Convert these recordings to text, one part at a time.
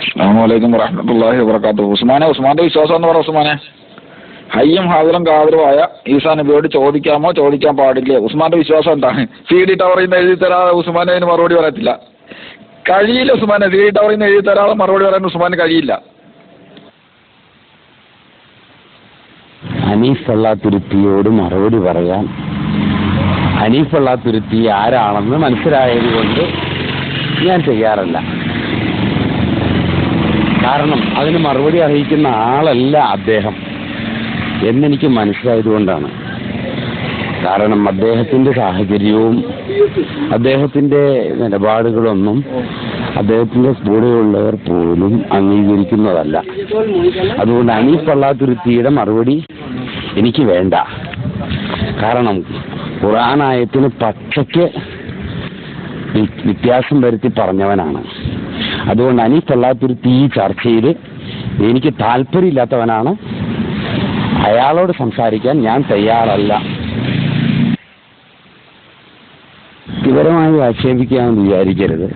അസ്സലാമു വറഹ്മത്തുള്ളാഹി വബറകാതുഹു. ഉസ്മാന്റെ വിശ്വാസം എന്ന് പറ ഉസ്മാനെ. ഹയ്യും ഹാദിറും കാതിറുമായ ഈസാ നബിയോട് ചോദിക്കാമോ ചോദിക്കാൻ പാടില്ലേ? ഉസ്മാന്റെ വിശ്വാസം എന്താണ്? CD ടവറിൽ നിന്ന് എഴുതി തരാതെ ഉസ്മാനെ അതിന് മറുപടി പറയത്തില്ല. കഴിയില്ല ഉസ്മാനെ. CD ടവറിൽ നിന്ന് എഴുതി തരാതെ മറുപടി പറയാൻ ഉസ്മാന് കഴിയില്ല. ഹനീഫ് അള്ളാത്തുരുത്തിയോട് മറുപടി പറയാൻ ഹനീഫ് അള്ളാത്തുരുത്തി ആരാണെന്ന് മനസ്സിലായത് കൊണ്ട് ഞാൻ തയ്യാറല്ല. കാരണം അതിന് മറുപടി അറിയിക്കുന്ന ആളല്ല അദ്ദേഹം എന്നെനിക്ക് മനസ്സിലായതുകൊണ്ടാണ്. കാരണം അദ്ദേഹത്തിൻ്റെ സാഹചര്യവും അദ്ദേഹത്തിൻ്റെ നിലപാടുകളൊന്നും അദ്ദേഹത്തിൻ്റെ കൂടെയുള്ളവർ പോലും അംഗീകരിക്കുന്നതല്ല. അതുകൊണ്ട് ഹനീഫ് അള്ളാത്തുരുത്തിയുടെ മറുപടി എനിക്ക് വേണ്ട. കാരണം ഖുർആനായത്തിന് പച്ചയ്ക്ക് വ്യത്യാസം വരുത്തി പറഞ്ഞവനാണ്. അതുകൊണ്ട് ഹനീഫ് അള്ളാത്തുരുത്തി ഈ ചർച്ചയിൽ എനിക്ക് താല്പര്യമില്ലാത്തവനാണ്. അയാളോട് സംസാരിക്കാൻ ഞാൻ തയ്യാറല്ല. വ്യക്തിപരമായി ആക്ഷേപിക്കാമെന്ന് വിചാരിക്കരുത്.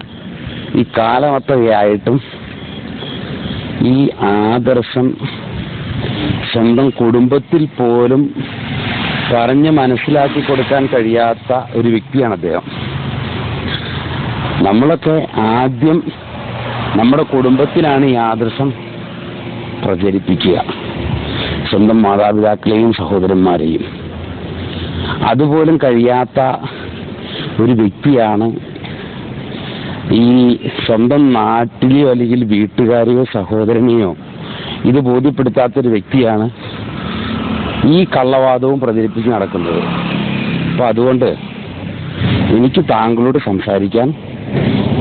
ഈ കാലമത്രയായിട്ടും ഈ ആദർശം സ്വന്തം കുടുംബത്തിൽ പോലും പറഞ്ഞ് മനസ്സിലാക്കി കൊടുക്കാൻ കഴിയാത്ത ഒരു വ്യക്തിയാണ് അദ്ദേഹം. നമ്മളൊക്കെ ആദ്യം നമ്മുടെ കുടുംബത്തിലാണ് ഈ ആദർശം പ്രചരിപ്പിക്കുക, സ്വന്തം മാതാപിതാക്കളെയും സഹോദരന്മാരെയും. അതുപോലും കഴിയാത്ത ഒരു വ്യക്തിയാണ് ഈ സ്വന്തം നാട്ടിലെയോ അല്ലെങ്കിൽ വീട്ടുകാരെയോ സഹോദരനെയോ ഇത് ബോധ്യപ്പെടുത്താത്തൊരു വ്യക്തിയാണ് ഈ കള്ളവാദവും പ്രചരിപ്പിച്ച് നടക്കുന്നത്. അപ്പം അതുകൊണ്ട് എനിക്ക് താങ്കളോട് സംസാരിക്കാൻ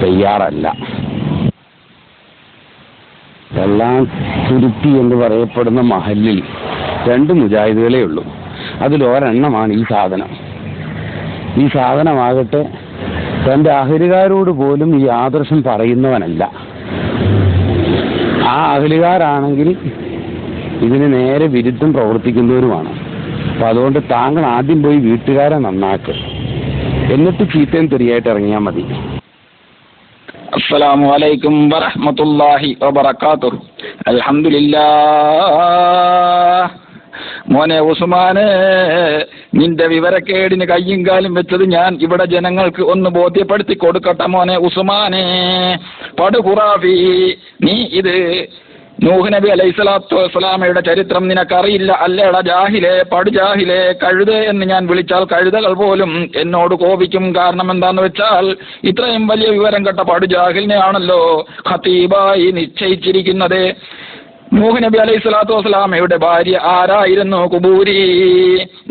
തയ്യാറല്ല. വെള്ളാത്തുരുത്തി എന്ന് പറയപ്പെടുന്ന മഹലിൽ 2 മുജാഹിദുകളേ ഉള്ളൂ. അതിലൊരെണ്ണമാണ് ഈ സാധനം. ഈ സാധനമാകട്ടെ തൻ്റെ അഹലുകാരോട് പോലും ഈ ആദർശം പറയുന്നവനല്ല. ആ അഹലുകാരാണെങ്കിൽ ഇതിന് നേരെ വിരുദ്ധം പ്രവർത്തിക്കുന്നവരുമാണ്. അപ്പം അതുകൊണ്ട് താങ്കൾ ആദ്യം പോയി വീട്ടുകാരെ നന്നാക്ക്, എന്നിട്ട് ചീത്തയും തെറിയായിട്ട് ഇറങ്ങിയാൽ മതി. അസ്സലാമു അലൈക്കും വറഹ്മത്തുള്ളാഹി വബറകാതുഹു. അൽഹംദുലില്ലാഹ്. മോനെ ഉസ്മാനെ, നിന്റെ വിവരക്കേടിന് കയ്യും കാലും വെച്ചത് ഞാൻ ഇവിടെ ജനങ്ങൾക്ക് ഒന്ന് ബോധ്യപ്പെടുത്തി കൊടുക്കട്ടെ മോനെ ഉസ്മാനെ. പടുഖുറാഫി, നീ ഇത് നൂഹ് നബി അലൈഹിസ്സലാത്തു വസ്സലാമയുടെ ചരിത്രം നിനക്കറിയില്ല അല്ലേടാ ജാഹിലേ, പടുജാഹിലേ, കഴുത എന്ന് ഞാൻ വിളിച്ചാൽ കഴുതകൾ പോലും എന്നോട് കോപിക്കും. കാരണം എന്താന്ന് വെച്ചാൽ ഇത്രയും വലിയ വിവരം കേട്ട പടുജാഹിലിനെ ആണല്ലോ ഖതീബായി നിശ്ചയിച്ചിരിക്കുന്നത്. നൂഹ് നബി അലൈഹിസ്സലാത്തു വസ്സലാമയുടെ ഭാര്യ ആരായിരുന്നു? കുബൂരി.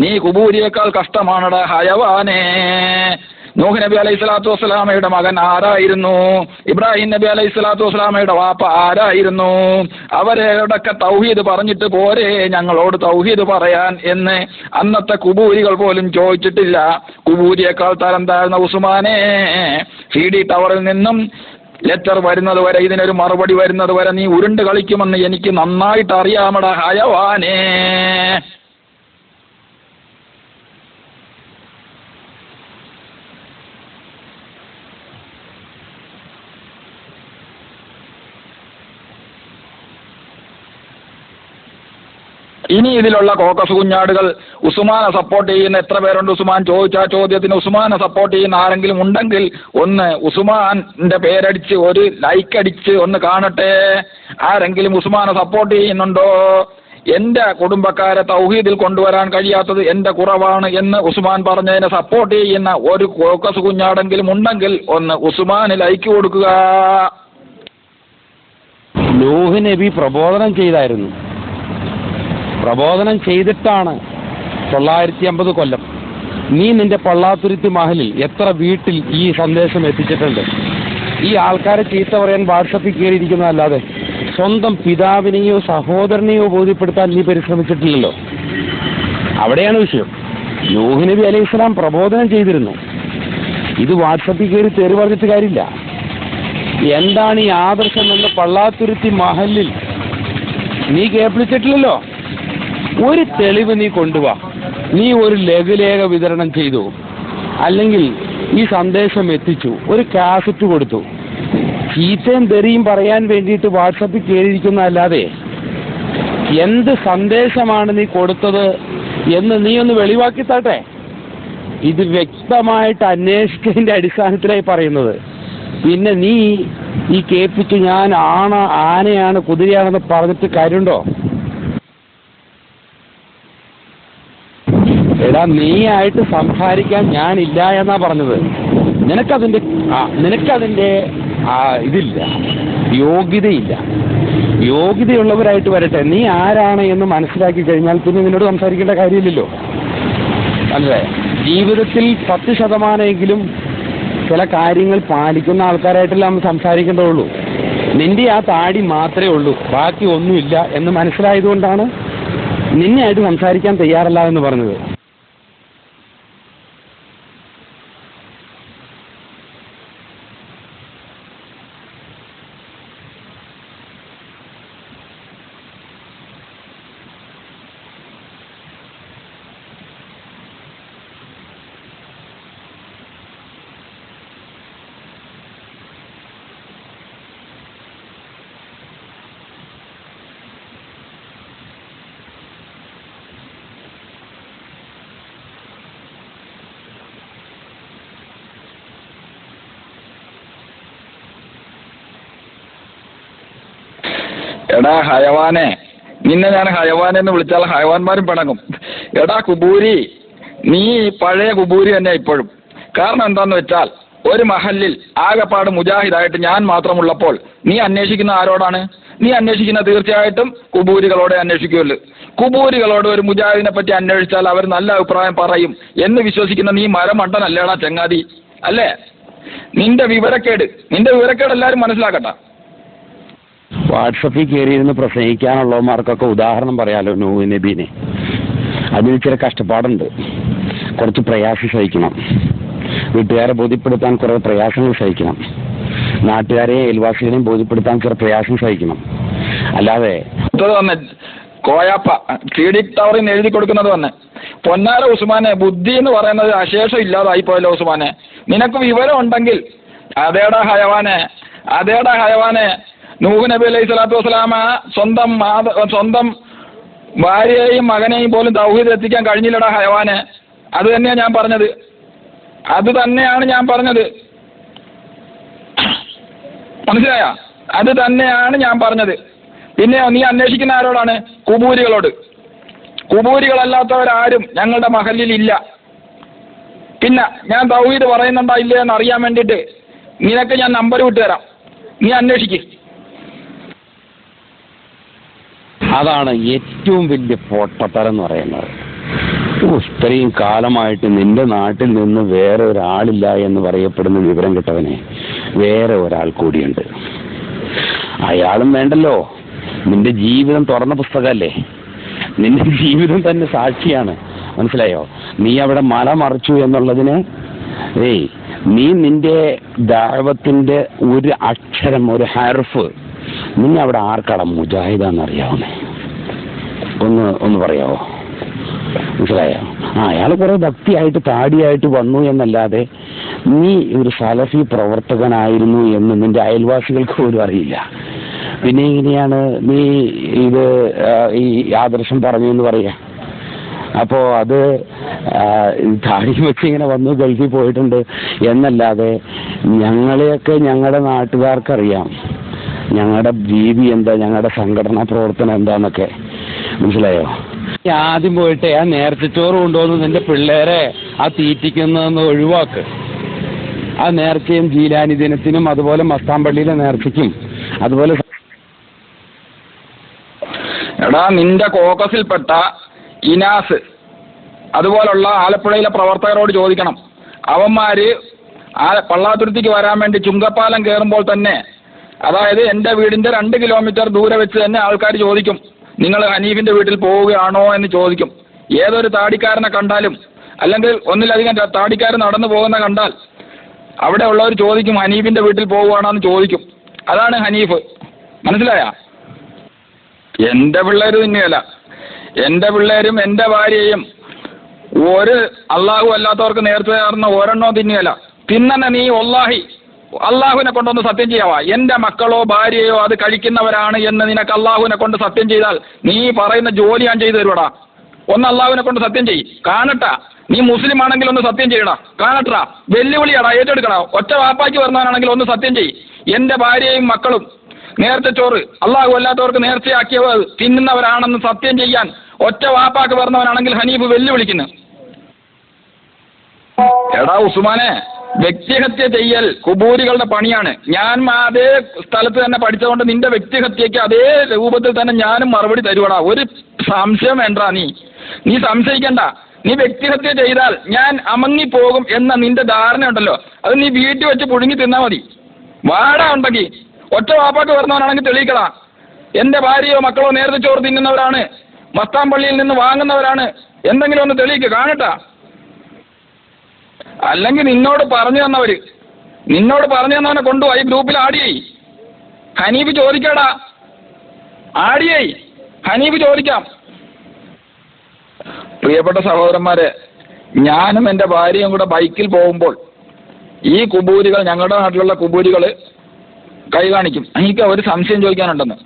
നീ കുബൂരിയേക്കാൾ കഷ്ടമാണടാ ഹയവാനെ. നൂഹ് നബി അലൈഹിസ്സലാത്തു വസ്സലാമയുടെ മകൻ ആരായിരുന്നു? ഇബ്രാഹിം നബി അലൈഹിസ്സലാത്തു വസ്സലാമയുടെ വാപ്പ ആരായിരുന്നു? അവരോടൊക്കെ തൗഹീദ് പറഞ്ഞിട്ട് പോരെ ഞങ്ങളോട് തൗഹീദ് പറയാൻ എന്ന് അന്നത്തെ കുബൂരികൾ പോലും ചോദിച്ചിട്ടില്ല. കുബൂരിയേക്കാൾ തരം താഴ്ന്ന ഉസ്മാനെ, CD ടവറിൽ നിന്നും ലെറ്റർ വരുന്നത് വരെ, ഇതിനൊരു മറുപടി വരുന്നത് വരെ നീ ഉരുണ്ട് കളിക്കുമെന്ന് എനിക്ക് നന്നായിട്ട് അറിയാമടാ ഹയവാനെ. ഇനി ഇതിലുള്ള കോക്കസ് കുഞ്ഞാടുകൾ ഉസ്മാനെ സപ്പോർട്ട് ചെയ്യുന്ന എത്ര പേരുണ്ട്? ഉസ്മാൻ ചോദിച്ച ചോദ്യത്തിന് ഉസ്മാനെ സപ്പോർട്ട് ചെയ്യുന്ന ആരെങ്കിലും ഉണ്ടെങ്കിൽ ഒന്ന് ഉസ്മാന്റെ പേരടിച്ച് ഒരു ലൈക്ക് അടിച്ച് ഒന്ന് കാണട്ടെ. ആരെങ്കിലും ഉസ്മാനെ സപ്പോർട്ട് ചെയ്യുന്നുണ്ടോ? എന്റെ കുടുംബക്കാരെ തൗഹീദിൽ കൊണ്ടുവരാൻ കഴിയാത്തത് എന്റെ കുറവാണ് എന്ന് ഉസ്മാൻ പറഞ്ഞതിനെ സപ്പോർട്ട് ചെയ്യുന്ന ഒരു കോക്കസ് കുഞ്ഞാടെങ്കിലും ഉണ്ടെങ്കിൽ ഒന്ന് ഉസ്മാന് ലൈക്ക് കൊടുക്കുക. നൂഹ് നബി പ്രബോധനം ചെയ്തായിരുന്നു. പ്രബോധനം ചെയ്തിട്ടാണ് 950 കൊല്ലം. നീ നിന്റെ പള്ളാത്തുരുത്തി മഹലിൽ എത്ര വീട്ടിൽ ഈ സന്ദേശം എത്തിച്ചിട്ടുണ്ട്? ഈ ആൾക്കാരെ ചീത്ത പറയാൻ വാട്സപ്പിൽ കയറിയിരിക്കുന്നതല്ലാതെ സ്വന്തം പിതാവിനെയോ സഹോദരനെയോ ബോധ്യപ്പെടുത്താൻ നീ പരിശ്രമിച്ചിട്ടില്ലല്ലോ. അവിടെയാണ് വിഷയം. നൂഹ് നബി അലൈഹിസ്സലാം പ്രബോധനം ചെയ്തിരുന്നു. ഇത് വാട്സപ്പിൽ കയറി തെറി പറഞ്ഞിട്ട് കാര്യമില്ല. എന്താണ് ഈ ആദർശം എന്ന് പള്ളാത്തുരുത്തി മഹലിൽ നീ കേൾപ്പിച്ചിട്ടില്ലല്ലോ. ഒരു തെളിവ് നീ കൊണ്ടുവാ. നീ ഒരു ലഘുലേഖ വിതരണം ചെയ്തു, അല്ലെങ്കിൽ ഈ സന്ദേശം എത്തിച്ചു, ഒരു കാസറ്റ് കൊടുത്തു, ചീത്തയും തെറിയും പറയാൻ വേണ്ടിയിട്ട് വാട്സപ്പിൽ കയറിയിരിക്കുന്നതല്ലാതെ എന്ത് സന്ദേശമാണ് നീ കൊടുത്തത് എന്ന് നീ ഒന്ന് വെളിവാക്കി താട്ടെ. ഇത് വ്യക്തമായിട്ട് അന്വേഷിച്ചതിൻ്റെ അടിസ്ഥാനത്തിലായി പറയുന്നത്. പിന്നെ നീ ഈ കേൾപ്പിച്ച് ഞാൻ ആനയാണ് കുതിരയാണെന്ന് പറഞ്ഞിട്ട് കാര്യമുണ്ടോ? എടാ, നീയായിട്ട് സംസാരിക്കാൻ ഞാനില്ല എന്നാ പറഞ്ഞത്. നിനക്കതിൻ്റെ ഇതില്ല, യോഗ്യതയില്ല. യോഗ്യതയുള്ളവരായിട്ട് വരട്ടെ. നീ ആരാണ് എന്ന് മനസ്സിലാക്കി കഴിഞ്ഞാൽ പിന്നെ നിന്നോട് സംസാരിക്കേണ്ട കാര്യമില്ലല്ലോ. അല്ലേ? ജീവിതത്തിൽ 10% ചില കാര്യങ്ങൾ പാലിക്കുന്ന ആൾക്കാരായിട്ടല്ല നമ്മൾ സംസാരിക്കേണ്ടതുള്ളൂ. നിന്റെ ആ താടി മാത്രമേ ഉള്ളൂ, ബാക്കി ഒന്നുമില്ല എന്ന് മനസ്സിലായതുകൊണ്ടാണ് നിന്നെ ആയിട്ട് സംസാരിക്കാൻ തയ്യാറല്ല എന്ന് പറഞ്ഞത്. എടാ ഹയവാനെ, നിന്നെ ഞാൻ ഹയവാനെന്ന് വിളിച്ചാൽ ഹയവാന്മാരും പിണങ്ങും. എടാ കുബൂരി, നീ പഴയ കുബൂരി തന്നെ ഇപ്പോഴും. കാരണം എന്താന്ന് വെച്ചാൽ ഒരു മഹല്ലിൽ ആകെപ്പാട് മുജാഹിദായിട്ട് ഞാൻ മാത്രമുള്ളപ്പോൾ നീ അന്വേഷിക്കുന്ന ആരോടാണ്? നീ അന്വേഷിക്കുന്ന തീർച്ചയായിട്ടും കുബൂരികളോടെ അന്വേഷിക്കുമല്ലോ. കുബൂരികളോട് ഒരു മുജാഹിദിനെ പറ്റി അന്വേഷിച്ചാൽ അവർ നല്ല അഭിപ്രായം പറയും എന്ന് വിശ്വസിക്കുന്ന നീ മരമണ്ടനല്ലേടാ ചങ്ങാതി, അല്ലേ? നിന്റെ വിവരക്കേട് എല്ലാവരും മനസ്സിലാക്കട്ടെ. വാട്സപ്പിൽ കയറിയിരുന്ന് പ്രസംഗിക്കാനുള്ളവന്മാർക്കൊക്കെ ഉദാഹരണം പറയാലോ നൂഹ് നബീനെ. അതിന് ചില കഷ്ടപ്പാടുണ്ട്, കുറച്ച് പ്രയാസം സഹിക്കണം. വീട്ടുകാരെ ബോധ്യപ്പെടുത്താൻ കുറേ പ്രയാസങ്ങൾ സഹിക്കണം. നാട്ടുകാരെയും അയൽവാസികളെയും ബോധ്യപ്പെടുത്താൻ ചില പ്രയാസം സഹിക്കണം. അല്ലാതെ കോയാപ്പ CD ടവറിന് എഴുതി കൊടുക്കുന്നത് തന്നെ പൊന്നാര ഉസ്മാനെ, ബുദ്ധി എന്ന് പറയുന്നത് അശേഷം ഇല്ലാതായി പോയല്ലോ ഉസ്മാനെ. നിനക്ക് വിവരം ഉണ്ടെങ്കിൽ അതേടാ ഹയവാനെ നൂഹ് നബി അലൈഹി സ്വലാത്തു വസ്സലാമ സ്വന്തം ഭാര്യയെയും മകനെയും പോലും തൗഹീദ് എത്തിക്കാൻ കഴിഞ്ഞില്ലടാ ഹയവാനെ. അത് തന്നെയാണ് ഞാൻ പറഞ്ഞത്. മനസ്സിലായ? അത് തന്നെയാണ് ഞാൻ പറഞ്ഞത്. പിന്നെ നീ അന്വേഷിക്കുന്ന ആരോടാണ്? കുബൂരികളോട്. കുബൂരികളല്ലാത്തവരാരും ഞങ്ങളുടെ മഹല്ലിൽ ഇല്ല. പിന്നെ ഞാൻ തൗഹീദ് പറയുന്നുണ്ടോ ഇല്ലേ എന്ന് അറിയാൻ വേണ്ടിയിട്ട് നിനക്ക് ഞാൻ നമ്പർ വിട്ടുതരാം, നീ അന്വേഷിക്ക്. അതാണ് ഏറ്റവും വലിയ പൊട്ടത്തരം എന്ന് പറയുന്നത്. ഇത്രയും കാലമായിട്ട് നിന്റെ നാട്ടിൽ നിന്ന് വേറെ ഒരാളില്ല എന്ന് പറയപ്പെടുന്ന വിവരം കിട്ടവനെ വേറെ ഒരാൾ കൂടിയുണ്ട്. അയാളും വേണ്ടല്ലോ. നിന്റെ ജീവിതം തുറന്ന പുസ്തകമല്ലേ, നിന്റെ ജീവിതം തന്നെ സാക്ഷിയാണ്. മനസ്സിലായോ? നീ അവിടെ മല മറിച്ചു എന്നുള്ളതിന് നീ നിന്റെ ദഅവത്തിന്റെ ഒരു അക്ഷരം, ഒരു ഹർഫ് നിന്നെ അവിടെ ആർക്കാടാ മുജാഹിദാന്നറിയാവുന്നേ? ഒന്ന് പറയാവോ? മനസ്സിലായോ? അയാൾ കുറെ ഭക്തിയായിട്ട് താടിയായിട്ട് വന്നു എന്നല്ലാതെ നീ ഒരു സലഫി പ്രവർത്തകനായിരുന്നു എന്ന് നിന്റെ അയൽവാസികൾക്ക് പോലും അറിയില്ല. പിന്നെ എങ്ങനെയാണ് നീ ഈ ആദർശം പറഞ്ഞു എന്ന് പറയാ? അപ്പോൾ അത് താടി വെച്ച് ഇങ്ങനെ വന്നു ഗൾഫിൽ പോയിട്ടുണ്ട് എന്നല്ലാതെ ഞങ്ങളെയൊക്കെ ഞങ്ങളുടെ നാട്ടുകാർക്കറിയാം ഞങ്ങളുടെ രീതി എന്താ, ഞങ്ങളുടെ സംഘടനാ പ്രവർത്തനം എന്താന്നൊക്കെ. മനസ്സിലായോ? ആദ്യം പോയിട്ട് ആ നേർച്ചച്ചോറ് കൊണ്ടുവന്ന് നിന്റെ പിള്ളേരെ ആ തീറ്റിക്കുന്നതെന്ന് ഒഴിവാക്ക്. ആ നേർച്ചയും ജീലാനി ദിനത്തിനും അതുപോലെ മസ്താമ്പള്ളിയിലെ നേർച്ചയ്ക്കും അതുപോലെ. എടാ, നിന്റെ കോക്കസിൽപ്പെട്ട ഇനാസ് അതുപോലുള്ള ആലപ്പുഴയിലെ പ്രവർത്തകരോട് ചോദിക്കണം. അവന്മാര് പള്ളാത്തുരുത്തിക്ക് വരാൻ വേണ്ടി ചുങ്കപ്പാലം കയറുമ്പോൾ തന്നെ, അതായത് എൻ്റെ വീടിൻ്റെ 2 കിലോമീറ്റർ ദൂരെ വെച്ച് തന്നെ ആൾക്കാർ ചോദിക്കും, നിങ്ങൾ ഹനീഫിൻ്റെ വീട്ടിൽ പോവുകയാണോ എന്ന് ചോദിക്കും. ഏതൊരു താടിക്കാരനെ കണ്ടാലും അല്ലെങ്കിൽ ഒന്നിലധികം താടിക്കാർ നടന്നു പോകുന്ന കണ്ടാൽ അവിടെ ഉള്ളവർ ചോദിക്കും, ഹനീഫിൻ്റെ വീട്ടിൽ പോവുകയാണോ എന്ന് ചോദിക്കും. അതാണ് ഹനീഫ്. മനസ്സിലായ? എൻ്റെ പിള്ളേർ തിന്നുകയല്ല, എൻ്റെ പിള്ളേരും എൻ്റെ ഭാര്യയും ഒരു അള്ളാഹു അല്ലാത്തവർക്ക് നേർച്ച ചേർന്ന ഒരെണ്ണോ തിന്നുകയല്ല. തിന്നെ നീ വല്ലാഹി അള്ളാഹുവിനെ കൊണ്ടൊന്ന് സത്യം ചെയ്യാവാ. എന്റെ മക്കളോ ഭാര്യയോ അത് കഴിക്കുന്നവരാണ് എന്ന് നിനക്ക് അള്ളാഹുവിനെ കൊണ്ട് സത്യം ചെയ്താൽ നീ പറയുന്ന ജോലി ഞാൻ ചെയ്തു തരുവാടാ. ഒന്ന് അള്ളാഹുവിനെ കൊണ്ട് സത്യം ചെയ്യ്, കാണട്ടാ. നീ മുസ്ലിം ആണെങ്കിൽ ഒന്ന് സത്യം ചെയ്യടാ, കാണട്ടാ. വെല്ലുവിളിയാടാ, ഏറ്റെടുക്കടാ. ഒറ്റ വാപ്പാക്കി വരുന്നവനാണെങ്കിൽ ഒന്ന് സത്യം ചെയ്യ്. എന്റെ ഭാര്യയും മക്കളും നേർച്ച ചോറ് അള്ളാഹു അല്ലാത്തവർക്ക് നേർച്ചയാക്കിയവർ തിന്നുന്നവരാണെന്ന് സത്യം ചെയ്യാൻ ഒറ്റ വാപ്പാക്ക് വരുന്നവനാണെങ്കിൽ ഹനീഫ് വെല്ലുവിളിക്കുന്നു. എടാ ഉസ്മാനെ, വ്യക്തിഹത്യ ചെയ്യൽ കുബൂരികളുടെ പണിയാണ്. ഞാൻ അതേ സ്ഥലത്ത് തന്നെ പഠിച്ചതുകൊണ്ട് നിന്റെ വ്യക്തിഹത്യക്ക് അതേ രൂപത്തിൽ തന്നെ ഞാനും മറുപടി തരുവടാ. ഒരു സംശയം വേണ്ട, നീ സംശയിക്കണ്ട. നീ വ്യക്തിഹത്യ ചെയ്താൽ ഞാൻ അമങ്ങിപ്പോകും എന്ന നിന്റെ ധാരണ ഉണ്ടല്ലോ, അത് നീ വീട്ടിൽ വെച്ച് പുഴുങ്ങി തിന്നാൽ മതി. വാട ഉണ്ടെങ്കിൽ ഒറ്റ വാപ്പാക്ക് വരുന്നവനാണെങ്കിൽ തെളിയിക്കടാ. എന്റെ ഭാര്യയോ മക്കളോ നേരത്തെ ചോറ് തിന്നുന്നവരാണ്, മസ്താൻപള്ളിയിൽ നിന്ന് വാങ്ങുന്നവരാണ്, എന്തെങ്കിലും ഒന്ന് തെളിയിക്കുക, കാണട്ടാ. അല്ലെങ്കിൽ നിന്നോട് പറഞ്ഞു തന്നവനെ കൊണ്ടുപോയി ഗ്രൂപ്പിൽ ആഡ് ചെയ്യ്. ഹനീഫ് ചോദിക്കാടാ, ആഡ് ചെയ്യ്, ഹനീഫ് ചോദിക്കാം. പ്രിയപ്പെട്ട സഹോദരന്മാരെ, ഞാനും എൻ്റെ ഭാര്യയും കൂടെ ബൈക്കിൽ പോകുമ്പോൾ ഈ കുബൂരികൾ, ഞങ്ങളുടെ നാട്ടിലുള്ള കുബൂരികൾ കൈ കാണിക്കും. എനിക്ക് ഒരു സംശയം ചോദിക്കാനുണ്ടെന്ന്.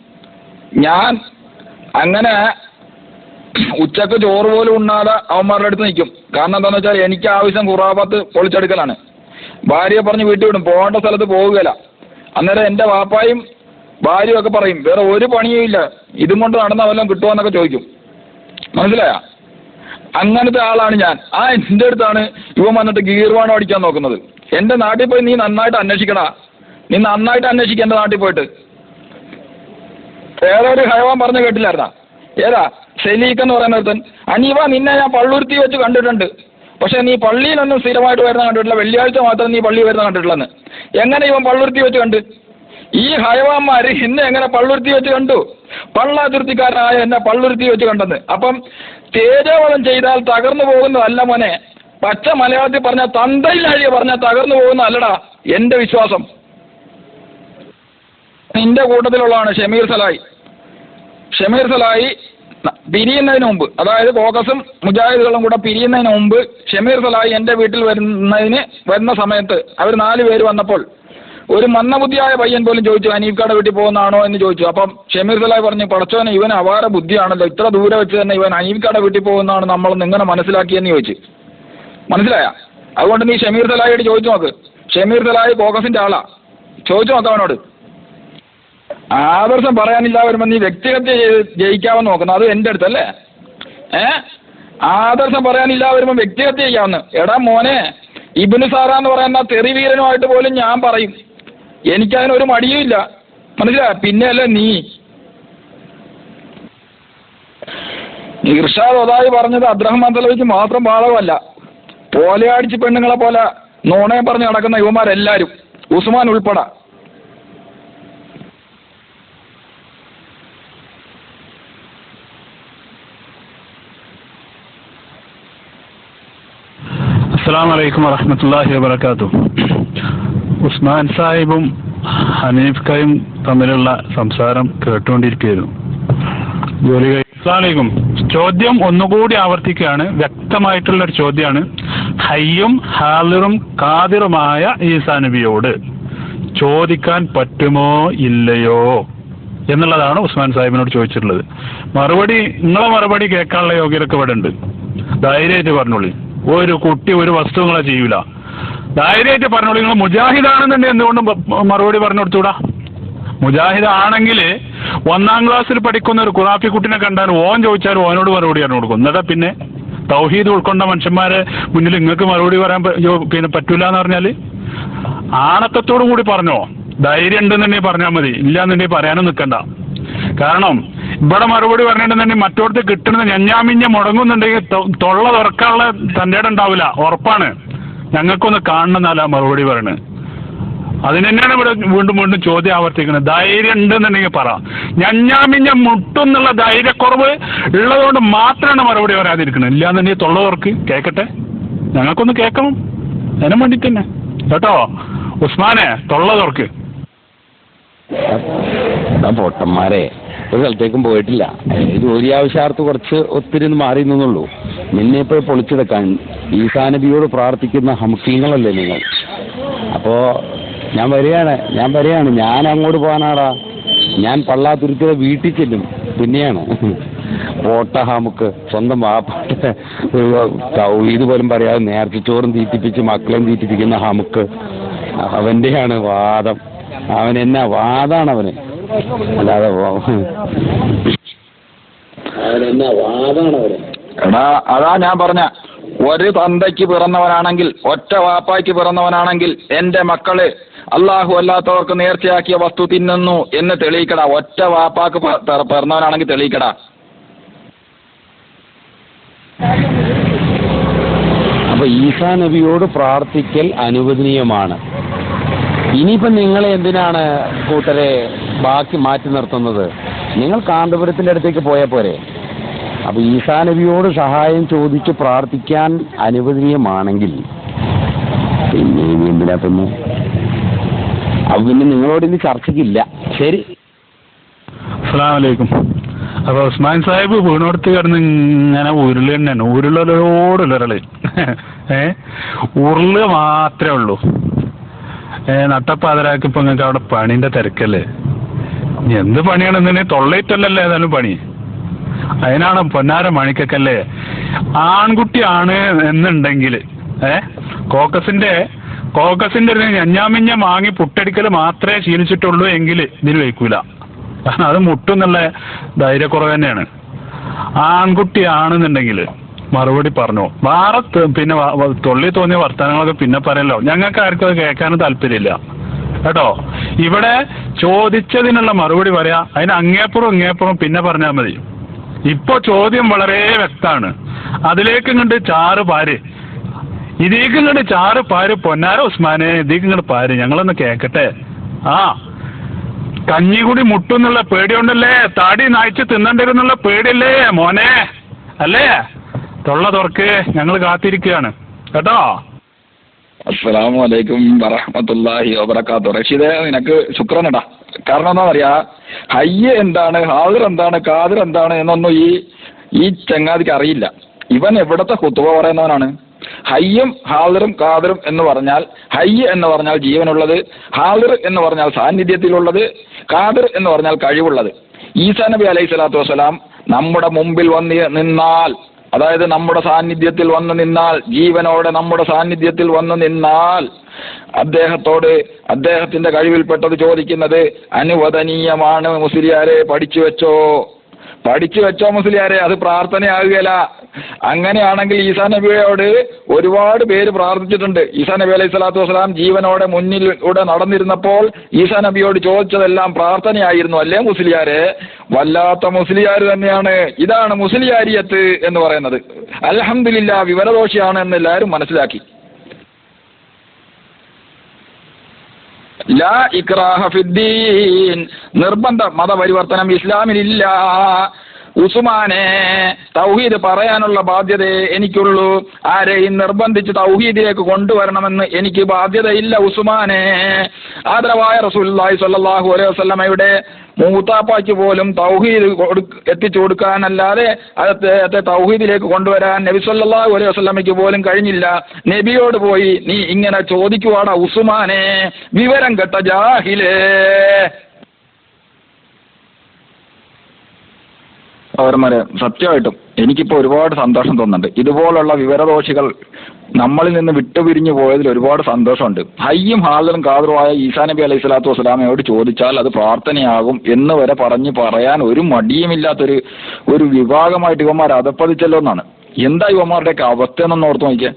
ഞാൻ അങ്ങനെ ഉച്ചക്ക് ചോറ് പോലും ഉണ്ണാതെ അവന്മാരുടെ അടുത്ത് നിൽക്കും. കാരണം എന്താണെന്ന് വെച്ചാൽ എനിക്ക് ആവശ്യം ഖുറാഫത്ത് പൊളിച്ചെടുക്കലാണ്. ഭാര്യയെ പറഞ്ഞ് വീട്ടിൽ വിടും, പോകേണ്ട സ്ഥലത്ത് പോവുകയില്ല. അന്നേരം എൻ്റെ വാപ്പായും ഭാര്യയും ഒക്കെ പറയും വേറെ ഒരു പണിയും ഇല്ല, ഇതും കൊണ്ട് നടന്ന വല്ലതും കിട്ടുമോന്നൊക്കെ ചോദിക്കും. മനസ്സിലായ? അങ്ങനത്തെ ആളാണ് ഞാൻ. എൻ്റെ അടുത്താണ് ഇവൻ വന്നിട്ട് ഗീർവാണം അടിക്കാൻ നോക്കുന്നത്. എൻ്റെ നാട്ടിൽ പോയി നീ നന്നായിട്ട് അന്വേഷിക്കടാ, നീ നന്നായിട്ട് അന്വേഷിക്കുക എൻ്റെ നാട്ടിൽ പോയിട്ട്. ഏതൊരു ഹൈവാൻ പറഞ്ഞു കേട്ടില്ലായിരുന്നാ? ഏതാ ഷെലീഖ് എന്ന് പറയുന്ന ഒരുത്തൻ, അനീവ നിന്നെ ഞാൻ പള്ളുരുത്തി വെച്ച് കണ്ടിട്ടുണ്ട്, പക്ഷെ നീ പള്ളിയിലൊന്നും സ്ഥിരമായിട്ട് വരുന്ന കണ്ടിട്ടില്ല, വെള്ളിയാഴ്ച മാത്രം നീ പള്ളി വരുന്ന കണ്ടിട്ടുള്ളെന്ന്. എങ്ങനെ ഇവൻ പള്ളുരുത്തി വെച്ച് കണ്ട്? ഈ ഹൈവാന്മാർ എന്നെ എങ്ങനെ പള്ളുരുത്തി വെച്ച് കണ്ടു? പള്ളാതുരുത്തിക്കാരനായ എന്നെ പള്ളുരുത്തി വെച്ച് കണ്ടെന്ന്. അപ്പം തേജോവധം ചെയ്താൽ തകർന്നു പോകുന്നതല്ല മോനെ, പച്ച മലയാളത്തിൽ പറഞ്ഞാൽ തന്തയിലാഴിയെ പറഞ്ഞാൽ തകർന്നു പോകുന്നതല്ലടാ എൻ്റെ വിശ്വാസം. നിന്റെ കൂട്ടത്തിലുള്ളതാണ് ഷമീർ സലായി പിരിയുന്നതിന് മുമ്പ്, അതായത് കോക്കസും മുജാഹിദുകളും കൂടെ പിരിയുന്നതിന് മുമ്പ് ഷമീർ സലായി എൻ്റെ വീട്ടിൽ വരുന്ന സമയത്ത് അവർ 4 പേര് വന്നപ്പോൾ ഒരു മന്ദബുദ്ധിയായ പയ്യൻ പോലും ചോദിച്ചു ഹനീഫ്ക്കാടെ വീട്ടിൽ പോകുന്നതാണോ എന്ന് ചോദിച്ചു. അപ്പം ഷമീർ സലായി പറഞ്ഞു, പടച്ചോനെ ഇവൻ അപാര ബുദ്ധിയാണല്ലോ, ഇത്ര ദൂരെ വെച്ച് തന്നെ ഇവൻ ഹനീഫ്ക്കാടെ വീട്ടിൽ പോകുന്നതാണ് നമ്മളെന്ന് ഇങ്ങനെ മനസ്സിലാക്കിയെന്ന് ചോദിച്ചു. മനസ്സിലായ? അതുകൊണ്ട് നീ ഷമീർ സലായിയോട് ചോദിച്ചു നോക്ക്. ഷമീർ സലായി കോക്കസിൻ്റെ ആളാ, ചോദിച്ചു നോക്കാം അവനോട്. ആദർശം പറയാനില്ല വരുമ്പോൾ നീ വ്യക്തിഹത്യ ജയിക്കാമെന്ന് നോക്കുന്നു, അത് എൻ്റെ അടുത്തല്ലേ? ആദർശം പറയാനില്ല വരുമ്പോൾ വ്യക്തിഹത്യ ചെയ്യാമെന്ന്. എടാ മോനെ, ഇബ്നു സാറ എന്ന് പറയുന്ന തെറിവീരനുമായിട്ട് പോലും ഞാൻ പറയും, എനിക്കതിനൊരു മടിയുമില്ല. മനസ്സിലായ? പിന്നെയല്ലേ നീ ഇർഷാദ് ഒതായി പറഞ്ഞത് അബ്ദുറഹ്മാൻ തലവിക്ക് മാത്രം ബാധകമല്ല, പോലെയടിച്ച് പെണ്ണുങ്ങളെ പോലെ നോണയം പറഞ്ഞ് നടക്കുന്ന യുവമാരെല്ലാവരും, ഉസ്മാൻ ഉൾപ്പെടെ. അസ്സലാമു അലൈക്കും വറഹ്മത്തുള്ളാഹി വബറകാതുഹു. ഉസ്മാൻ സാഹിബും ഹനീഫ്ക്കയും തമ്മിലുള്ള സംസാരം കേട്ടുകൊണ്ടിരിക്കുകയായിരുന്നു. അസ്സലാമു അലൈക്കും. ചോദ്യം ഒന്നുകൂടി ആവർത്തിക്കുകയാണ്, വ്യക്തമായിട്ടുള്ളൊരു ചോദ്യമാണ്. ഹയ്യും ഹാദിറും ഖാദിറുമായ ഈസാ നബിയോട് ചോദിക്കാൻ പറ്റുമോ ഇല്ലയോ എന്നുള്ളതാണ് ഉസ്മാൻ സാഹിബിനോട് ചോദിച്ചിട്ടുള്ളത്. നിങ്ങളെ മറുപടി കേൾക്കാനുള്ള യോഗ്യതയൊക്കെ ഇവിടെ ഉണ്ട്. ധൈര്യമായിട്ട് പറഞ്ഞോളി. ഒരു കുട്ടി ഒരു വസ്തു നിങ്ങളെ ചെയ്യൂല. ധൈര്യമായിട്ട് പറഞ്ഞോളൂ. നിങ്ങൾ മുജാഹിദാണെന്നുണ്ടെങ്കിൽ എന്തുകൊണ്ടും മറുപടി പറഞ്ഞു കൊടുത്തൂടാ? മുജാഹിദ് ആണെങ്കിൽ 1ാം ക്ലാസ്സിൽ പഠിക്കുന്ന ഒരു ഖുറാഫി കുട്ടിനെ കണ്ടാൽ ഓൻ ചോദിച്ചാൽ ഓനോട് മറുപടി പറഞ്ഞു കൊടുക്കും. എന്നിട്ട് പിന്നെ തൗഹീദ് ഉൾക്കൊണ്ട മനുഷ്യന്മാരെ മുന്നിൽ നിങ്ങൾക്ക് മറുപടി പറയാൻ പറ്റൂല എന്ന് പറഞ്ഞാൽ ആണക്കത്തോടും കൂടി പറഞ്ഞോ. ധൈര്യം ഉണ്ടെന്നുണ്ടെങ്കിൽ പറഞ്ഞാൽ മതി, ഇല്ലാന്നുണ്ടെങ്കിൽ പറയാനും നിൽക്കണ്ട. കാരണം ഇവിടെ മറുപടി പറഞ്ഞിട്ടുണ്ടെന്നുണ്ടെങ്കിൽ മറ്റോടത്ത് കിട്ടുന്നത് ഞഞ്ഞാമിഞ്ഞ മുടങ്ങുന്നുണ്ടെങ്കിൽ തൊള്ള തുറക്കാനുള്ള തൻ്റെ ഇടം ഉണ്ടാവില്ല, ഉറപ്പാണ്. ഞങ്ങൾക്കൊന്ന് കാണണമെന്നല്ല മറുപടി പറയണത്. അതിന് തന്നെയാണ് ഇവിടെ വീണ്ടും വീണ്ടും ചോദ്യം ആവർത്തിക്കുന്നത്. ധൈര്യം ഉണ്ടെന്നുണ്ടെങ്കിൽ പറ. ഞഞ്ഞാമിഞ്ഞ മുട്ടുന്നുള്ള ധൈര്യക്കുറവ് ഉള്ളതുകൊണ്ട് മാത്രമാണ് മറുപടി പറയാതിരിക്കുന്നത്. ഇല്ലാന്നുണ്ടെങ്കിൽ തൊള്ള തുറക്ക്, കേൾക്കട്ടെ, ഞങ്ങൾക്കൊന്ന് കേൾക്കണം. അതിനും വേണ്ടി തന്നെ കേട്ടോ. ഉസ്മാനെ, തൊള്ള തുറക്ക്. പൊട്ടന്മാരെ, ഒരു സ്ഥലത്തേക്കും പോയിട്ടില്ല. ജോലി ആവശ്യാർത്ഥം കുറച്ച് ഒത്തിരി മാറി നിന്നുള്ളൂ. നിന്നെ ഇപ്പോൾ പൊളിച്ചെടുക്കാൻ ഈസാ നബിയോട് പ്രാർത്ഥിക്കുന്ന ഹംസീങ്ങളല്ലേ നിങ്ങൾ? അപ്പോൾ ഞാൻ വരികയാണ്. ഞാൻ അങ്ങോട്ട് പോകാനാടാ. ഞാൻ പള്ളാത്തുരുത്തിയുടെ വീട്ടിൽ ചെല്ലും. പിന്നെയാണ് പോട്ട ഹാമുക്ക് സ്വന്തം വാപ്പാട്ട് ഇത് പോലും പറയാതെ നേർച്ച ചോറും തീറ്റിപ്പിച്ച് മക്കളെയും തീറ്റിപ്പിക്കുന്ന ഹാമുക്ക് അവൻ്റെയാണ് വാദം. അവനെന്നാ വാദാണ് അവന്, അല്ലാതെ അവനെന്നാ വാദാണ് അവന്. എടാ അതാ ഞാൻ പറഞ്ഞ, ഒരു തന്തയ്ക്ക് പിറന്നവനാണെങ്കിൽ, ഒറ്റ വാപ്പായ്ക്ക് പിറന്നവനാണെങ്കിൽ എന്റെ മക്കള് അള്ളാഹു അല്ലാത്തവർക്ക് നേർച്ചയാക്കിയ വസ്തു തിന്നുന്നു എന്ന് തെളിയിക്കടാ. ഒറ്റ വാപ്പാക്ക് പിറന്നവനാണെങ്കിൽ തെളിയിക്കടാ. അപ്പൊ ഈസാ നബിയോട് പ്രാർത്ഥിക്കൽ അനുവദനീയമാണ്. ഇനിയിപ്പം നിങ്ങളെ എന്തിനാണ് കൂട്ടരെ ബാക്കി മാറ്റി നിർത്തുന്നത്? നിങ്ങൾ കാന്തപുരത്തിന്റെ അടുത്തേക്ക് പോയാൽ പോരെ? അപ്പൊ ഈസാ നബിയോട് സഹായം ചോദിച്ച് പ്രാർത്ഥിക്കാൻ അനുവദനീയമാണെങ്കിൽ പിന്നെ ഇനി എന്തിനാ പിന്നെ? അപ്പൊ പിന്നെ നിങ്ങളോട് ഇനി ചർച്ചയ്ക്കില്ല. ശരി, അസ്സലാമു അലൈക്കും. അപ്പൊ ഉസ്മാൻ സാഹിബ് വീണോടത്ത് കിടന്ന് ഇങ്ങനെ ഉരുള് തന്നെയാണ്, ഉരുളോടുള്ളൊരാള്. ഉരുള് മാത്രമേ ഉള്ളൂ. നട്ടപ്പാതിരാക്ക് ഇപ്പൊ നിങ്ങൾക്ക് അവിടെ പണിന്റെ തിരക്കല്ലേ? എന്ത് പണിയാണെന്നെ തൊള്ളയിട്ടല്ലല്ലോ ഏതായാലും പണി. അതിനാണ് പൊന്നാര മണിക്കല്ലേ ആൺകുട്ടിയാണ് എന്നുണ്ടെങ്കിൽ കോക്കസിന്റെ ഒരു ഞഞ്ഞാമിഞ്ഞ വാങ്ങി പുട്ടടിക്കൽ മാത്രമേ ശീലിച്ചിട്ടുള്ളൂ എങ്കിൽ ഇതിന് വയ്ക്കൂല. കാരണം അത് മുട്ടെന്നുള്ള ധൈര്യക്കുറവ് തന്നെയാണ്. ആൺകുട്ടിയാണെന്നുണ്ടെങ്കിൽ മറുപടി പറഞ്ഞു. വേറെ പിന്നെ തൊള്ളി തോന്നിയ വർത്തമാനങ്ങളൊക്കെ പിന്നെ പറയല്ലോ. ഞങ്ങൾക്ക് ആർക്കും അത് കേൾക്കാനും താല്പര്യമില്ല കേട്ടോ. ഇവിടെ ചോദിച്ചതിനുള്ള മറുപടി പറയാ, അതിന് അങ്ങേപ്പുറം പിന്നെ പറഞ്ഞാൽ മതി. ഇപ്പൊ ചോദ്യം വളരെ വ്യക്തമാണ്. അതിലേക്ക് ഇങ്ങോട്ട് ചാറ് പാര്, ഇതേക്ക് ഇങ്ങോട്ട് ചാറ് പാര്. പൊന്നാര ഉസ്മാനെ, ഇതേക്ക് ഇങ്ങോട്ട് പാര്, ഞങ്ങളൊന്ന് കേക്കട്ടെ. കഞ്ഞികുടി മുട്ടുന്നുള്ള പേടിയുണ്ടല്ലേ? താടി നായ്ച്ച് തിന്നണ്ടിരുന്നുള്ള പേടിയല്ലേ മോനെ? അല്ലേ? തൊള്ള തുറക്ക്, ഞങ്ങൾ കാത്തിരിക്കുകയാണ് കേട്ടോ. അസ്സലാമു അലൈക്കും വറഹ്മത്തുള്ളാഹി വബറകാതുഹു. റഷീദേ, നിനക്ക് ശുക്രനടാ. കാരണം എന്താ പറയാ, ഹയ്യ് എന്താണ്, ഹാദിർ എന്താണ്, കാദിർ എന്താണ് എന്നൊന്നും ഈ ചങ്ങാതിക്ക് അറിയില്ല. ഇവൻ എവിടത്തെ ഖുത്ബ പറയുന്നവനാണ്. ഹയ്യും ഹാദിറും കാദിറും എന്ന് പറഞ്ഞാൽ, ഹയ്യ് എന്ന് പറഞ്ഞാൽ ജീവനുള്ളത്, ഹാദിർ എന്ന് പറഞ്ഞാൽ സാന്നിധ്യത്തിലുള്ളത്, കാദിർ എന്ന് പറഞ്ഞാൽ കഴിവുള്ളത്. ഈസാ നബി അലൈഹി സ്വലാത്തു വസ്സലാം നമ്മുടെ മുമ്പിൽ വന്ന് നിന്നാൽ, അതായത് നമ്മുടെ സാന്നിധ്യത്തിൽ വന്നു നിന്നാൽ, ജീവനോടെ നമ്മുടെ സാന്നിധ്യത്തിൽ വന്നു നിന്നാൽ അദ്ദേഹത്തോട് അദ്ദേഹത്തിന്റെ കഴിവിൽപ്പെട്ടത് ചോദിക്കുന്നത് അനുവദനീയമാണ്. മുസ്ലിയാരെ പഠിച്ചു വെച്ചോ മുസ്ലിയാരെ, അത് പ്രാർത്ഥനയാകുകയില്ല. അങ്ങനെയാണെങ്കിൽ ഈസാ നബിയോട് ഒരുപാട് പേര് പ്രാർത്ഥിച്ചിട്ടുണ്ട്. ഈസാ നബി അലൈഹി സ്വലാത്തു വസ്സലാം ജീവനോടെ മുന്നിലൂടെ നടന്നിരുന്നപ്പോൾ ഈസാ നബിയോട് ചോദിച്ചതെല്ലാം പ്രാർത്ഥനയായിരുന്നു. അല്ലേ മുസ്ലിയാരെ? വല്ലാത്ത മുസ്ലിയാർ തന്നെയാണ്. ഇതാണ് മുസ്ലിയാരിയത്ത് എന്ന് പറയുന്നത്. അൽഹംദുലില്ലാ, വിവരദോഷിയാണ് എന്ന് എല്ലാവരും മനസ്സിലാക്കി. ലാ ഇക്റാഹ ഫിദ്ദീൻ, നിർബന്ധ മതപരിവർത്തനം ഇസ്ലാമിലില്ല. ഉസ്മാനെ, തൗഹീദ് പറയാനുള്ള ബാധ്യതയെ എനിക്കുള്ളൂ. ആരെയും നിർബന്ധിച്ച് തൗഹീദിലേക്ക് കൊണ്ടുവരണമെന്ന് എനിക്ക് ബാധ്യതയില്ല ഉസ്മാനെ. ആദരവായ റസൂലുള്ളാഹി സ്വല്ലല്ലാഹു അലൈഹി വസല്ലമയുടെ മൂത്താപ്പായ്ക്ക് പോലും തൗഹീദ് എത്തിച്ചു കൊടുക്കാനല്ലാതെ അദ്ദേഹത്തെ തൗഹീദിലേക്ക് കൊണ്ടുവരാൻ നബി സല്ലല്ലാഹു അലൈഹി വസല്ലമയ്ക്ക് പോലും കഴിഞ്ഞില്ല. നബിയോട് പോയി നീ ഇങ്ങനെ ചോദിക്കുവാടാ ഉസ്മാനെ, വിവരം കെട്ട ജാഹിലേ. അവന്മാരെ, സത്യമായിട്ടും എനിക്കിപ്പോൾ ഒരുപാട് സന്തോഷം തോന്നുന്നുണ്ട്. ഇതുപോലുള്ള വിവരദോഷികൾ നമ്മളിൽ നിന്ന് വിട്ടുപിരിഞ്ഞു പോയതിൽ ഒരുപാട് സന്തോഷമുണ്ട്. ഹയ്യും ഹാദിറും കാദിറുമായ ഈസാ നബി അലൈഹി സ്വലാത്തു വസ്സലാമയോട് ചോദിച്ചാൽ അത് പ്രാർത്ഥനയാകും എന്ന് വരെ പറയാൻ ഒരു മടിയുമില്ലാത്തൊരു വിഭാഗമായിട്ട് ഇവന്മാർ അധപ്പതിച്ചല്ലോ എന്നാണ്. എന്താ ഇവന്മാരുടെയൊക്കെ അവസ്ഥ എന്നൊന്ന് ഓർത്ത് നോക്കിയേ.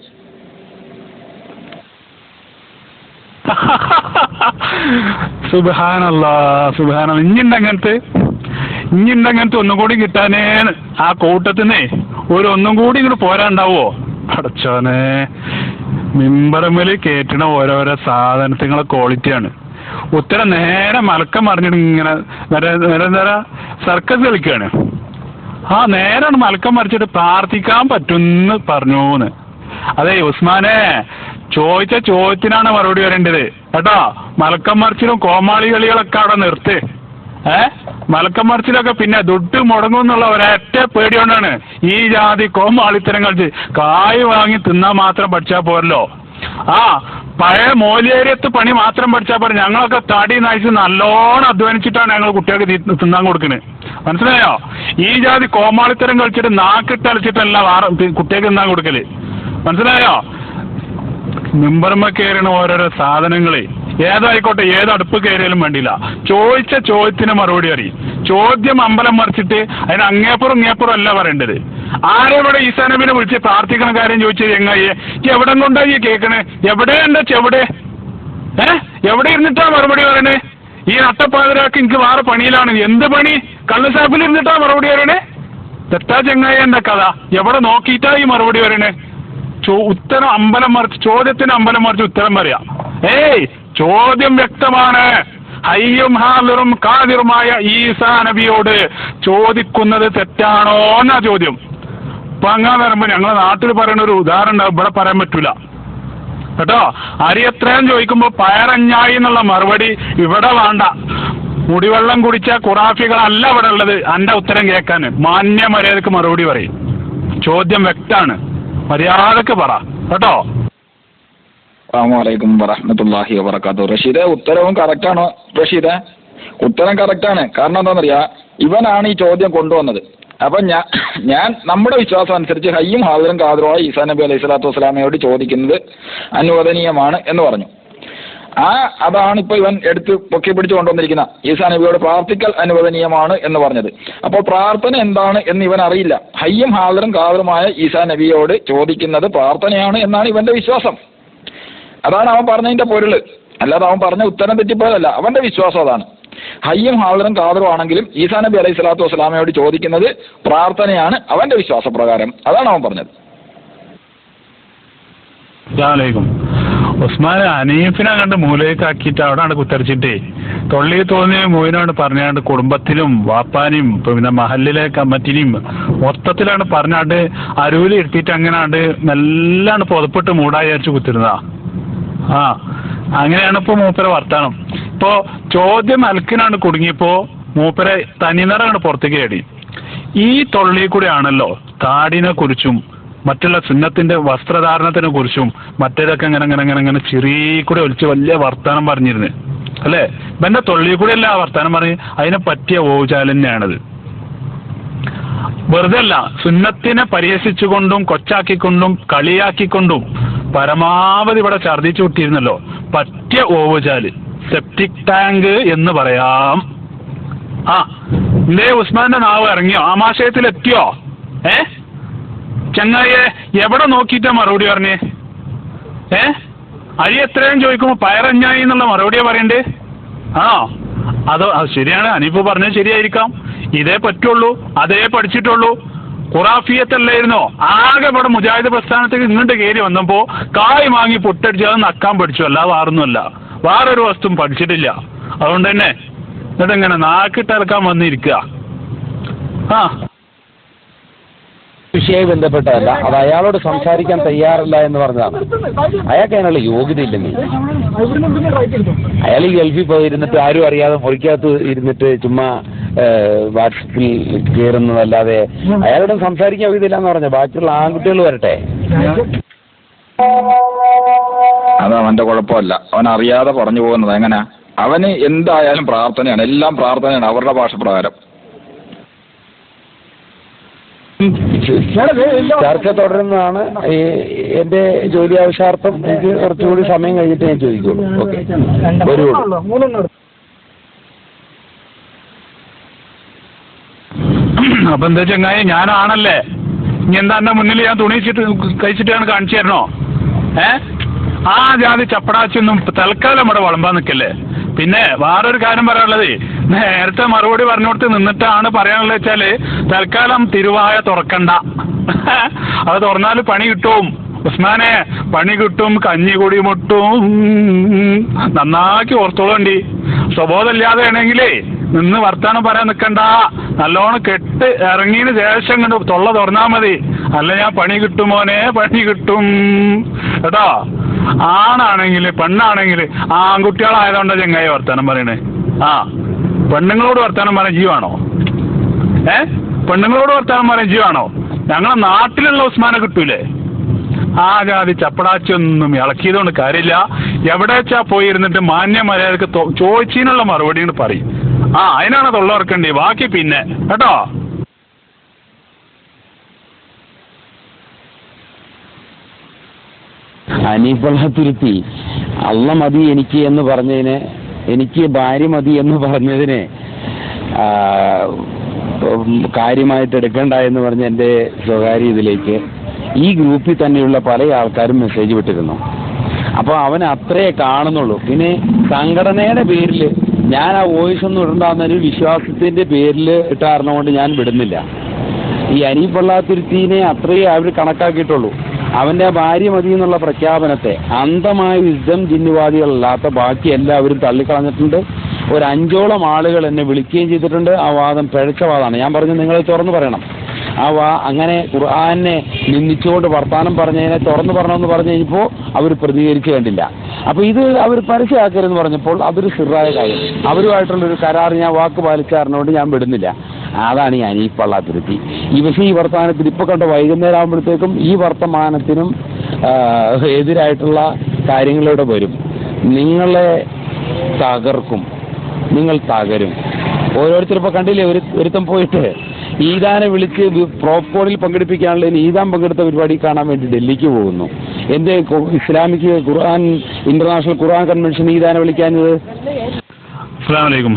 സുബ്ഹാനല്ലാഹ്. ഇഞ്ഞിണ്ടങ്ങനത്തെ ഒന്നും കൂടി കിട്ടാനേ ആ കൂട്ടത്തിനെ ഒന്നും കൂടി ഇങ്ങോട്ട് പോരാണ്ടാവോ? അടച്ചോനെ, മിമ്പറമ്മല് കേറ്റണ ഓരോരോ സാധനത്തിങ്ങളെ ക്വാളിറ്റിയാണ്. ഉത്തരം നേരെ മലക്കം മറിഞ്ഞിട്ട് ഇങ്ങനെ നേരെ സർക്കസ് കളിക്കുകയാണ്. നേരെ മലക്കം മറിച്ചിട്ട് പ്രാർത്ഥിക്കാൻ പറ്റുമെന്ന് പറഞ്ഞൂന്ന്. അതെ ഉസ്മാനെ, ചോദിച്ച ചോദ്യത്തിനാണ് മറുപടി വരേണ്ടത് കേട്ടോ. മലക്കം മറിച്ചിലും കോമാളി കളികളൊക്കെ അവിടെ നിർത്ത്. മലക്കം മറിച്ചിലൊക്കെ പിന്നെ ദുഡ് മുടങ്ങുമെന്നുള്ള ഒരൊറ്റ പേടി കൊണ്ടാണ് ഈ ജാതി കോമാളിത്തരം കളിച്ച്. കായ് വാങ്ങി തിന്നാൻ മാത്രം പഠിച്ചാൽ പോരല്ലോ. ആ പഴയ മോലിയേരിയത്ത് പണി മാത്രം പഠിച്ചാൽ പോലും ഞങ്ങളൊക്കെ തടി നയിച്ച് നല്ലോണം അധ്വാനിച്ചിട്ടാണ് ഞങ്ങൾ കുട്ടികൾക്ക് തിന്നാൻ കൊടുക്കുന്നത്. മനസ്സിലായോ? ഈ ജാതി കോമാളിത്തരം കളിച്ചിട്ട് നാക്കിട്ട് അലച്ചിട്ടല്ല കുട്ടികൾക്ക് തിന്നാൻ കൊടുക്കല്. മനസ്സിലായോ? മിമ്പർമ്മ കയറിയ ഓരോരോ സാധനങ്ങളെ ഏതായിക്കോട്ടെ, ഏത് അടുപ്പ് കയറിയാലും വേണ്ടിയില്ല, ചോദിച്ച ചോദ്യത്തിന് മറുപടി അറിയും. ചോദ്യം അമ്പലം മറിച്ചിട്ട് അതിന് അങ്ങേപ്പുറം ഇങ്ങേപ്പുറം അല്ല പറയേണ്ടത്. ആരെവിടെ ഈസാ നബിനെ വിളിച്ച് പ്രാർത്ഥിക്കണ കാര്യം ചോദിച്ചത് എങ്ങായേ എവിടെ കൊണ്ടാ ഈ കേൾക്കണേ? എവിടെ എന്താ ചെവിടെ? എവിടെ ഇരുന്നിട്ടാ മറുപടി പറയണേ? ഈ നട്ടപ്പാതിരാക്ക് എനിക്ക് വേറെ പണിയിലാണ്. എന്ത് പണി? കള്ളുസാപ്പിൽ ഇരുന്നിട്ടാ മറുപടി പറയണേ? തെറ്റാ ചെങ്ങായ എന്താ കഥ? എവിടെ നോക്കിയിട്ടാ ഈ മറുപടി പറയണേ? ഉത്തരം അമ്പലം മറിച്ച്, ചോദ്യത്തിന് അമ്പലം മറിച്ച് ഉത്തരം പറയാ. ചോദ്യം വ്യക്തമാണ്. ഹയ്യും ഹാദിറും ഖാദിറുമായ ഈസാ നബിയോട് ചോദിക്കുന്നത് തെറ്റാണോ എന്നാ ചോദ്യം. അപ്പൊ അങ്ങനെ വരുമ്പോ ഞങ്ങളെ നാട്ടിൽ പറയുന്ന ഒരു ഉദാഹരണം ഉണ്ടാവും, ഇവിടെ പറയാൻ പറ്റൂല കേട്ടോ. അരി എത്രയും ചോദിക്കുമ്പോ പയറഞ്ഞായി എന്നുള്ള മറുപടി ഇവിടെ വേണ്ട. മുടിവെള്ളം കുടിച്ച ഖുറാഫികളല്ല ഇവിടെ ഉള്ളത് എന്റെ ഉത്തരം കേൾക്കാൻ. മാന്യ മര്യാദക്ക് മറുപടി പറയും. ചോദ്യം വ്യക്താണ്, മര്യാദക്ക് പറ കേട്ടോ. അസ്സലാമു വറഹ്മത്തുള്ളാഹി വബറകാതുഹു. റഷീദെ, ഉത്തരവും കറക്റ്റാണോ? റഷീദെ, ഉത്തരം കറക്റ്റാണ്. കാരണം എന്താണെന്നറിയാ, ഇവനാണ് ഈ ചോദ്യം കൊണ്ടുവന്നത്. അപ്പൊ ഞാൻ നമ്മുടെ വിശ്വാസം അനുസരിച്ച് ഹയ്യും ഹാദിറും ഖാദിറുമായ ഈസാ നബി അലൈഹി സ്വലാത്തു വസ്സലാമയോട് ചോദിക്കുന്നത് അനുവദനീയമാണ് എന്ന് പറഞ്ഞു. അതാണ് ഇപ്പൊ ഇവൻ എടുത്ത് പൊക്കി പിടിച്ചു കൊണ്ടുവന്നിരിക്കുന്ന ഈസാ നബിയോട് പ്രാർത്ഥിക്കൽ അനുവദനീയമാണ് എന്ന് പറഞ്ഞത്. അപ്പോൾ പ്രാർത്ഥന എന്താണ് എന്ന് ഇവൻ അറിയില്ല. ഹയ്യും ഹാദിറും ഖാദിറുമായ ഈസാ നബിയോട് ചോദിക്കുന്നത് പ്രാർത്ഥനയാണ് എന്നാണ് ഇവന്റെ വിശ്വാസം. അതാണ് അവൻ പറഞ്ഞതിന്റെ പൊരുള്. അല്ലാതെ അവൻ പറഞ്ഞ ഉത്തരം തെറ്റിപ്പോയതല്ല, അവന്റെ വിശ്വാസം അതാണ്. ഹയ്യും ഹാദിറും ഖാദിറും ആണെങ്കിലും ഈസാ നബി അലൈഹി സ്വലാത്തു വസ്സലാമയോട് ചോദിക്കുന്നത് പ്രാർത്ഥനയാണ് അവന്റെ വിശ്വാസപ്രകാരം. അതാണ് അവൻ പറഞ്ഞത്. ഉസ്മാൻ ഹനീഫിനെ കണ്ട് മൂലയ്ക്കാക്കിയിട്ട് അവിടെ കുത്തരിച്ചിട്ടേ തൊള്ളി തോന്നിയ മൂവിനോട് പറഞ്ഞാണ്ട് കുടുംബത്തിലും വാപ്പാനെയും പിന്നെ മഹല്ലിലെ കമ്മിറ്റിനെയും മൊത്തത്തിലാണ് പറഞ്ഞാണ്ട് അരൂല് ഇരുത്തിയിട്ട് അങ്ങനാണ്ട് നല്ലാണ് പുതപ്പിട്ട് മൂടായിരിച്ചു കുത്തിരുന്നതാ. അങ്ങനെയാണ് ഇപ്പൊ മൂപ്പരെ വർത്താനം. ഇപ്പോ ചോദ്യം അൽക്കിനാണ് കുടുങ്ങിയപ്പോ മൂപ്പരെ തനിനിറങ്ങാണ് പുറത്തേക്ക് കേടി. ഈ തൊള്ളി കൂടെ ആണല്ലോ താടിനെ കുറിച്ചും മറ്റുള്ള സുന്നത്തിന്റെ വസ്ത്രധാരണത്തിനെ കുറിച്ചും മറ്റേതൊക്കെ ഇങ്ങനെ ചെറിയ കൂടെ ഒലിച്ച് വലിയ വർത്താനം പറഞ്ഞിരുന്നു അല്ലേ? ഇവന്റെ തൊള്ളി കൂടെ അല്ല വർത്താനം പറഞ്ഞ് അതിനെ പറ്റിയ ഓചാലം തന്നെയാണത്. വെറുതെ അല്ല, സുന്നത്തിനെ പരിഹസിച്ചുകൊണ്ടും കൊച്ചാക്കിക്കൊണ്ടും കളിയാക്കിക്കൊണ്ടും പരമാവധി ഇവിടെ ഛർദ്ദിച്ചു വിട്ടിരുന്നല്ലോ. പറ്റിയ ഓവുചാല്, സെപ്റ്റിക് ടാങ്ക് എന്ന് പറയാം. ഇല്ലേ ഉസ്മാന്റെ നാവ് ഇറങ്ങിയോ? ആമാശയത്തിലെത്തിയോ? ചങ്ങായെ എവിടെ നോക്കിയിട്ടാ മറുപടി പറഞ്ഞേ? അരി എത്രയും ചോദിക്കുമ്പോ പയറഞ്ഞായി എന്നുള്ള മറുപടിയാ പറയണ്ടേ? അത് ശരിയാണ്, അനിപ്പോ പറഞ്ഞത് ശരിയായിരിക്കാം. ഇതേ പറ്റുള്ളൂ, അതേ പഠിച്ചിട്ടുള്ളൂ. ഖുറാഫിയത്തല്ലായിരുന്നോ? ആകെ ഇവിടെ മുജാഹിദ് പ്രസ്ഥാനത്തേക്ക് ഇങ്ങോട്ട് കയറി വന്നപ്പോ കായ് വാങ്ങി പൊട്ടടിച്ച് അത് നക്കാൻ പഠിച്ചു, അല്ല വേറൊന്നുമല്ല. വേറൊരു വസ്തുവും പഠിച്ചിട്ടില്ല. അതുകൊണ്ട് തന്നെ എന്നിട്ട് ഇങ്ങനെ നാക്കിട്ടിറക്കാൻ വന്നിരിക്കുക. വിഷയവുമായി ബന്ധപ്പെട്ടതല്ല, അത് അയാളോട് സംസാരിക്കാൻ തയ്യാറല്ല എന്ന് പറഞ്ഞതാണ്. അയാൾക്ക് അതിനുള്ള യോഗ്യത ഇല്ലെന്നേ. അയാൾ ഈ ഗൾഫിൽ പോയിരുന്നിട്ട് ആരും അറിയാതെ മുറിക്കകത്ത് ഇരുന്നിട്ട് ചുമ്മാ വാട്സപ്പിൽ കയറുന്നതല്ലാതെ അയാളോട് സംസാരിക്കാൻ യോഗ്യതയില്ല എന്ന് പറഞ്ഞ. ബാക്കിയുള്ള ആൺകുട്ടികൾ വരട്ടെ. അത് അവന്റെ കുഴപ്പമല്ല, അവൻ അറിയാതെ പറഞ്ഞു പോകുന്നത്. എങ്ങനെ? അവന് എന്തായാലും പ്രാർത്ഥനയാണ്, എല്ലാം പ്രാർത്ഥനയാണ് അവരുടെ ഭാഷ പ്രകാരം. ചർച്ച തുടരുന്നതാണ്. എന്റെ ജോലി ആവശ്യാർത്ഥം എനിക്ക് കുറച്ചുകൂടി സമയം കഴിഞ്ഞിട്ട് ഞാൻ ചോദിക്കുള്ളൂ. ഓക്കെ, വരുള്ളൂ. അപ്പൊ എന്താ ചങ്ങായി, ഞാനാണല്ലേ ഇനി എന്താ എന്റെ മുന്നിൽ ഞാൻ തുണി കഴിച്ചിട്ടാണ് കാണിച്ചു തരണോ? ആ ജാതി ചപ്പടാച്ചൊന്നും തൽക്കാലം ഇവിടെ വിളമ്പാൻ നിൽക്കല്ലേ. പിന്നെ വേറൊരു കാര്യം പറയാനുള്ളത്, നേരത്തെ മറുപടി പറഞ്ഞുകൊടുത്ത് നിന്നിട്ടാണ് പറയാനുള്ളത് വെച്ചാല് തൽക്കാലം തിരുവായ തുറക്കണ്ട. അത് തുറന്നാല് പണി കിട്ടും ഉസ്മാനെ, പണി കിട്ടും, കഞ്ഞി കുടി മുട്ടും. നന്നാക്കി ഓർത്തോളണ്ടി. സ്വബോധമില്ലാതെ ആണെങ്കിലേ നിന്ന് വർത്താനം പറയാൻ നിൽക്കണ്ട. നല്ലോണം കെട്ട് ഇറങ്ങിയതിന് ശേഷം കണ്ട് തൊള്ള തുറന്നാ മതി. അല്ല ഞാൻ പണി കിട്ടും മോനെ, പണി കിട്ടും കേട്ടോ. ആണാണെങ്കിൽ പെണ്ണാണെങ്കിൽ ആൺകുട്ടികളായതുകൊണ്ടാ ചെങ്ങായി വർത്താനം പറയണേ. പെണ്ണുങ്ങളോട് വർത്താനം പറയാൻ ജീവാണോ? പെണ്ണുങ്ങളോട് വർത്താനം പറയാൻ ജീവാണോ? ഞങ്ങളെ നാട്ടിലുള്ള ഉസ്മാനെ കിട്ടൂലേ? ആ ജാതി ചപ്പടാച്ചൊന്നും ഇളക്കിയതുകൊണ്ട് കാര്യമില്ല. എവിടെ വെച്ചാ പോയിരുന്നിട്ട് മാന്യ മര്യാദക്ക് ചോദിച്ചതിനുള്ള മറുപടി പറയും. അതിനാണ് തൊള്ളവർക്കണ്ടേ, ബാക്കി പിന്നെ കേട്ടോ. ഹനീഫുള്ളാത്തുരുത്തി അള്ള മതി എനിക്ക് എന്ന് പറഞ്ഞതിന്, എനിക്ക് ഭാര്യ മതി എന്ന് പറഞ്ഞതിന് കാര്യമായിട്ട് എടുക്കണ്ട എന്ന് പറഞ്ഞ് എൻ്റെ സ്വകാര്യ ഇതിലേക്ക് ഈ ഗ്രൂപ്പിൽ തന്നെയുള്ള പല ആൾക്കാരും മെസ്സേജ് വിട്ടിരുന്നു. അപ്പോൾ അവൻ അത്രേ കാണുന്നുള്ളൂ. പിന്നെ സംഘടനയുടെ പേരിൽ ഞാൻ ആ വോയിസ് ഒന്നും ഇടണ്ടാന്നൊരു വിശ്വാസത്തിൻ്റെ പേരിൽ ഇട്ടാർന്നുകൊണ്ട് ഞാൻ വിടുന്നില്ല. ഈ ഹനീഫുള്ളാത്തുരുത്തിനെ അത്രയേ അവർ കണക്കാക്കിയിട്ടുള്ളൂ. അവൻ്റെ ഭാര്യ മതി എന്നുള്ള പ്രഖ്യാപനത്തെ അന്ധമായ വിസ്ഡം ജിന്നുവാദികളല്ലാത്ത ബാക്കി എല്ലാവരും തള്ളിക്കളഞ്ഞിട്ടുണ്ട്. ഒരു 5ഓളം ആളുകൾ എന്നെ വിളിക്കുകയും ചെയ്തിട്ടുണ്ട്. ആ വാദം പിഴച്ച വാദമാണ്. ഞാൻ പറഞ്ഞു നിങ്ങൾ തുറന്നു പറയണം. അങ്ങനെ ഖുർആനെ നിന്ദിച്ചുകൊണ്ട് വർത്താനം പറഞ്ഞതിനെ തുറന്നു പറയണമെന്ന് പറഞ്ഞു കഴിഞ്ഞപ്പോൾ അവർ പ്രതികരിച്ചു കണ്ടില്ല. അപ്പോൾ ഇത് അവർ പരസ്യമാക്കരുതെന്ന് പറഞ്ഞപ്പോൾ അതൊരു സിറായ കാര്യം. അവരുമായിട്ടുള്ളൊരു കരാർ ഞാൻ വാക്ക് പാലിച്ചാറിനോട് ഞാൻ വിടുന്നില്ല. അതാണ് ഈ ഹനീഫുള്ളാത്തുരുത്തി. ഈ വർത്തമാനത്തിൽ ഇപ്പോൾ കണ്ട വൈകുന്നേരം ആകുമ്പോഴത്തേക്കും ഈ വർത്തമാനത്തിനും എതിരായിട്ടുള്ള കാര്യങ്ങളിലൂടെ വരും. നിങ്ങളെ തകർക്കും, നിങ്ങൾ തകരും. ഓരോരുത്തരിപ്പോൾ കണ്ടില്ലേ, ഒരുത്തം പോയിട്ട് ഈദാനെ വിളിച്ച് പ്രോപ്കോണിൽ പങ്കെടുപ്പിക്കാനുള്ള ഈദാൻ പങ്കെടുത്ത പരിപാടി കാണാൻ വേണ്ടി ഡൽഹിക്ക് പോകുന്നു. എന്തേ ഇസ്ലാമിക് ഖുർആൻ ഇന്റർനാഷണൽ ഖുർആൻ കൺവെൻഷൻ ഈദാനെ വിളിക്കാഞ്ഞത്? അസ്സലാമലൈക്കും.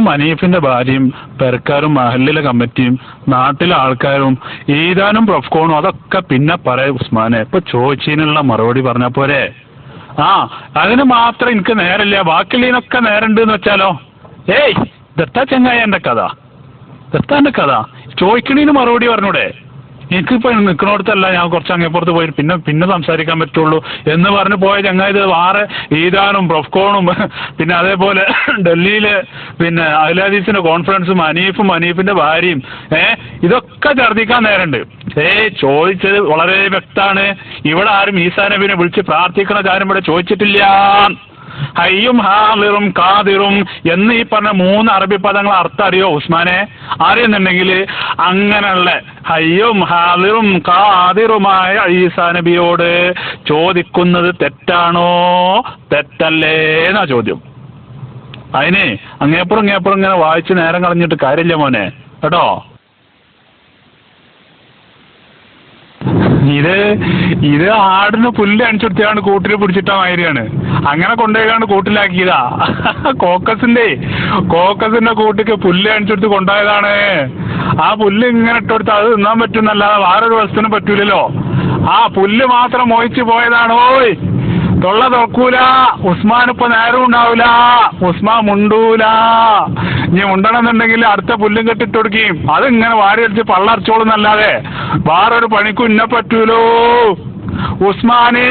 ഹനീഫിന്റെ ഭാര്യയും പെരക്കാരും മഹല്ലിലെ കമ്മിറ്റിയും നാട്ടിലെ ആൾക്കാരും ഈദാനും പ്രൊഫ്കോണും അതൊക്കെ പിന്നെ പറയാം ഉസ്മാനെ. ഇപ്പൊ ചോദിച്ചതിനുള്ള മറുപടി പറഞ്ഞ പോരെ. അതിന് മാത്രം എനിക്ക് നേരമില്ല, ബാക്കിയുള്ളതിനൊക്കെ നേരണ്ട് എന്ന് വെച്ചാലോ? ദത്താ ചെങ്ങായ എന്റെ കഥ, ദത്താന്റെ കഥ ചോദിക്കണീന് മറുപടി പറഞ്ഞൂടെ? എനിക്കിപ്പോ നിൽക്കണോടത്തല്ല, ഞാൻ കുറച്ച് അങ്ങേപ്പുറത്ത് പോയി പിന്നെ സംസാരിക്കാൻ പറ്റുള്ളൂ എന്ന് പറഞ്ഞ് പോയ ചങ്ങായത് വേറെ ഈദാനും പ്രൊഫ്കോണും പിന്നെ അതേപോലെ ഡൽഹിയില് പിന്നെ അഹ്ലദീസിന്റെ കോൺഫറൻസും ഹനീഫിന്റെ ഭാര്യയും ഇതൊക്കെ ഛർദ്ദിക്കാൻ നേരണ്ട്. ചോദിച്ചത് വളരെ വ്യക്തമാണ്. ഇവിടെ ആരും ഈസാ നബിനെ വിളിച്ച് പ്രാർത്ഥിക്കണ കാര്യം ഇവിടെ ചോദിച്ചിട്ടില്ല. ഹയ്യും ഹാദിറും കാദിറും എന്ന് ഈ പറഞ്ഞ 3 അറബി പദങ്ങൾ അർത്ഥം അറിയോ ഉസ്മാനെ? അറിയുന്നുണ്ടെങ്കിൽ അങ്ങനെയുള്ള ഹയ്യും ഹാദിറും കാദിറുമായ ഈസാ നബിയോട് ചോദിക്കുന്നത് തെറ്റാണോ തെറ്റല്ലേ എന്നാ ചോദ്യം. അതിന് അങ്ങേപ്പുറം ഇങ്ങനെ വായിച്ച് നേരം കളഞ്ഞിട്ട് കാര്യമില്ല മോനെ കേട്ടോ. ഇത് ആടിന് പുല്ല് അണിച്ചെടുത്താണ് കൂട്ടിൽ പിടിച്ചിട്ട മാതിരിയാണ്. അങ്ങനെ കൊണ്ടുപോയാണ് കൂട്ടിലാക്കിയതാ. കോക്കസിന്റെ കൂട്ടിക്ക് പുല്ല് അണിച്ചെടുത്ത് കൊണ്ടുപോയതാണ്. ആ പുല്ല് ഇങ്ങനെ ഇട്ടെടുത്ത് അത് തിന്നാൻ പറ്റുന്നല്ലാതെ വേറൊരു വസ്തുവിനും പറ്റൂലല്ലോ. ആ പുല്ല് മാത്രം മോഹിച്ചു പോയതാണ്. തൊള്ള തുറക്കൂല. ഉസ്മാൻ ഇപ്പൊ നേരം ഉണ്ടാവൂല. ഉസ്മാൻ മുണ്ടൂല. ഇനി മുണ്ടണമെന്നുണ്ടെങ്കിൽ അടുത്ത പുല്ലും കെട്ടിട്ട് കൊടുക്കുകയും അതിങ്ങനെ വാരി അടിച്ച് പള്ളറച്ചോളുന്നല്ലാതെ വേറൊരു പണിക്കും ഇന്നെ പറ്റൂലോ. ഉസ്മാനേ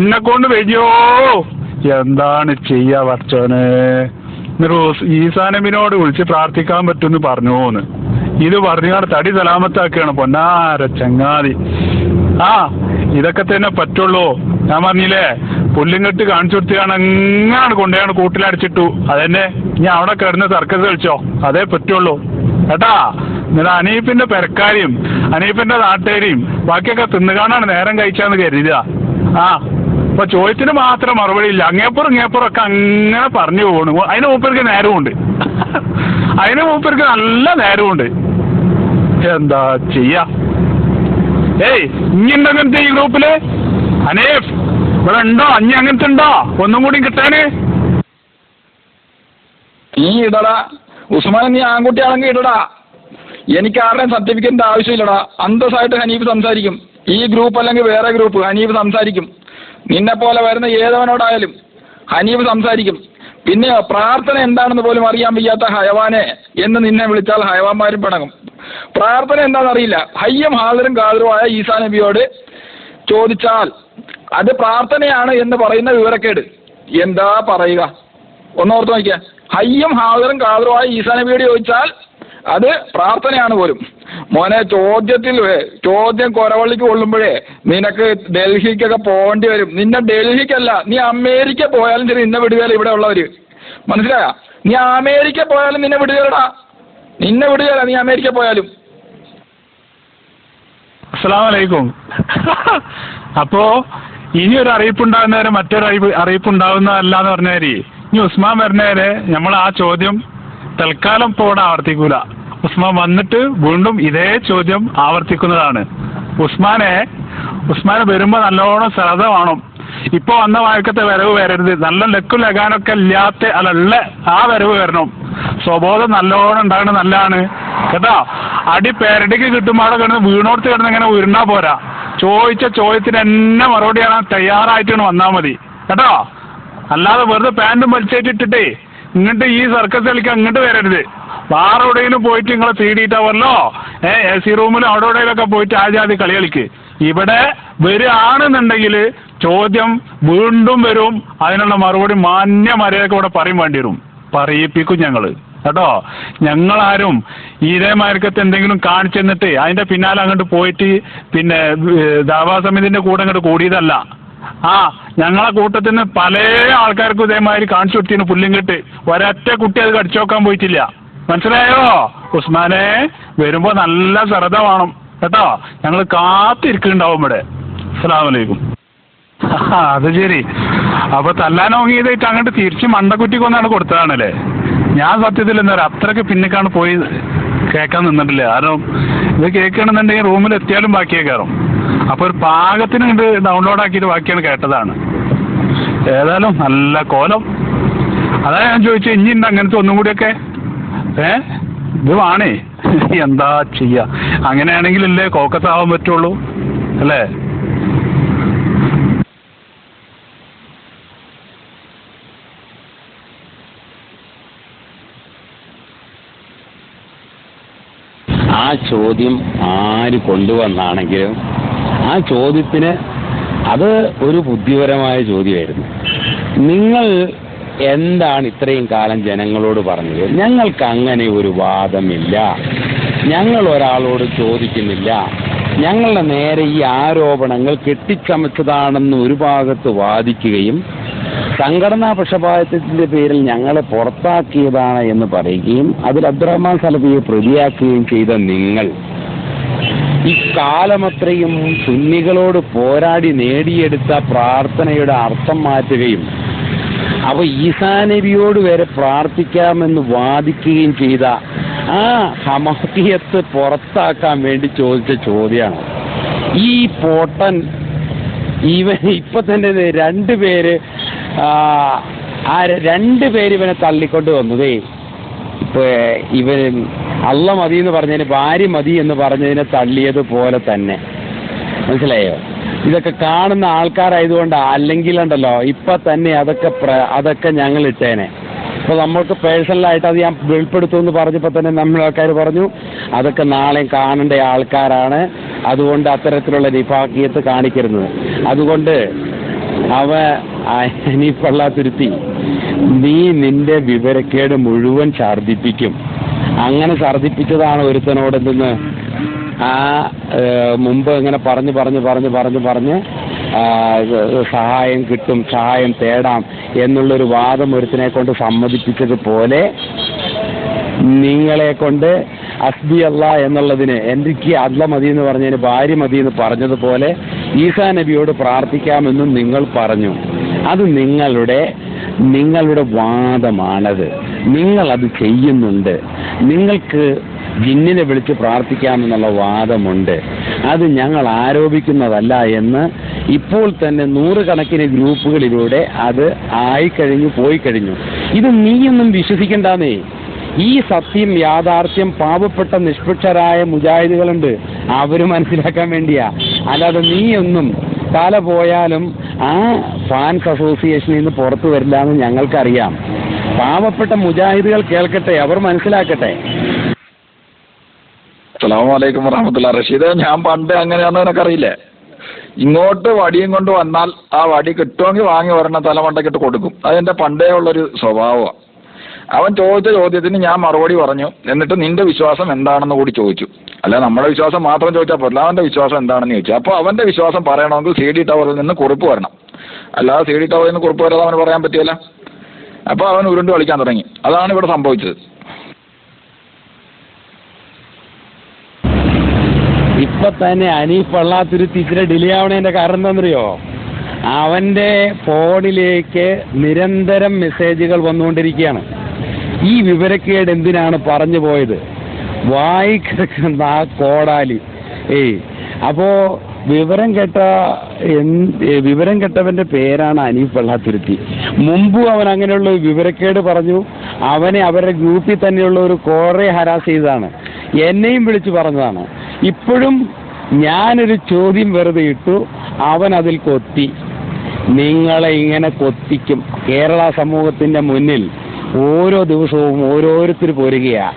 ഇന്നെ കൊണ്ട് വയ്യോ. എന്താണ് ചെയ്യാ പടച്ചോനെ? ഈസാ നബിയോട് വിളിച്ച് പ്രാർത്ഥിക്കാൻ പറ്റുമെന്ന് പറഞ്ഞോന്ന് ഇത് പറഞ്ഞാൽ തടി സലാമത്താക്കുകയാണ് പൊന്നാര ചങ്ങാതി. ഇതൊക്കെ തന്നെ പറ്റുള്ളൂ. ഞാൻ പറഞ്ഞില്ലേ, പുല്ലുംകെട്ട് കാണിച്ചു കൊടുത്താണ് എങ്ങാണ് കൊണ്ടുപോയാണ് കൂട്ടിലടിച്ചിട്ടു. അതെന്നെ ഞാൻ അവിടെ കിടന്ന് സർക്കസ് കളിച്ചോ, അതേ പറ്റുള്ളൂ കേട്ടാ. എന്നിട്ട് ഹനീഫിന്റെ പെരക്കാരെയും ഹനീഫിന്റെ നാട്ടുകാരെയും ബാക്കിയൊക്കെ തിന്നുകാണാണ് നേരം കഴിച്ചാന്ന് കരുതുക. അപ്പൊ ചോദ്യത്തിന് മാത്രം മറുപടി ഇല്ല. അങ്ങേപ്പുറം ഒക്കെ അങ്ങനെ പറഞ്ഞു പോകണു. അതിന് മൂപ്പർക്ക് നേരമുണ്ട്. നല്ല നേരമുണ്ട്. എന്താ ചെയ്യാ? ഇനി അങ്ങനത്തെ ഈ ഗ്രൂപ്പില് ഹനീഫ് ഇവിടെ ഉണ്ടോ? അഞ്ഞി അങ്ങനത്തെ ഉണ്ടോ? ഒന്നും കൂടി കിട്ടാന് നീ ഇടടാ ഉസ്മാൻ. നീ ആൺകുട്ടിയാണെങ്കിൽ ഇടടാ. എനിക്ക് ആരുടെയും സർട്ടിഫിക്കറ്റിന്റെ ആവശ്യമില്ലടാ. അന്തസ്സായിട്ട് ഹനീഫ് സംസാരിക്കും. ഈ ഗ്രൂപ്പ് അല്ലെങ്കിൽ വേറെ ഗ്രൂപ്പ് ഹനീഫ് സംസാരിക്കും. നിന്നെ പോലെ വരുന്ന ഏതവനോടായാലും ഹനീഫ് സംസാരിക്കും. പിന്നെ പ്രാർത്ഥന എന്താണെന്ന് പോലും അറിയാൻ വയ്യാത്ത ഹയവാനെ എന്ന് നിന്നെ വിളിച്ചാൽ ഹയവാന്മാരും പിണങ്ങും. പ്രാർത്ഥന എന്താണെന്നറിയില്ല. ഹയ്യം ഹാദിറും കാദിറുമായ ഈസാ നബിയോട് ചോദിച്ചാൽ അത് പ്രാർത്ഥനയാണ് എന്ന് പറയുന്ന വിവരക്കേട്. എന്താ പറയുക? ഒന്നോർത്ത് നോക്കിയാ. ഹയ്യം ഹാദിറും കാദിറുമായ ഈസാ നബിയോട് ചോദിച്ചാൽ അത് പ്രാർത്ഥനയാണ് പോലും. മോനെ, ചോദ്യം കൊരവള്ളിക്ക് കൊള്ളുമ്പോഴേ നിനക്ക് ഡൽഹിക്കൊക്കെ പോകേണ്ടി വരും. നിന്നെ ഡൽഹിക്കല്ല, നീ അമേരിക്ക പോയാലും ശരി നിന്നെ വിടുകയല്ല ഇവിടെ ഉള്ളവര്. മനസ്സിലായ? നീ അമേരിക്ക പോയാലും നിന്നെ വിടുകയല്ലടാ. നിന്നെ വിടുകയല്ല നീ അമേരിക്ക പോയാലും. അസ്സലാമു അലൈക്കും. അപ്പോ ഇനി ഒരു അറിയിപ്പുണ്ടാകുന്നവരെ മറ്റൊരു അറിയിപ്പുണ്ടാകുന്നതല്ല എന്ന് പറഞ്ഞാൽ ഇനി ഉസ്മാൻ വരുന്നവരെ നമ്മൾ ആ ചോദ്യം തൽക്കാലം ഇപ്പോൾ ഇവിടെ ആവർത്തിക്കൂല. ഉസ്മാൻ വന്നിട്ട് വീണ്ടും ഇതേ ചോദ്യം ആവർത്തിക്കുന്നതാണ്. ഉസ്മാനെ വരുമ്പോൾ നല്ലോണം ശ്രദ്ധ വേണം. ഇപ്പൊ വന്ന വാഴക്കത്തെ വരവ് വരരുത്. നല്ല ലക്കും ലഗാനൊക്കെ ഇല്ലാത്ത ഉള്ള ആ വരവ് വരണം. സ്വബോധം നല്ലോണം ഉണ്ടാകണം. നല്ലതാണ് കേട്ടോ. അടി പേരടിക്ക് കിട്ടുമ്പോൾ അവിടെ കിടന്ന് വീണോടത്ത് കിടന്ന് ഇങ്ങനെ ഉരുണ്ടാ പോരാ. ചോദിച്ച ചോദ്യത്തിന് എന്നെ മറുപടി കാണാൻ തയ്യാറായിട്ടാണ് വന്നാൽ മതി കേട്ടോ. അല്ലാതെ വെറുതെ പാൻറ്റും വലിച്ചേറ്റിട്ടിട്ടേ ഇങ്ങോട്ട് ഈ സർക്കസ് കളിക്കാൻ ഇങ്ങോട്ട് വരരുത്. വേറെ എവിടെയെങ്കിലും പോയിട്ട് നിങ്ങളെ CD ടവറിലോ AC റൂമിലോ അവിടെ എവിടെയെങ്കിലൊക്കെ പോയിട്ട് ആ ജാതി കളി കളിക്ക്. ഇവിടെ വരികയാണെന്നുണ്ടെങ്കിൽ ചോദ്യം വീണ്ടും വരും. അതിനുള്ള മറുപടി മാന്യമര്യാദക്ക് ഇവിടെ പറയും വേണ്ടി വരും. പറയിപ്പിക്കും ഞങ്ങൾ കേട്ടോ. ഞങ്ങളാരും ഇതേമാർക്കത്ത് എന്തെങ്കിലും കാണിച്ചു തന്നിട്ട് അതിന്റെ പിന്നാലെ അങ്ങോട്ട് പോയിട്ട് പിന്നെ ദാവാ സമിതിന്റെ കൂടെ അങ്ങോട്ട് കൂടിയതല്ല. ഞങ്ങളെ കൂട്ടത്തിൽ നിന്ന് പല ആൾക്കാർക്കും ഇതേമാതിരി കാണിച്ചു കൊടുത്തിന് പുല്ലും കെട്ട്. ഒരൊറ്റ കുട്ടി അത് കടിച്ചു നോക്കാൻ പോയിട്ടില്ല. മനസ്സിലായോ? ഉസ്മാനെ വരുമ്പോ നല്ല ശ്രദ്ധ വേണം കേട്ടോ. ഞങ്ങൾ കാത്തിരിക്കുന്നുണ്ടാവും ഇവിടെ. അസ്സലാമു അലൈക്കും. അത് ശരി. അപ്പൊ തല്ലാനോങ്ങിയതായിട്ട് അങ്ങോട്ട് തിരിച്ച് മണ്ടക്കുറ്റിക്കൊന്നാണ് കൊടുത്തതാണല്ലേ. ഞാൻ സത്യത്തിൽ എന്താ പറയുക അത്രയ്ക്ക് പിന്നിക്കാണ് പോയി കേൾക്കാൻ നിന്നിട്ടില്ല. കാരണം ഇത് കേൾക്കണമെന്നുണ്ടെങ്കിൽ റൂമിൽ എത്തിയാലും ബാക്കിയേ കയറും. അപ്പൊ ഒരു പാകത്തിന് ഇങ്ങോട്ട് ഡൗൺലോഡ് ആക്കിയിട്ട് ബാക്കിയാണ് കേട്ടതാണ്. ഏതായാലും നല്ല കോലം. അതാ ഞാൻ ചോദിച്ചത് ഇനി ഉണ്ട് അങ്ങനത്തെ ഒന്നും കൂടിയൊക്കെ. ഇത് വേണേ എന്താ ചെയ്യാ. അങ്ങനെയാണെങ്കിലല്ലേ കോക്കത്താവാൻ പറ്റുള്ളൂ അല്ലേ. ആ ചോദ്യം ആര് കൊണ്ടുവന്നാണെങ്കിലും ആ ചോദ്യത്തിന് അത് ഒരു ബുദ്ധിപരമായ ചോദ്യമായിരുന്നു. നിങ്ങൾ എന്താണ് ഇത്രയും കാലം ജനങ്ങളോട് പറഞ്ഞത്? ഞങ്ങൾക്ക് അങ്ങനെ ഒരു വാദമില്ല, ഞങ്ങൾ ഒരാളോട് ചോദിക്കുന്നില്ല, ഞങ്ങളുടെ നേരെ ഈ ആരോപണങ്ങൾ കെട്ടിച്ചമച്ചതാണെന്ന് ഒരു ഭാഗത്ത് വാദിക്കുകയും സംഘടനാ പക്ഷപാതത്തിന്റെ പേരിൽ ഞങ്ങളെ പുറത്താക്കിയതാണ് എന്ന് പറയുകയും അതിൽ അബ്ദുറഹ്മാൻ സലഫിയെ പ്രതിയാക്കുകയും ചെയ്ത നിങ്ങൾ ഇക്കാലമത്രയും സുന്നികളോട് പോരാടി നേടിയെടുത്ത പ്രാർത്ഥനയുടെ അർത്ഥം മാറ്റുകയും അവ ഈസാ നബിയോട് വരെ പ്രാർത്ഥിക്കാമെന്ന് വാദിക്കുകയും ചെയ്ത ആ ഹമാക്കിയത്ത് പുറത്താക്കാൻ വേണ്ടി ചോദിച്ച ചോദ്യമാണ്. ഈ പോട്ടൻ ഇപ്പൊ തന്നെ രണ്ടുപേര് ഇവനെ തള്ളിക്കൊണ്ട് വന്നതേ. ഇപ്പൊ ഇവന് അള്ള മതി എന്ന് പറഞ്ഞതിന് ഭാര്യ മതി എന്ന് പറഞ്ഞതിനെ തള്ളിയതുപോലെ തന്നെ. മനസ്സിലായോ? ഇതൊക്കെ കാണുന്ന ആൾക്കാരായതുകൊണ്ട് അല്ലെങ്കിൽ ഉണ്ടല്ലോ ഇപ്പൊ തന്നെ അതൊക്കെ ഞങ്ങൾ ഇട്ടേനെ. ഇപ്പൊ നമ്മൾക്ക് പേഴ്സണലായിട്ട് അത് ഞാൻ വെളിപ്പെടുത്തുമെന്ന് പറഞ്ഞപ്പോൾ തന്നെ നമ്മൾ ആൾക്കാർ പറഞ്ഞു അതൊക്കെ നാളെ കാണേണ്ട ആൾക്കാരാണ്, അതുകൊണ്ട് അത്തരത്തിലുള്ള നിഫാഖിയത്ത് കാണിക്കരുത്. അതുകൊണ്ട് ഹനീഫള്ളാതുരുത്തി നീ നിന്റെ വിവരക്കേട് മുഴുവൻ ഛർദിപ്പിക്കും. അങ്ങനെ ഛർദിപ്പിച്ചതാണ് ഒരുത്തനോട് എന്തെന്ന് മുമ്പ് ഇങ്ങനെ പറഞ്ഞ് സഹായം കിട്ടും, സഹായം തേടാം എന്നുള്ളൊരു വാദം ഒരുത്തിനെ കൊണ്ട് സമ്മതിപ്പിച്ചതുപോലെ നിങ്ങളെ കൊണ്ട് അസ്ബി അല്ലാ എന്നുള്ളതിന് എനിക്ക് അല്ല മതി എന്ന് പറഞ്ഞതിന് ഭാര്യ മതി എന്ന് പറഞ്ഞതുപോലെ ഈസാ നബിയോട് പ്രാർത്ഥിക്കാമെന്നും നിങ്ങൾ പറഞ്ഞു. അത് നിങ്ങളുടെ വാദമാണത്. നിങ്ങളത് ചെയ്യുന്നുണ്ട്. നിങ്ങൾക്ക് ജിന്നിനെ വിളിച്ച് പ്രാർത്ഥിക്കാമെന്നുള്ള വാദമുണ്ട്. അത് ഞങ്ങൾ ആരോപിക്കുന്നതല്ല എന്ന് ഇപ്പോൾ തന്നെ നൂറുകണക്കിന് ഗ്രൂപ്പുകളിലൂടെ അത് പോയി കഴിഞ്ഞു. ഇത് നീയൊന്നും വിശ്വസിക്കണ്ടെന്നേ. ഈ സത്യം യാഥാർത്ഥ്യം പാവപ്പെട്ട നിഷ്പക്ഷരായ മുജാഹിദുകളുണ്ട്, അവർ മനസ്സിലാക്കാൻ വേണ്ടിയാ. അല്ലാതെ നീയൊന്നും തല പോയാലും ആ ഫാൻസ് അസോസിയേഷനിൽ നിന്ന് പുറത്തു വരില്ല എന്ന് ഞങ്ങൾക്കറിയാം. പാവപ്പെട്ട മുജാഹിദുകൾ കേൾക്കട്ടെ, അവർ മനസ്സിലാക്കട്ടെ. അസ്സലാമു അലൈക്കും വറഹ്മത്തുള്ളാഹി. റഷീദേ, ഞാൻ പണ്ട് അങ്ങനെയാണെന്ന് നിനക്കറിയില്ലേ? ഇങ്ങോട്ട് വടിയും കൊണ്ട് വന്നാൽ ആ വടി കിട്ടുമെങ്കിൽ വാങ്ങി ഒരെണ്ണം തലമണ്ടക്കിട്ട് കൊടുക്കും. അതെന്റെ പണ്ടേ ഉള്ളൊരു സ്വഭാവമാണ്. അവൻ ചോദിച്ച ചോദ്യത്തിന് ഞാൻ മറുപടി പറഞ്ഞു. എന്നിട്ട് നിന്റെ വിശ്വാസം എന്താണെന്ന് കൂടി ചോദിച്ചു. അല്ല നമ്മുടെ വിശ്വാസം മാത്രം ചോദിച്ചാൽ പോരല്ല, അവന്റെ വിശ്വാസം എന്താണെന്ന് ചോദിച്ചു. അപ്പോൾ അവന്റെ വിശ്വാസം പറയണമെങ്കിൽ CD ടവറിൽ നിന്ന് കുറിപ്പ് വരണം. അല്ലാതെ CD ടവറിൽ നിന്ന് കുറിപ്പ് വരാതെ അവന് പറയാൻ പറ്റില്ല. അപ്പോൾ അവൻ ഉരുണ്ട് കളിക്കാൻ തുടങ്ങി. അതാണ് ഇവിടെ സംഭവിച്ചത്. ഇപ്പൊ ഇപ്പൊ തന്നെ അനീഫ് പള്ളാത്തുരുത്തി ഇച്ചിരി ഡിലേ ആവണതിന്റെ കാരണം എന്താണെന്നറിയോ? അവന്റെ ഫോണിലേക്ക് നിരന്തരം മെസ്സേജുകൾ വന്നുകൊണ്ടിരിക്കുകയാണ്. ഈ വിവരക്കേട് എന്തിനാണ് പറഞ്ഞു പോയത്? വായിക്കിടക്കുന്ന ആ കോടാലി. അപ്പോ വിവരം കെട്ടവന്റെ പേരാണ് അനീഫ് പള്ളാത്തുരുത്തി. മുമ്പും അവൻ അങ്ങനെയുള്ള ഒരു വിവരക്കേട് പറഞ്ഞു. അവനെ അവരുടെ ഗ്രൂപ്പിൽ തന്നെയുള്ള ഒരു കുറെ ഹരാസ് ചെയ്തതാണ്. എന്നെയും വിളിച്ചു പറഞ്ഞതാണ്. ഇപ്പോഴും ഞാനൊരു ചോദ്യം വെറുതെ ഇട്ടു, അവൻ അതിൽ കൊത്തി. നിങ്ങളെ ഇങ്ങനെ കൊത്തിക്കും. കേരള സമൂഹത്തിന്റെ മുന്നിൽ ഓരോ ദിവസവും ഓരോരുത്തർ പോരുകയാ.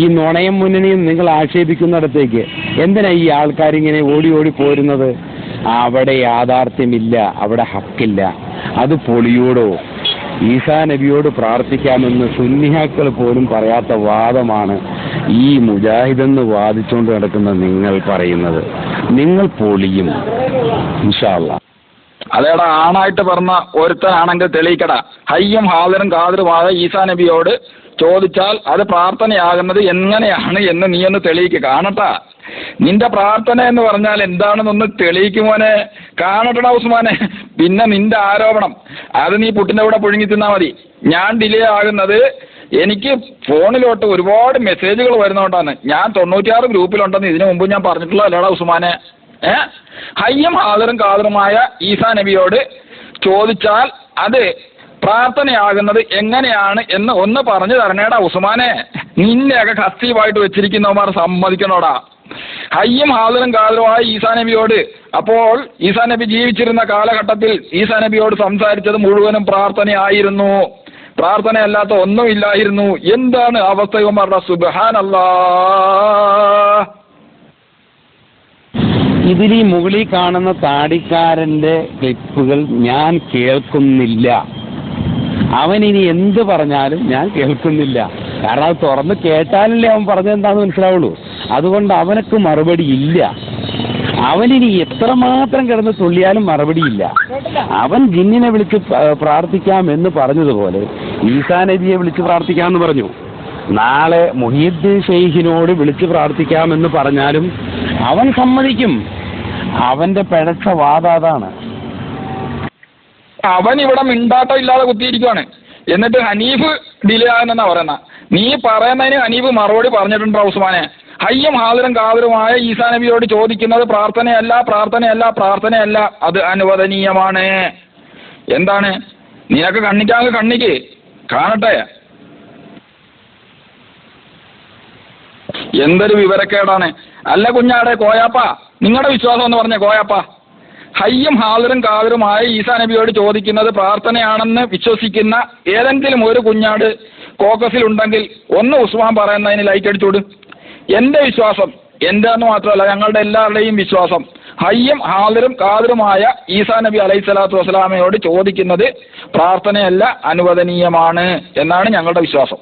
ഈ നുണയം മുന്നണിയും നിങ്ങൾ ആക്ഷേപിക്കുന്നിടത്തേക്ക് എന്തിനാ ഈ ആൾക്കാരിങ്ങനെ ഓടി ഓടി പോരുന്നത്? അവിടെ യാഥാർത്ഥ്യമില്ല, അവിടെ ഹക്കില്ല. അത് പൊളിയോടോ ഈസാ നബിയോട് പ്രാർത്ഥിക്കാമെന്ന് സുന്നിയാക്കൾ പോലും പറയാത്ത വാദമാണ് ഈ മുജാഹിദെന്ന് വാദിച്ചുകൊണ്ട് നടക്കുന്ന നിങ്ങൾ പറയുന്നത്. നിങ്ങൾ പൊളിയും ഇൻഷാ അല്ലാഹ്. അതേടാ, ആണായിട്ട് പറഞ്ഞ ഒരുത്തനാണെങ്കിൽ തെളിയിക്കടാ. ഹയ്യും ഹാദിറും ഖാദിറുമായ ഈസാ നബിയോട് ചോദിച്ചാൽ അത് പ്രാർത്ഥനയാകുന്നത് എങ്ങനെയാണ് എന്ന് നീ ഒന്ന് തെളിയിക്ക്, കാണട്ടാ. നിന്റെ പ്രാർത്ഥന എന്ന് പറഞ്ഞാൽ എന്താണെന്നൊന്ന് തെളിയിക്കുമോനെ, കാണട്ടടാ ഉസ്മാനെ. പിന്നെ നിന്റെ ആരോപണം അത് നീ പുട്ടിന്റെ കൂടെ പുഴുങ്ങി തിന്നാ മതി. ഞാൻ ഡിലേ ആകുന്നത് എനിക്ക് ഫോണിലോട്ട് ഒരുപാട് മെസ്സേജുകൾ വരുന്നതുകൊണ്ടാണ്. ഞാൻ 96 ഗ്രൂപ്പിലുണ്ടെന്ന് ഇതിനു മുമ്പ് ഞാൻ പറഞ്ഞിട്ടുള്ളതല്ലേടാ ഉസ്മാനെ. ഹയ്യും ഹാദിറും ഖാദിറുമായ ഈസാ നബിയോട് ചോദിച്ചാൽ അത് പ്രാർത്ഥനയാകുന്നത് എങ്ങനെയാണ് എന്ന് ഒന്ന് പറഞ്ഞു തരണേടാ ഉസ്മാനെ. നിന്നെയൊക്കെ കസ്റ്റീവായിട്ട് വെച്ചിരിക്കുന്നവന്മാർ സമ്മതിക്കണോടാ. ഹയ്യും ഹാദിറും ഖാദിറുമായ ഈസാ നബിയോട്, അപ്പോൾ ഈസാ നബി ജീവിച്ചിരുന്ന കാലഘട്ടത്തിൽ ഈസാ നബിയോട് സംസാരിച്ചത് മുഴുവനും പ്രാർത്ഥനയായിരുന്നു, പ്രാർത്ഥനയല്ലാത്ത ഒന്നുമില്ലായിരുന്നു. എന്താണ് അവസ്ഥ ഇവന്മാരുടെ? സുബ്ഹാനല്ലാഹ്. ഇതിൽ ഈ മുകളിൽ കാണുന്ന താടിക്കാരന്റെ ക്ലിപ്പുകൾ ഞാൻ കേൾക്കുന്നില്ല. അവൻ ഇനി എന്ത് പറഞ്ഞാലും ഞാൻ കേൾക്കുന്നില്ല. കാരണം അത് തുറന്ന് കേട്ടാലല്ലേ അവൻ പറഞ്ഞെന്താന്ന് മനസ്സിലാവുള്ളൂ. അതുകൊണ്ട് അവനക്ക് മറുപടി ഇല്ല. അവനിനി എത്രമാത്രം കിടന്ന് തുള്ളിയാലും മറുപടിയില്ല. അവൻ ജിന്നിനെ വിളിച്ച് പ്രാർത്ഥിക്കാം എന്ന് പറഞ്ഞതുപോലെ ഈസാ നബിയെ വിളിച്ച് പ്രാർത്ഥിക്കാമെന്ന് പറഞ്ഞു. നാളെ മുഹീദ്ദീൻ ഷെയ്ഖിനോട് വിളിച്ച് പ്രാർത്ഥിക്കാമെന്ന് പറഞ്ഞാലും അവൻ സമ്മതിക്കും. അവന്റെ പിഴച്ച വാദം അതാണ്. അവൻ ഇവിടെ മിണ്ടാട്ടം ഇല്ലാതെ കുത്തിയിരിക്കുവാണ്. എന്നിട്ട് ഹനീഫ് ഡിലേ ആകുന്നെന്നാ പറയുന്ന. നീ പറയുന്നതിന് ഹനീഫ് മറുപടി പറഞ്ഞിട്ടുണ്ടോ ഉസ്മാനെ? ഹയ്യും ഹാദിറും ഖാദിറുമായ ഈസാ നബിയോട് ചോദിക്കുന്നത് പ്രാർത്ഥനയല്ല, പ്രാർത്ഥനയല്ല, പ്രാർത്ഥനയല്ല, അത് അനുവദനീയമാണ്. എന്താണ് നിനക്ക് കണ്ണിക്കാമെങ്കിൽ കണ്ണിക്ക് കാണട്ടെ. എന്തൊരു വിവരക്കേടാണ്. അല്ല കുഞ്ഞാടെ കോയാപ്പ, നിങ്ങളുടെ വിശ്വാസം എന്ന് പറഞ്ഞ കോയാപ്പ, ഹയ്യും ഹാദിറും ഖാദിറുമായ ഈസാ നബിയോട് ചോദിക്കുന്നത് പ്രാർത്ഥനയാണെന്ന് വിശ്വസിക്കുന്ന ഏതെങ്കിലും ഒരു കുഞ്ഞാട് കോക്കസിലുണ്ടെങ്കിൽ ഒന്ന് ഉസ്മാൻ പറയുന്നതിന് ലൈക്ക് അടിച്ചോട്. എൻ്റെ വിശ്വാസം, എൻ്റെ എന്ന് മാത്രമല്ല ഞങ്ങളുടെ എല്ലാവരുടെയും വിശ്വാസം, ഹയ്യും ഹാദിറും ഖാദിറുമായ ഈസാ നബി അലൈഹി സ്വലാത്തു വസ്സലാമയോട് ചോദിക്കുന്നത് പ്രാർത്ഥനയല്ല, അനുവദനീയമാണ് എന്നാണ് ഞങ്ങളുടെ വിശ്വാസം.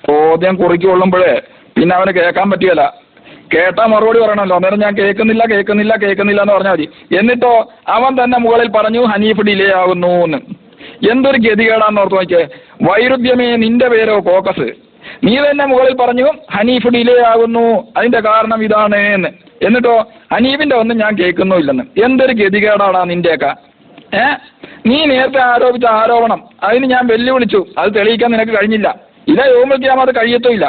ചോദ്യം കുറിക്കൊള്ളുമ്പോഴേ പിന്നെ അവന് കേൾക്കാൻ പറ്റുകയില്ല. കേട്ടാൽ മറുപടി പറയണമല്ലോ. അന്നേരം ഞാൻ കേൾക്കുന്നില്ല എന്ന് പറഞ്ഞാൽ മതി. എന്നിട്ടോ അവൻ തന്നെ മുകളിൽ പറഞ്ഞു ഹനീഫ് ഡിലേ ആകുന്നു എന്ന്. എന്തൊരു ഗതികേടാന്ന് ഓർത്ത് നോക്കിയേ. വൈരുദ്ധ്യമേ നിന്റെ പേരോ കോക്കസ്. നീ തന്നെ മുകളിൽ പറഞ്ഞു ഹനീഫ് ഡിലേ ആകുന്നു, അതിന്റെ കാരണം ഇതാണ് എന്ന്. എന്നിട്ടോ ഹനീഫിന്റെ ഒന്നും ഞാൻ കേൾക്കുന്നുമില്ലെന്ന്. എന്തൊരു ഗതികേടാടാ നിന്റെയൊക്കെ. നീ നേരത്തെ ആരോപിച്ച ആരോപണം അതിന് ഞാൻ വെല്ലുവിളിച്ചു. അത് തെളിയിക്കാൻ നിനക്ക് കഴിഞ്ഞില്ല. ഇതാ യൗമുൽ ഖിയാമത്ത് കഴിയത്തുമില്ല.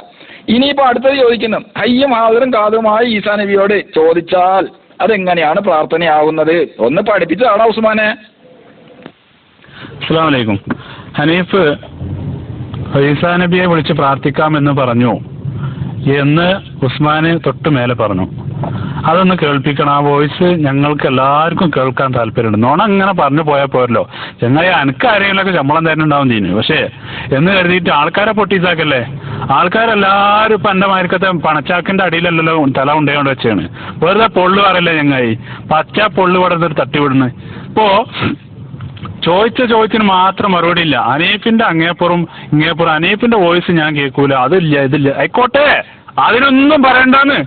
ഇനിയിപ്പോ അടുത്തത് ചോദിക്കുന്നു, ഹയ്യും ഹാദിറും ഖാദിറുമായ ഈസാ നബിയോട് ചോദിച്ചാൽ അതെങ്ങനെയാണ് പ്രാർത്ഥനയാവുന്നത്? ഒന്ന് പഠിപ്പിച്ചതാടാ ഉസ്മാനെ. അസ്സലാമു അലൈക്കും. ഹനീഫ് ഈസാ നബിയെ വിളിച്ച് പ്രാർത്ഥിക്കാമെന്ന് പറഞ്ഞു എന്ന് ഉസ്മാന് തൊട്ട് മേലെ പറഞ്ഞു. അതൊന്ന് കേൾപ്പിക്കണം. ആ വോയിസ് ഞങ്ങൾക്ക് എല്ലാവർക്കും കേൾക്കാൻ താല്പര്യമുണ്ട്. നോണ അങ്ങനെ പറഞ്ഞു പോയാൽ പോരല്ലോ. ചങ്ങായി അനക്ക് ആരെങ്കിലൊക്കെ ശമ്പളം തരുന്നുണ്ടാവും ചെയ്യുന്നു. പക്ഷേ എന്ന് കരുതിയിട്ട് ആൾക്കാരെ പൊട്ടിച്ചാക്കല്ലേ. ആൾക്കാരെല്ലാവരും ഇപ്പം എൻ്റെ മാർക്കത്തെ പണച്ചാക്കിൻ്റെ അടിയിലല്ലല്ലോ തല ഉണ്ടേകൊണ്ട് വെച്ചാണ്. വെറുതെ പൊള്ളു പറയല്ലേ ചങ്ങായി. പച്ച പൊള്ളു പടന്നിട്ട് തട്ടിവിടുന്നു. ഇപ്പോൾ ചോദിച്ചതിന് മാത്രം മറുപടി ഇല്ല. അനീഫിന്റെ അങ്ങേപ്പുറം ഇങ്ങേപ്പുറം അനീഫിന്റെ വോയിസ് ഞാൻ കേൾക്കൂല, അതില്ല ഇതില്ല. ആയിക്കോട്ടെ, അതിനൊന്നും പറയണ്ടാന്ന്,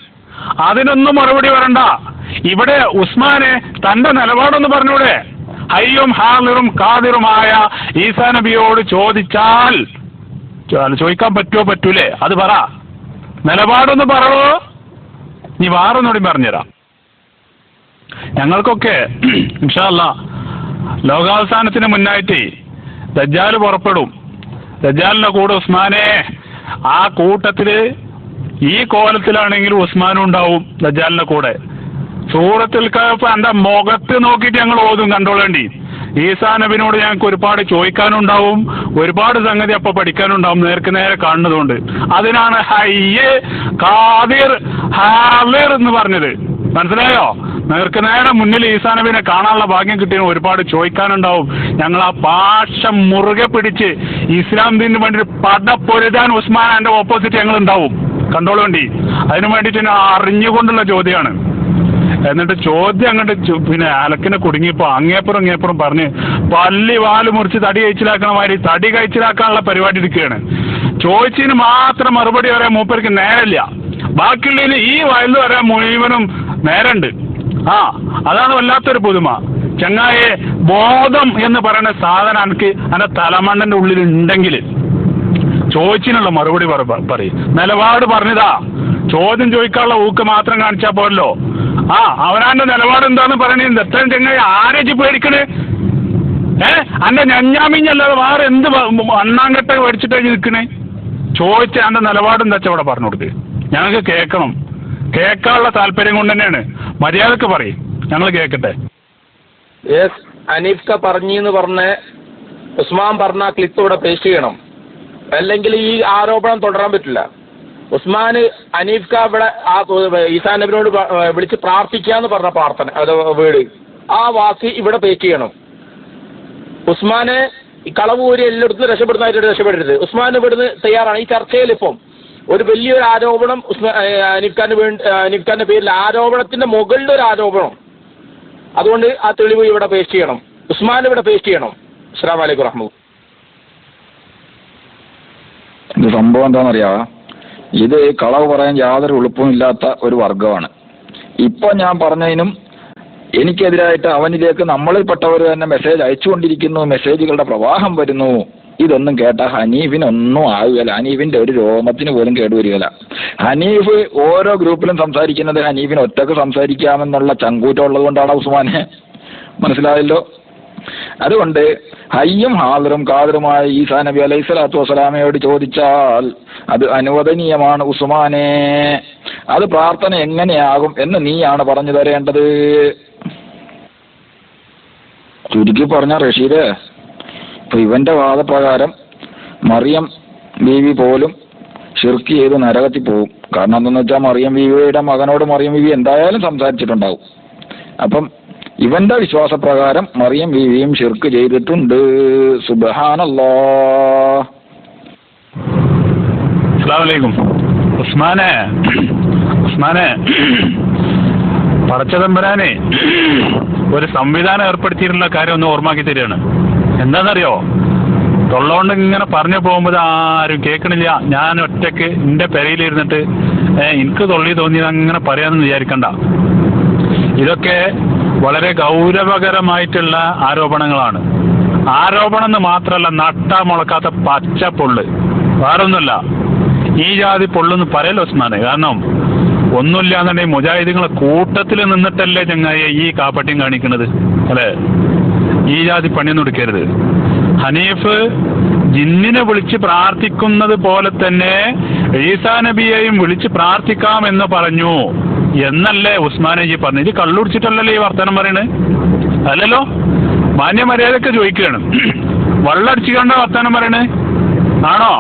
അതിനൊന്നും മറുപടി പറയണ്ട. ഇവിടെ ഉസ്മാനെ തന്റെ നിലപാടൊന്ന് പറഞ്ഞൂടെ? ഹയ്യും ഹാദിറും ഖാദിറുമായ ഈസാ നബിയോട് ചോദിച്ചാൽ ചോദിക്കാൻ പറ്റുമോ പറ്റൂലേ? അത് പറ, നിലപാടൊന്ന് പറയോ. ഇനി വേറൊന്നുകൂടി പറഞ്ഞുതരാം. ഞങ്ങൾക്കൊക്കെ ഇൻഷാ അല്ലാഹ് ലോകാവസാനത്തിന് മുന്നായിട്ട് ദജ്ജാൽ പുറപ്പെടും. ദജ്ജാലിന്റെ കൂടെ ഉസ്മാനെ, ആ കൂട്ടത്തില് ഈ കോലത്തിലാണെങ്കിലും ഉസ്മാനും ഉണ്ടാവും ദജ്ജാലിന്റെ കൂടെ. സൂറത്തുൽ കഹഫ് എന്റെ മുഖത്ത് നോക്കിയിട്ട് ഞങ്ങൾ ഓതും, കണ്ടോളേണ്ടി. ഈസാ നബിനോട് ഞങ്ങൾക്ക് ഒരുപാട് ചോദിക്കാനുണ്ടാവും, ഒരുപാട് സംഗതി അപ്പൊ പഠിക്കാനുണ്ടാവും, നേർക്ക് നേരെ കാണുന്നതുകൊണ്ട്. അതിനാണ് ഹയ്യ് ഖാദിർ ഹാദിർ എന്ന് പറഞ്ഞത്. മനസ്സിലായോ? നേർക്ക് നേരെ മുന്നിൽ ഈസാ നബിനെ കാണാനുള്ള ഭാഗ്യം കിട്ടിയ ഒരുപാട് ചോദിക്കാനുണ്ടാവും. ഞങ്ങൾ ആ പാശം മുറുകെ പിടിച്ച് ഇസ്ലാം ദീനിന് വേണ്ടി പടപ്പൊരുതാൻ ഉസ്മാൻ എന്റെ ഓപ്പോസിറ്റ് ഞങ്ങൾ ഉണ്ടാവും, കണ്ടോളേണ്ടി. അതിനു വേണ്ടിയിട്ട് അറിഞ്ഞുകൊണ്ടുള്ള ചോദ്യമാണ്. എന്നിട്ട് ചോദ്യം അങ്ങോട്ട് പിന്നെ അലക്കിനെ കുടുങ്ങിയപ്പോ അങ്ങേപ്പുറം ഇങ്ങേപ്പുറം പറഞ്ഞ് പല്ലി വാല് മുറിച്ച് തടി കഴിച്ചിലാക്കണ മാതിരി തടി കഴിച്ചിലാക്കാനുള്ള പരിപാടി എടുക്കുകയാണ്. ചോദിച്ചതിന് മാത്രം മറുപടി വരാൻ മൂപ്പർക്ക് നേരമില്ല, ബാക്കിയുള്ളതിന് ഈ വയലിൽ വരാൻ മുഴുവനും നേരമുണ്ട്. അതാണ് വല്ലാത്തൊരു പുതുമ. ചങ്ങായെ, ബോധം എന്ന് പറയുന്ന സാധനം എനിക്ക് എൻ്റെ തലമണ്ണന്റെ ഉള്ളിൽ ഉണ്ടെങ്കിൽ ചോദിച്ചിനുള്ള മറുപടി പറയും. നിലപാട് പറഞ്ഞതാ, ചോദ്യം ചോദിക്കാനുള്ള ഊക്ക് മാത്രം കാണിച്ചാൽ പോരല്ലോ. അവനാന്റെ നിലപാട് എന്താന്ന് പറയണത്. എത്രയും ചങ്ങായി ആരേജ് പേടിക്കണേ? അന്റെ ഞഞ്ഞാമിഞ്ഞല്ലാതെ വേറെ എന്ത് അണ്ണാങ്കട്ട മേടിച്ചിട്ടാ നിൽക്കണേ? ചോദിച്ച എന്റെ നിലപാട് എന്താ വെച്ചാൽ അവിടെ പറഞ്ഞു കൊടുക്ക്. ഞങ്ങൾക്ക് കേൾക്കണം. കേൾക്കാനുള്ള താല്പര്യം കൊണ്ട് തന്നെയാണ്. മര്യാദക്ക് പറയും, ഞങ്ങൾ കേൾക്കട്ടെ. യെസ്, അനീഫ്ക പറഞ്ഞെന്ന് പറഞ്ഞ് ഉസ്മാൻ പറഞ്ഞ ക്ലിപ്പ് ഇവിടെ പേസ്റ്റ് ചെയ്യണം, അല്ലെങ്കിൽ ഈ ആരോപണം തുടരാൻ പറ്റില്ല. ഉസ്മാന് അനീഫ്ക ഇവിടെ ആ ഈസാ നബിനോട് വിളിച്ച് പ്രാർത്ഥിക്കാന്ന് പറഞ്ഞ പ്രാർത്ഥന, അത് വീട്, ആ വാക്ക് ഇവിടെ പേസ്റ്റ് ചെയ്യണം. ഉസ്മാന് കളവ് ഊരി എല്ലായിടത്തും രക്ഷപ്പെടുന്നതായിട്ട് രക്ഷപ്പെടരുത്. ഉസ്മാൻ ഇവിടുന്ന് തയ്യാറാണ്. ഈ ചർച്ചയിൽ ഇപ്പം ഒരു വലിയൊരു ആരോപണം അനീഫ്ഖാന്റെ പേരിൽ, ആരോപണത്തിന്റെ മുകളിൽ ഒരു ആരോപണം. അതുകൊണ്ട് ആ തെളിവ് ഇവിടെ പേസ്റ്റ് ചെയ്യണം, ഉസ്മാൻ ഇവിടെ പേസ്റ്റ് ചെയ്യണം. അസ്സലാമു അലൈക്കും വറഹ്മത്തുള്ളാഹി. ഇത് സംഭവം എന്താണെന്നറിയാമോ? ഇത് കളവ് പറയാൻ യാതൊരു എളുപ്പവും ഇല്ലാത്ത ഒരു വർഗമാണ്. ഇപ്പൊ ഞാൻ പറഞ്ഞതിനും എനിക്കെതിരായിട്ട് അവനിലേക്ക് നമ്മളിൽപ്പെട്ടവർ തന്നെ മെസ്സേജ് അയച്ചുകൊണ്ടിരിക്കുന്നു, മെസ്സേജുകളുടെ പ്രവാഹം വരുന്നു. ഇതൊന്നും കേട്ട ഹനീഫിനൊന്നും ആവുകയില്ല. ഹനീഫിന്റെ ഒരു രോമത്തിന് പോലും കേടുവരികയില്ല. ഹനീഫ് ഓരോ ഗ്രൂപ്പിലും സംസാരിക്കുന്നത് ഹനീഫിന് ഒറ്റക്ക് സംസാരിക്കാമെന്നുള്ള ചങ്കൂറ്റം ഉള്ളത് കൊണ്ടാണ് ഉസ്മാനെ. മനസ്സിലായല്ലോ? അതുകൊണ്ട് ഹയ്യും ഹാദിറും ഖാദിറുമായ ഈസാ നബി അലൈഹി സ്വലാത്തു വസ്സലാമയോട് ചോദിച്ചാൽ അത് അനുവദനീയമാണ് ഉസ്മാനെ. അത് പ്രാർത്ഥന എങ്ങനെയാകും എന്ന് നീയാണ് പറഞ്ഞു തരേണ്ടത്. ചുരുക്കി പറഞ്ഞ റഷീദ്, ഇപ്പൊ ഇവന്റെ വാദപ്രകാരം മറിയം ബീവി പോലും ഷിർക്ക് ചെയ്ത് നരകത്തിൽ പോകും. കാരണം എന്താണെന്ന് വെച്ചാൽ മറിയം ബീവിയുടെ മകനോട് മറിയം ബീവി എന്തായാലും സംസാരിച്ചിട്ടുണ്ടാവും. അപ്പം ഇവന്റെ വിശ്വാസപ്രകാരം മറിയം ബീവിയും ഷിർക്ക് ചെയ്തിട്ടുണ്ട്. സുബ്ഹാനല്ലാഹ്. അസ്സലാമു അലൈക്കും. ഉസ്മാനെ പടച്ചതമ്പുരാനെ ഒരു സംവിധാനം ഏർപ്പെടുത്തിയിട്ടുള്ള കാര്യം ഒന്ന് ഓർമ്മാക്കി തരികയാണ്. എന്താണെന്നറിയോ? തൊള്ളോണ്ട് ഇങ്ങനെ പറഞ്ഞു പോകുമ്പോൾ ആരും കേൾക്കണില്ല. ഞാൻ ഒറ്റക്ക് എൻ്റെ പെരയിലിരുന്നിട്ട് എനിക്ക് തൊള്ളി തോന്നിയത് അങ്ങനെ പറയാമെന്ന് വിചാരിക്കണ്ട. ഇതൊക്കെ വളരെ ഗൗരവകരമായിട്ടുള്ള ആരോപണങ്ങളാണ്. ആരോപണം എന്ന് മാത്രമല്ല, നട്ടാ മുളക്കാത്ത പച്ച പൊള്ള്, വേറൊന്നുമല്ല. ഈ ജാതി പൊള്ളെന്ന് പറയല്ലോ ഉസ്മാനെ. കാരണം ഒന്നുമില്ല എന്നുണ്ടെങ്കിൽ മുജാഹിദുകളെ കൂട്ടത്തിൽ നിന്നിട്ടല്ലേ ചങ്ങായി ഈ കാപ്പട്യം കാണിക്കുന്നത്, അല്ലേ? ഈ ജാതി പണിയൊന്നും എടുക്കരുത്. ഹനീഫ് ജിന്നിനെ വിളിച്ച് പ്രാർത്ഥിക്കുന്നത് പോലെ തന്നെ ഈസാ നബിയെയും വിളിച്ച് പ്രാർത്ഥിക്കാം എന്ന് പറഞ്ഞു എന്നല്ലേ ഉസ്മാനെ ജി പറഞ്ഞു? ഇത് കള്ളുടിച്ചിട്ടല്ലല്ലോ ഈ വർത്തമാനം പറയണത്, അല്ലല്ലോ? മാന്യമര്യാദക്ക് ചോദിക്കുകയാണ്. വള്ളടിച്ചു കണ്ട വർത്തമാനം പറയണേ ആണോ?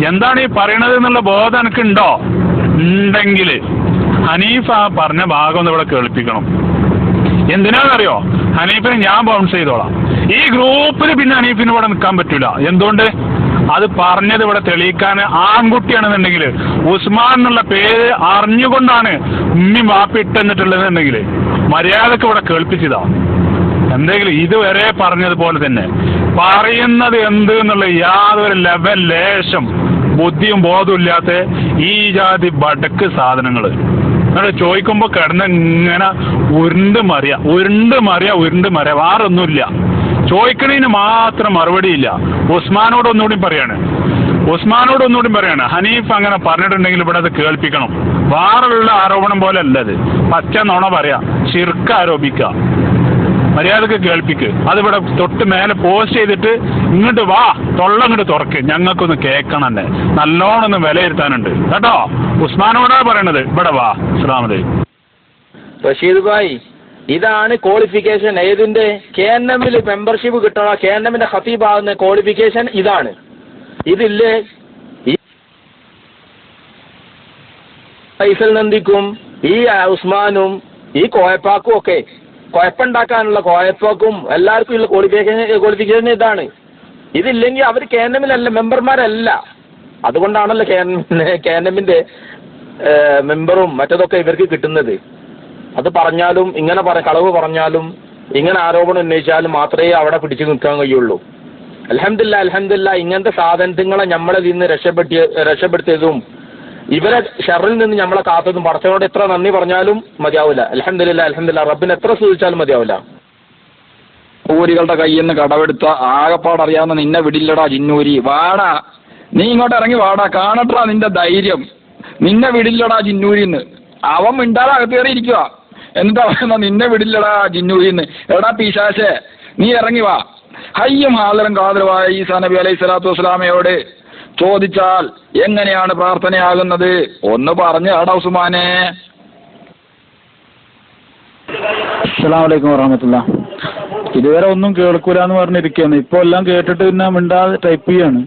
എന്താണ് ഈ പറയണത് എന്നുള്ള ബോധം എനിക്കുണ്ടോ? ഉണ്ടെങ്കിൽ ഹനീഫ് ആ പറഞ്ഞ ഭാഗം ഒന്ന് ഇവിടെ കേൾപ്പിക്കണം. എന്തിനാണെന്നറിയോ? ഹനീഫിനെ ഞാൻ ബൗൺസ് ചെയ്തോളാം. ഈ ഗ്രൂപ്പിൽ പിന്നെ ഹനീഫിന് ഇവിടെ നിൽക്കാൻ പറ്റൂല. എന്തുകൊണ്ട്? അത് പറഞ്ഞത് ഇവിടെ തെളിയിക്കാൻ ആൺകുട്ടിയാണെന്നുണ്ടെങ്കിൽ, ഉസ്മാൻ എന്നുള്ള പേര് അറിഞ്ഞുകൊണ്ടാണ് ഉമ്മി മാപ്പി ഇട്ടെന്നിട്ടുള്ളതെന്നുണ്ടെങ്കിൽ മര്യാദക്ക് ഇവിടെ കേൾപ്പിച്ചതാ. എന്തെങ്കിലും ഇതുവരെ പറഞ്ഞതുപോലെ തന്നെ പറയുന്നത് എന്ത് എന്നുള്ള യാതൊരു ലേശം ബുദ്ധിയും ബോധവും ഇല്ലാത്ത ഈ ജാതി ബടക്ക് സാധനങ്ങൾ എന്നിട്ട് ചോദിക്കുമ്പോൾ കിടന്ന് ഇങ്ങനെ ഉരുണ്ട് മറിയ വേറൊന്നുമില്ല. ചോദിക്കണതിന് മാത്രം മറുപടിയില്ല. ഉസ്മാനോട് ഒന്നുകൂടി പറയാണ്, ഉസ്മാനോട് ഒന്നുകൂടി പറയാണ്, ഹനീഫ് അങ്ങനെ പറഞ്ഞിട്ടുണ്ടെങ്കിൽ ഇവിടെ അത് കേൾപ്പിക്കണം. വേറുള്ള ആരോപണം പോലെ അല്ലത്, പച്ച നുണ പറയാ, ശിർക്ക് ആരോപിക്കുക, മര്യാദക്ക് കേൾപ്പിക്ക്. അതിവിടെ തൊട്ട് മേലെ പോസ്റ്റ് ചെയ്തിട്ട് ഇങ്ങോട്ട് വാ, തൊള്ള ഇങ്ങോട്ട് തുറക്ക്, ഞങ്ങൾക്കൊന്ന് കേൾക്കണം തന്നെ, നല്ലോണം ഒന്ന് വിലയിരുത്താനുണ്ട് കേട്ടോ. ഉസ്മാനോടാ പറയണത്, ഇവിടെ വാ. അസ്സലാമു അലൈക്കും. റഷീദ് ഭായ്, ഇതാണ് ക്വാളിഫിക്കേഷൻ. ഏതിന്റെ? KNM-ൽ മെമ്പർഷിപ്പ് കിട്ടണ, KNM-ന്റെ ഖതീബാകുന്ന ക്വാളിഫിക്കേഷൻ ഇതാണ്. ഇതില്ലേ ഈ ഫൈസൽ നന്ദിക്കും ഈ ഉസ്മാനും ഈ കോയപ്പാക്കും ഒക്കെ കുഴപ്പമുണ്ടാക്കാനുള്ള കോയപ്പാക്കും എല്ലാവർക്കും ഉള്ള ക്വാളിഫിക്കേഷൻ ഇതാണ്. ഇതില്ലെങ്കിൽ അവർ KNM-ലല്ല, മെമ്പർമാരല്ല. അതുകൊണ്ടാണല്ലോ KNM-ന്റെ മെമ്പറും മറ്റതൊക്കെ ഇവർക്ക് കിട്ടുന്നത്. അത് പറഞ്ഞാലും ഇങ്ങനെ കളവ് പറഞ്ഞാലും ഇങ്ങനെ ആരോപണം ഉന്നയിച്ചാലും മാത്രമേ അവിടെ പിടിച്ചു നിൽക്കാൻ കഴിയുള്ളൂ. അൽഹംദുലില്ലാ ഇങ്ങനത്തെ സാധനങ്ങളെ നമ്മളെ നിന്ന് രക്ഷപ്പെടുത്തിയതും ഇവരെ ഷർറിൽ നിന്ന് നമ്മളെ കാത്തതും പടച്ചവനോട് എത്ര നന്ദി പറഞ്ഞാലും മതിയാവില്ല. അൽഹംദുലില്ലാ റബ്ബിനെ എത്ര സ്തുതിച്ചാലും മതിയാവില്ല. ഊരികളുടെ കയ്യിൽ നിന്ന് കടമെടുത്ത ആകപ്പാടറിയാവുന്ന നിന്നെ വിടില്ലടാ ജിന്നൂരി, വാടാ നീ ഇങ്ങോട്ട് ഇറങ്ങി വാടാ, കാണട്ടാ നിന്റെ ധൈര്യം, നിന്നെ വിടില്ലടാ ജിന്നൂരിന്ന്. അവൻ മിണ്ടാതെ അകത്ത് കയറിയിരിക്കുക, എന്നിട്ട് അവൻ നിന്നെ വിടില്ലടാ ജിന്നൂരിന്ന്. എടാ പിശാചേ, നീ ഇറങ്ങി വാ. ഹയ്യും ഹാദറും ഖാദിറുമായ ഈസാ നബി അലൈഹി സ്വലാത്തു വസ്സലാമയോട് ചോദിച്ചാൽ എങ്ങനെയാണ് പ്രാർത്ഥനയാകുന്നത് ഒന്ന് പറഞ്ഞ് ആടാ ഉസ്മാനെ. അസ്സലാമു അലൈക്കും വറഹ്മത്തുള്ളാഹി. ഇതുവരെ ഒന്നും കേൾക്കൂലെന്ന് പറഞ്ഞിരിക്കുകയാണ്, ഇപ്പൊ എല്ലാം കേട്ടിട്ട് പിന്നെ മിണ്ടാതെ ടൈപ്പ് ചെയ്യാണ്.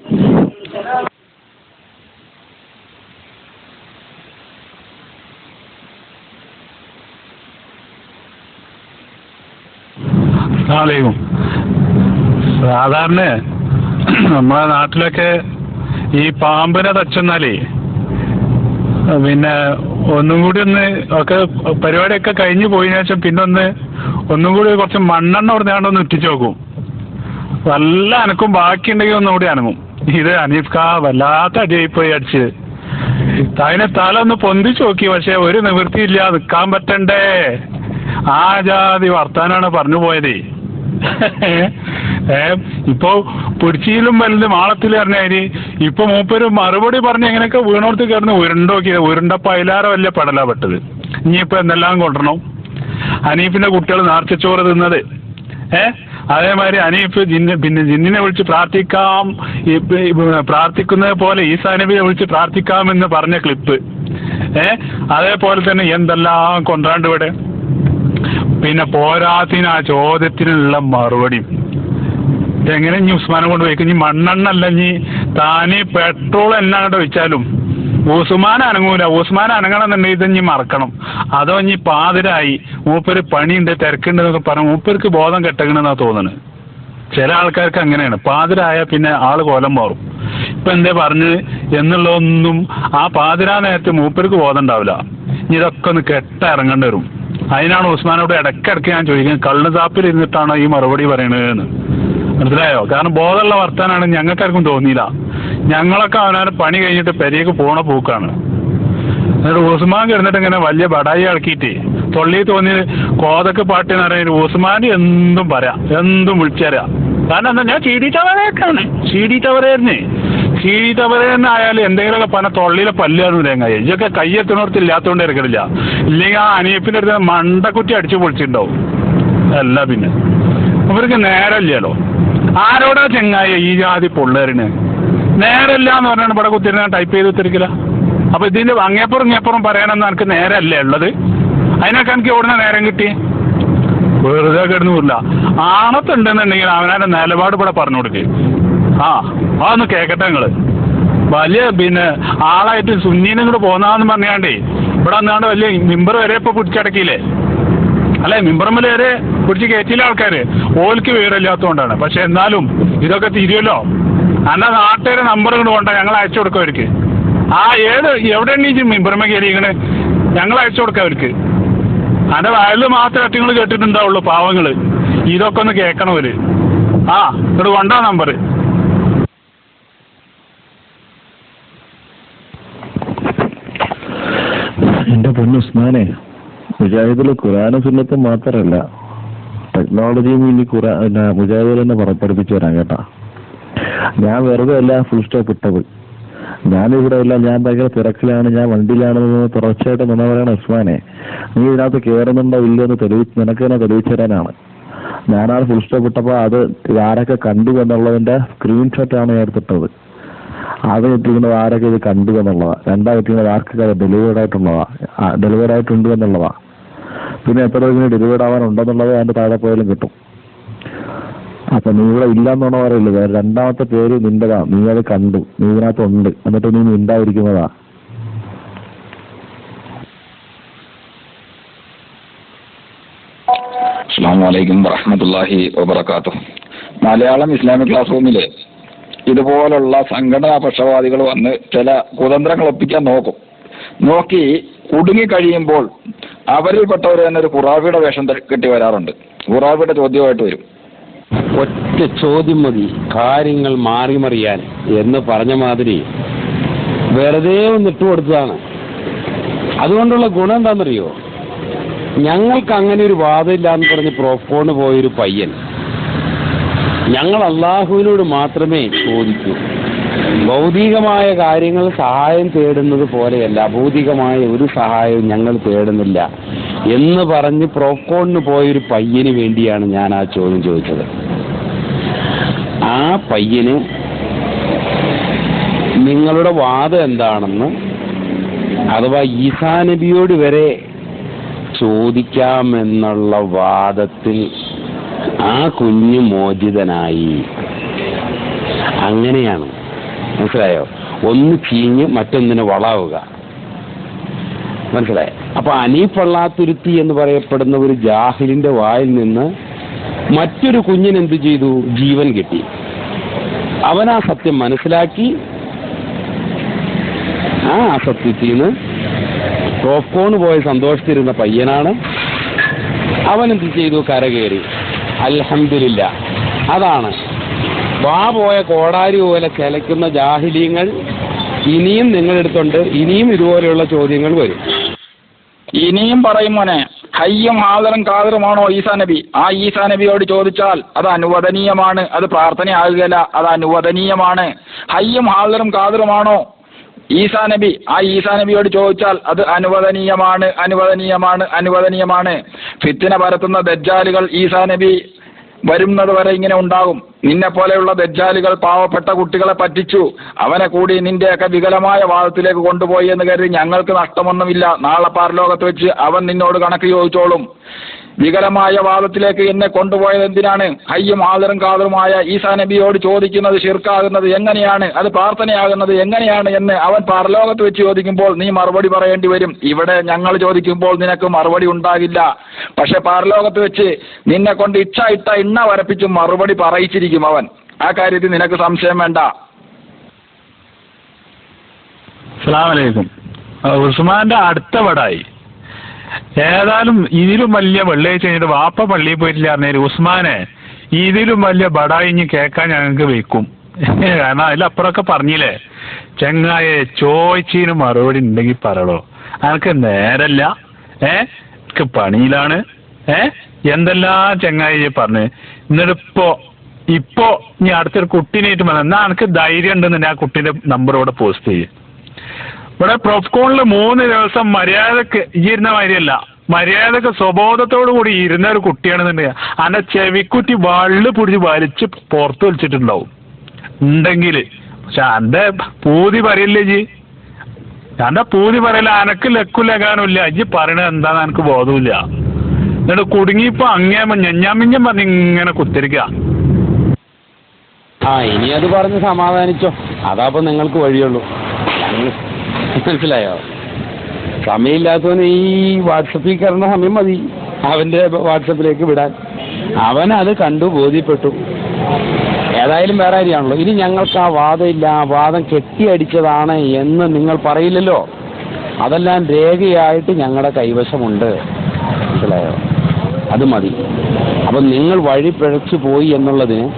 സാധാരണ നമ്മളെ നാട്ടിലൊക്കെ ഈ പാമ്പിനെ തച്ചെന്നാലേ പിന്നെ ഒന്നും കൂടി ഒന്ന് ഒക്കെ പരിപാടിയൊക്കെ കഴിഞ്ഞു പോയതിനു ശേഷം പിന്നെ ഒന്നും കൂടി കുറച്ച് മണ്ണെണ്ണ പറഞ്ഞാണ്ടൊന്ന് ഇട്ടിച്ചു നോക്കും. വല്ല അനക്കും ബാക്കിയുണ്ടെങ്കിൽ ഒന്നുകൂടി അനങ്ങും. ഇത് ഹനീഫ് വല്ലാത്ത അടിയായിപ്പോയി അടിച്ച്. അതിനെ തല ഒന്ന് പൊന്തിച്ചു നോക്കി, പക്ഷെ ഒരു നിവൃത്തിയില്ല, നിൽക്കാൻ പറ്റണ്ടേ. ആ ജാതി വർത്താനാണ് പറഞ്ഞു പോയതേ. ഇപ്പൊ പിടിച്ചിലും വലുത് മാളത്തിൽ പറഞ്ഞാല് ഇപ്പൊ മൂപ്പര് മറുപടി പറഞ്ഞ് എങ്ങനെയൊക്കെ വീണോടത്ത് കയറുന്ന ഉരുണ്ടോക്കിയത്, ഉരുണ്ടപ്പോ അതിലാറെ വലിയ പടലാ പെട്ടത്. ഇനിയിപ്പോ എന്തെല്ലാം കൊണ്ടുവരണം. ഹനീഫിന്റെ കുട്ടികൾ നേർച്ചച്ചോറ് തിന്നത്, അതേമാതിരി ഹനീഫ് ജിന്നിനെ വിളിച്ച് പ്രാർത്ഥിക്കുന്നത് പോലെ ഈസാ നബിയെ വിളിച്ച് പ്രാർത്ഥിക്കാമെന്ന് പറഞ്ഞ ക്ലിപ്പ്, അതേപോലെ തന്നെ എന്തെല്ലാം കൊണ്ടുവരാണ്ട് ഇവിടെ. പിന്നെ പോരാത്തിന് ആ ചോദ്യത്തിനുള്ള മറുപടി എങ്ങനെ ഇനി ഉസ്മാനെ കൊണ്ട് പോയിക്കും. ഇനി മണ്ണെണ്ണ അല്ല, ഇനി താന് പെട്രോൾ എല്ലാം അങ്ങോട്ട് വെച്ചാലും ഉസ്മാൻ അനങ്ങൂല. ഉസ്മാൻ അനങ്ങണമെന്നുണ്ടെങ്കിൽ ഇതഞ്ഞി മറക്കണം. അതോ ഇനി പാതിരായി മൂപ്പര് പണിയുണ്ട് തിരക്കുണ്ട് എന്നൊക്കെ പറഞ്ഞു മൂപ്പർക്ക് ബോധം കെട്ടണമെന്നാ തോന്നുന്നത്. ചില ആൾക്കാർക്ക് അങ്ങനെയാണ്, പാതിരായ പിന്നെ ആള് കോലം മാറും. ഇപ്പൊ എന്തേ പറഞ്ഞ് എന്നുള്ളതൊന്നും ആ പാതിരാ നേരത്തെ മൂപ്പർക്ക് ബോധം ഉണ്ടാവില്ല. ഇനി ഇതൊക്കെ ഒന്ന് ഇറങ്ങേണ്ടി വരും. അതിനാണ് ഉസ്മാനോട് ഇടയ്ക്കിടയ്ക്ക് ഞാൻ ചോദിക്കുന്നത്, കള്ള് താപ്പിൽ ഇരുന്നിട്ടാണോ ഈ മറുപടി പറയണതെന്ന്. മനസ്സിലായോ? കാരണം ബോധമുള്ള വർത്താനാണ് ഞങ്ങൾക്കാർക്കും തോന്നിയില്ല. ഞങ്ങളൊക്കെ അവനാണ് പണി കഴിഞ്ഞിട്ട് പെരേക്ക് പോണ പോക്കാണ്. എന്നിട്ട് ഉസ്മാൻ കിടന്നിട്ട് ഇങ്ങനെ വലിയ ബടായി ഇളക്കിയിട്ട് തൊള്ളി തോന്നി കോതൊക്കെ പാട്ടെന്ന് പറയുന്നത് ഉസ്മാൻ എന്തും പറയാം, എന്തും വിളിച്ചറിയാം. കാരണം എന്താ, ഞാൻ ചീടിച്ചവരേക്കാണ്, ചീടിച്ചവരായിരുന്നേ. ചീടിച്ചവരെന്നെ ആയാലും എന്തെങ്കിലുമൊക്കെ പറഞ്ഞ തൊള്ളിയിലെ പല്ലായിരുന്നു തേങ്ങായി. ഇതൊക്കെ കയ്യെത്തുന്നവർക്ക് ഇല്ലാത്തതുകൊണ്ട് ഇറക്കണില്ല. ഇല്ലെങ്കിൽ ആ അനിയപ്പിൻ്റെ അടുത്ത് മണ്ടക്കുറ്റി അടിച്ചു പൊളിച്ചിട്ടുണ്ടാവും. അല്ല പിന്നെ അവർക്ക് നേരമില്ലല്ലോ. ആരോടാ ചെങ്ങായി ഈ ജാതി പൊള്ളേറിന് നേരമില്ല എന്ന് പറഞ്ഞാണ് ഇവിടെ കുത്തിരുന്ന ടൈപ്പ് ചെയ്ത് കുത്തിരിക്കില്ല. അപ്പൊ ഇതിന്റെ അങ്ങേപ്പുറം പറയാനെന്ന് എനിക്ക് നേരമല്ലേ ഉള്ളത്? അതിനൊക്കെ എനിക്ക് എവിടുന്ന നേരം കിട്ടി? വെറുതെ കിടന്നുമില്ല. ആണത്തുണ്ടെന്നുണ്ടെങ്കിൽ അവനാരുടെ നിലപാട് ഇവിടെ പറഞ്ഞു കൊടുക്ക്. അതൊന്ന് കേക്കട്ടെ നിങ്ങള്. വലിയ പിന്നെ ആളായിട്ട് സുന്നീനും കൂടെ പോന്നാന്ന് പറഞ്ഞാണ്ടേ ഇവിടെ വന്നാണ്ട് വലിയ മിമ്പർ വരെ ഇപ്പൊ പിടിച്ചടക്കിയില്ലേ? അല്ലെ, മിമ്പറമ്മൽ വരെ പിടിച്ച് കയറ്റിയില്ല ആൾക്കാര്. ഓൽക്ക് വിവരമില്ലാത്തതുകൊണ്ടാണ്. പക്ഷെ എന്നാലും ഇതൊക്കെ തിരിയല്ലോ. അന്ന നാട്ടുകാരെ നമ്പർ കൊണ്ട് കൊണ്ട ഞങ്ങൾ അയച്ചു കൊടുക്കും അവർക്ക്. എവിടെയാണ് ഈ മിമ്പറമ്മ കയറിയിങ്ങനെ ഞങ്ങൾ അയച്ചു കൊടുക്കാം അവർക്ക്. അതിന്റെ വയലിൽ മാത്രമേ അറ്റങ്ങൾ കേട്ടിട്ടുണ്ടാവുള്ളൂ പാവങ്ങള്. ഇതൊക്കെ ഒന്ന് കേൾക്കണം അവര്. ഇങ്ങോട്ട് കൊണ്ടാ നമ്പർ. എന്റെ പൊന്നു ഉസ്മാനെ, മുജാഹിദിൽ ഖുർആനും സുന്നത്തും മാത്രമല്ല ടെക്നോളജിയും ഇനി മുജാഹിദിൽ തന്നെ പഠിപ്പിച്ചു തരാം കേട്ടാ. ഞാൻ വെറുതെ അല്ല ഫുൾ സ്റ്റോപ്പ് ഇട്ടത്. ഞാനിവിടെ ഇല്ല, ഞാൻ ഭയങ്കര തിരക്കിലാണ്, ഞാൻ വണ്ടിയിലാണെന്ന് തുടർച്ചയായിട്ട് നുണ പറയണ ഉസ്മാനെ. നീ ഇതിനകത്ത് കയറുന്നുണ്ടോ ഇല്ലയോ എന്ന് നിനക്ക് തന്നെ തെളിയിച്ചു തരാനാണ്. ഞാനാണ് ഫുൾ സ്റ്റോപ്പ് ഇട്ടപ്പോൾ അത് ആരൊക്കെ കണ്ടു എന്നുള്ളതിന്റെ സ്ക്രീൻഷോട്ടാണ് ഞാൻ എടുത്തിട്ടത്. അത് എത്തിക്കുന്നത് ആരൊക്കെ ഇത് കണ്ടു എന്നുള്ളതാണ്. രണ്ടാമത് എത്തിക്കുന്നത് ആർക്കൊക്കെ അത് ഡെലിവേർഡ് ആയിട്ടുണ്ട് എന്നുള്ളതാണ്. പിന്നെ എത്ര ഇതിന് ഡെലിവേർഡ് ആവാനുണ്ടെന്നുള്ളത് അതിന്റെ താഴെ പോയാലും കിട്ടും. അപ്പൊ നീ ഇവിടെ ഇല്ലാന്നാണോ പറയില്ല, വേറെ രണ്ടാമത്തെ പേര് നിന്റെതാ, നീ അത് കണ്ടു, നീ ഇതിനകത്ത് ഉണ്ട്, എന്നിട്ട് നീ മിണ്ടാതിരിക്കുന്നതാ. അസ്സലാമു അലൈക്കും വറഹ്മത്തുള്ളാഹി വബറകാതുഹു. മലയാളം ഇസ്ലാമിക് ക്ലാസ് റൂമില് ഇതുപോലുള്ള സംഘടനാ പക്ഷപാതികൾ വന്ന് ചില കുതന്ത്രങ്ങൾ ഒപ്പിക്കാൻ നോക്കി കുടുങ്ങിക്കഴിയുമ്പോൾ അവരിൽപ്പെട്ടവർ തന്നെ ഒരു ഖുറാബിയുടെ വേഷം കെട്ടി വരാറുണ്ട്. ഖുറാബിയുടെ ചോദ്യമായിട്ട് വരും. ഒറ്റ ചോദ്യം മതി കാര്യങ്ങൾ മാറിമറിയാൻ എന്ന് പറഞ്ഞ മാതിരി വെറുതെ ഒന്ന് ഇട്ടുകൊടുത്തതാണ്. അതുകൊണ്ടുള്ള ഗുണം എന്താണെന്നറിയോ? ഞങ്ങൾക്ക് അങ്ങനെ ഒരു വാദമില്ല എന്ന് പറഞ്ഞ് പ്രോഫ്കോണ് പോയൊരു പയ്യൻ ഞങ്ങൾ അള്ളാഹുവിനോട് മാത്രമേ ചോദിക്കൂ, ഭൗതികമായ കാര്യങ്ങൾ സഹായം തേടുന്നത് പോലെയല്ല, ഭൗതികമായ ഒരു സഹായവും ഞങ്ങൾ തേടുന്നില്ല എന്ന് പറഞ്ഞ് പ്രോഫ്കോണിന് പോയൊരു പയ്യന് വേണ്ടിയാണ് ഞാൻ ആ ചോദ്യം ചോദിച്ചത്. ആ പയ്യന് നിങ്ങളുടെ വാദം എന്താണെന്ന്, അഥവാ ഈസാ നബിയോട് വരെ ചോദിക്കാമെന്നുള്ള വാദത്തിൽ ആ കുഞ്ഞു മോചിതനായി. അങ്ങനെയാണ്, മനസ്സിലായോ? ഒന്ന് ചീഞ്ഞ് മറ്റൊന്നിന് വളാവുക, മനസ്സിലായോ? അപ്പൊ അനീഫള്ളാത്തുരുത്തി എന്ന് പറയപ്പെടുന്ന ഒരു ജാഹിലിന്റെ വായിൽ നിന്ന് മറ്റൊരു കുഞ്ഞിനെന്ത് ചെയ്തു? ജീവൻ കിട്ടി. അവൻ ആ സത്യം മനസ്സിലാക്കി. ആ അസത്യത്തിൽ നിന്ന് പ്രോഫ്കോണ് പോയ സന്തോഷത്തിരുന്ന പയ്യനാണ്. അവൻ എന്ത് ചെയ്തു? കരകയറി. അൽഹംദുലില്ലാ. അതാണ് പോയ കോടാരി പോലെ ചിലയ്ക്കുന്ന ജാഹിലീങ്ങൾ ഇനിയും നിങ്ങളെടുത്തുണ്ട്. ഇനിയും ഇതുപോലെയുള്ള ചോദ്യങ്ങൾ വരും. ഇനിയും പറയും മോനെ, ഹയ്യും ഹാദറും കാദറുമാണോ ഈസാ നബി? ആ ഈസാ നബിയോട് ചോദിച്ചാൽ അത് അനുവദനീയമാണ്, അത് പ്രാർത്ഥനയാകുകയല്ല, അത് അനുവദനീയമാണ്. ഹയ്യും ഹാദറും കാദറുമാണോ ഈസാ നബി? ആ ഈസാ നബിയോട് ചോദിച്ചാൽ അത് അനുവദനീയമാണ്. ഫിത്തിന പരത്തുന്ന ദജ്ജാലുകൾ ഈസാ നബി വരുന്നത് വരെ ഇങ്ങനെ ഉണ്ടാകും. നിന്നെ പോലെയുള്ള ദജ്ജാലുകൾ പാവപ്പെട്ട കുട്ടികളെ പറ്റിച്ചു, അവനെ കൂടി നിന്റെയൊക്കെ വികലമായ വാദത്തിലേക്ക് കൊണ്ടുപോയി എന്ന് കരുതി ഞങ്ങൾക്ക് നഷ്ടമൊന്നുമില്ല. നാളെ പരലോകത്ത് വെച്ച് അവൻ നിന്നോട് കണക്ക് ചോദിച്ചോളും. വികലമായ വാദത്തിലേക്ക് എന്നെ കൊണ്ടുപോയത് എന്തിനാണ്? ഹയ്യും ഹാദറും കാദറുമായ ഈസാ നബിയോട് ചോദിക്കുന്നത് ശിർക്കാകുന്നത് എങ്ങനെയാണ്, അത് പ്രാർത്ഥനയാകുന്നത് എങ്ങനെയാണ് എന്ന് അവൻ പരലോകത്ത് വെച്ച് ചോദിക്കുമ്പോൾ നീ മറുപടി പറയേണ്ടി വരും. ഇവിടെ ഞങ്ങൾ ചോദിക്കുമ്പോൾ നിനക്ക് മറുപടി ഉണ്ടാകില്ല. പക്ഷെ പരലോകത്ത് വെച്ച് നിന്നെ കൊണ്ട് ഇട്ട എണ്ണ വരപ്പിച്ച് മറുപടി പറയിച്ചിരിക്കും അവൻ. ആ കാര്യത്തിൽ നിനക്ക് സംശയം വേണ്ട. അസ്സലാമു അലൈക്കും. ഉസ്മാന്റെ അടുത്ത വടായി ഏതായാലും ഇതിലും വലിയ വെള്ളിയാഴ്ച കഴിഞ്ഞിട്ട് വാപ്പ പള്ളിയിൽ പോയിട്ടില്ല പറഞ്ഞാൽ ഉസ്മാനെ ഇതിലും വലിയ ബടായി ഇനി കേൾക്കാൻ ഞങ്ങൾക്ക് വെക്കും. കാരണം അതിലപ്പുറമൊക്കെ പറഞ്ഞില്ലേ, ചെങ്ങായെ ചോദിച്ചതിന് മറുപടി ഉണ്ടെങ്കിൽ പറയണോ? അനക്ക് നേരല്ല, എനിക്ക് പണിയിലാണ്, എന്തെല്ലാം ചെങ്ങായി പറഞ്ഞ്. എന്നിട്ടിപ്പോ ഇനി അടുത്തൊരു കുട്ടീനായിട്ട് എന്നാ എനിക്ക് ധൈര്യം ഉണ്ടെന്ന് ആ കുട്ടീന്റെ നമ്പർ ഇവിടെ പോസ്റ്റ് ചെയ്യും. ഇവിടെ പ്രോഫ്കോണില് 3 ദിവസം മര്യാദക്ക് ഇരുന്ന മാതിരിയല്ല, മര്യാദക്ക് സ്വബോധത്തോടു കൂടി ഇരുന്ന ഒരു കുട്ടിയാണെന്നുണ്ടെങ്കിൽ അന്റെ ചെവിക്കുറ്റി വള്ളി പിടിച്ച് വലിച്ച് പുറത്ത് വലിച്ചിട്ടുണ്ടാവും ഉണ്ടെങ്കിൽ. പക്ഷെ അന്റെ പൂതി പറയില്ലേ ജി? എന്റെ പൂതി പറയില്ല, അനക്ക് ലക്കുലകാനുമില്ല. അജി പറയണത് എന്താന്ന് എനിക്ക് ബോധമില്ല. എന്നിട്ട് കുടുങ്ങിയപ്പോ ഞഞ്ഞാമിഞ്ഞം പറഞ്ഞ് ഇങ്ങനെ കുത്തിരിക്ക. ഇനി അത് പറഞ്ഞ് സമാധാനിച്ചോ, അതാപ്പോ നിങ്ങൾക്ക് വഴിയുള്ളൂ. മനസ്സിലായോ? സമയമില്ലാത്തവന് ഈ വാട്സപ്പിൽ കയറുന്ന സമയം മതി അവന്റെ വാട്സപ്പിലേക്ക് വിടാൻ. അവൻ അത് കണ്ടു, ബോധ്യപ്പെട്ടു. ഏതായാലും വേറെ കാര്യമാണല്ലോ. ഇനി ഞങ്ങൾക്ക് ആ വാദമില്ല, ആ വാദം കെട്ടിയടിച്ചതാണ് എന്ന് നിങ്ങൾ പറയില്ലല്ലോ. അതെല്ലാം രേഖയായിട്ട് ഞങ്ങളുടെ കൈവശമുണ്ട്. മനസ്സിലായോ? അത് മതി. അപ്പം നിങ്ങൾ വഴി പിഴച്ചു പോയി എന്നുള്ളതിന്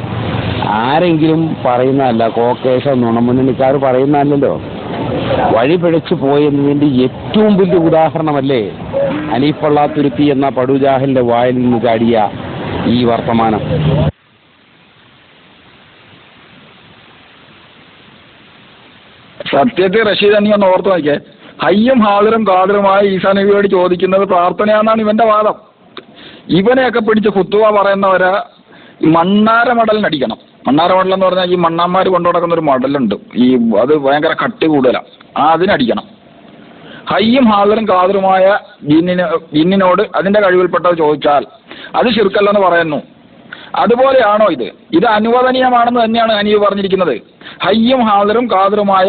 ആരെങ്കിലും പറയുന്നതല്ല, കോക്കേശോ നുണമുന്നണിക്കാർ പറയുന്നതല്ലല്ലോ. വഴി പിഴച്ചു പോയെന്നതിന്റെ ഏറ്റവും വലിയ ഉദാഹരണമല്ലേ അനീഫള്ളാത്തുരുത്തി എന്ന പടുജാഹിലിന്റെ വായിൽ നിന്ന് ചാടിയ ഈ വർത്തമാനം. സത്യത്തിൽ റഷീദ് നീ ഒന്ന് ഓർത്തു നോക്കിയേ, ഹയ്യും ഹാദിറും ഖാദിറുമായ ഈസാ നബിയോട് ചോദിക്കുന്നത് പ്രാർത്ഥനയാണെന്നാണ് ഇവന്റെ വാദം. ഇവനെയൊക്കെ പിടിച്ച് ഫുത്തുവ പറയുന്നവരെ മണ്ണാര മടലിനടിക്കണം. മണ്ണാര മടൽ എന്ന് പറഞ്ഞാൽ ഈ മണ്ണാന്മാർ കൊണ്ടു നടക്കുന്ന ഒരു മടലുണ്ട്, അത് ഭയങ്കര കട്ടി കൂടുതലാണ്, അതിനടിക്കണം. ഹയ്യും ഹാദിറും ഖാദിറുമായ ജിന്നിനോട് അതിന്റെ കഴിവിൽപ്പെട്ടത് ചോദിച്ചാൽ അത് ശിർക്കല്ലെന്ന് പറയുന്നു. അതുപോലെയാണോ ഇത് അനുവദനീയമാണെന്ന് തന്നെയാണ് ഹനീഫ് പറഞ്ഞിരിക്കുന്നത്. ഹയ്യും ഹാദിറും ഖാദിറുമായ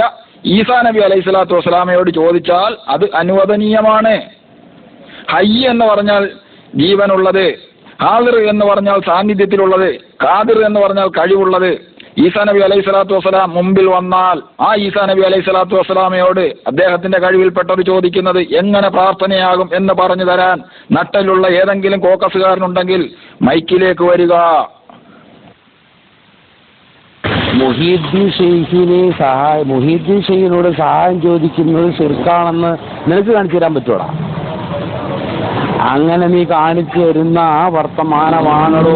ഈസാ നബി അലൈഹി സ്വലാത്തു വസ്സലാമയോട് ചോദിച്ചാൽ അത് അനുവദനീയമാണ്. ഹയ്യ് എന്ന് പറഞ്ഞാൽ ജീവനുള്ളത്, ഹാദിർ എന്ന് പറഞ്ഞാൽ സാന്നിധ്യത്തിലുള്ളത്, ഖാദിർ എന്ന് പറഞ്ഞാൽ കഴിവുള്ളത്. ഈസാ നബി അലൈഹി സ്വലാത്തു വസ്സലാം മുമ്പിൽ വന്നാൽ ആ ഈസാ നബി അലൈഹി സ്വലാത്തു വസ്സലാമയോട് അദ്ദേഹത്തിന്റെ കഴിവിൽപ്പെട്ടത് ചോദിക്കുന്നത് എങ്ങനെ പ്രാർത്ഥനയാകും എന്ന് പറഞ്ഞു തരാൻ നട്ടലുള്ള ഏതെങ്കിലും കോക്കസുകാരനുണ്ടെങ്കിൽ മൈക്കിലേക്ക് വരിക. മുഹീദ്ദീൻ ഷെയ്ഖിനോട് സഹായം ചോദിക്കുന്നത് ശിർക്കാണെന്ന് നിനക്ക് കാണിച്ചു തരാൻ പറ്റൂടാ? അങ്ങനെ നീ കാണിച്ചു തരുന്ന ആ വർത്തമാനമാണോ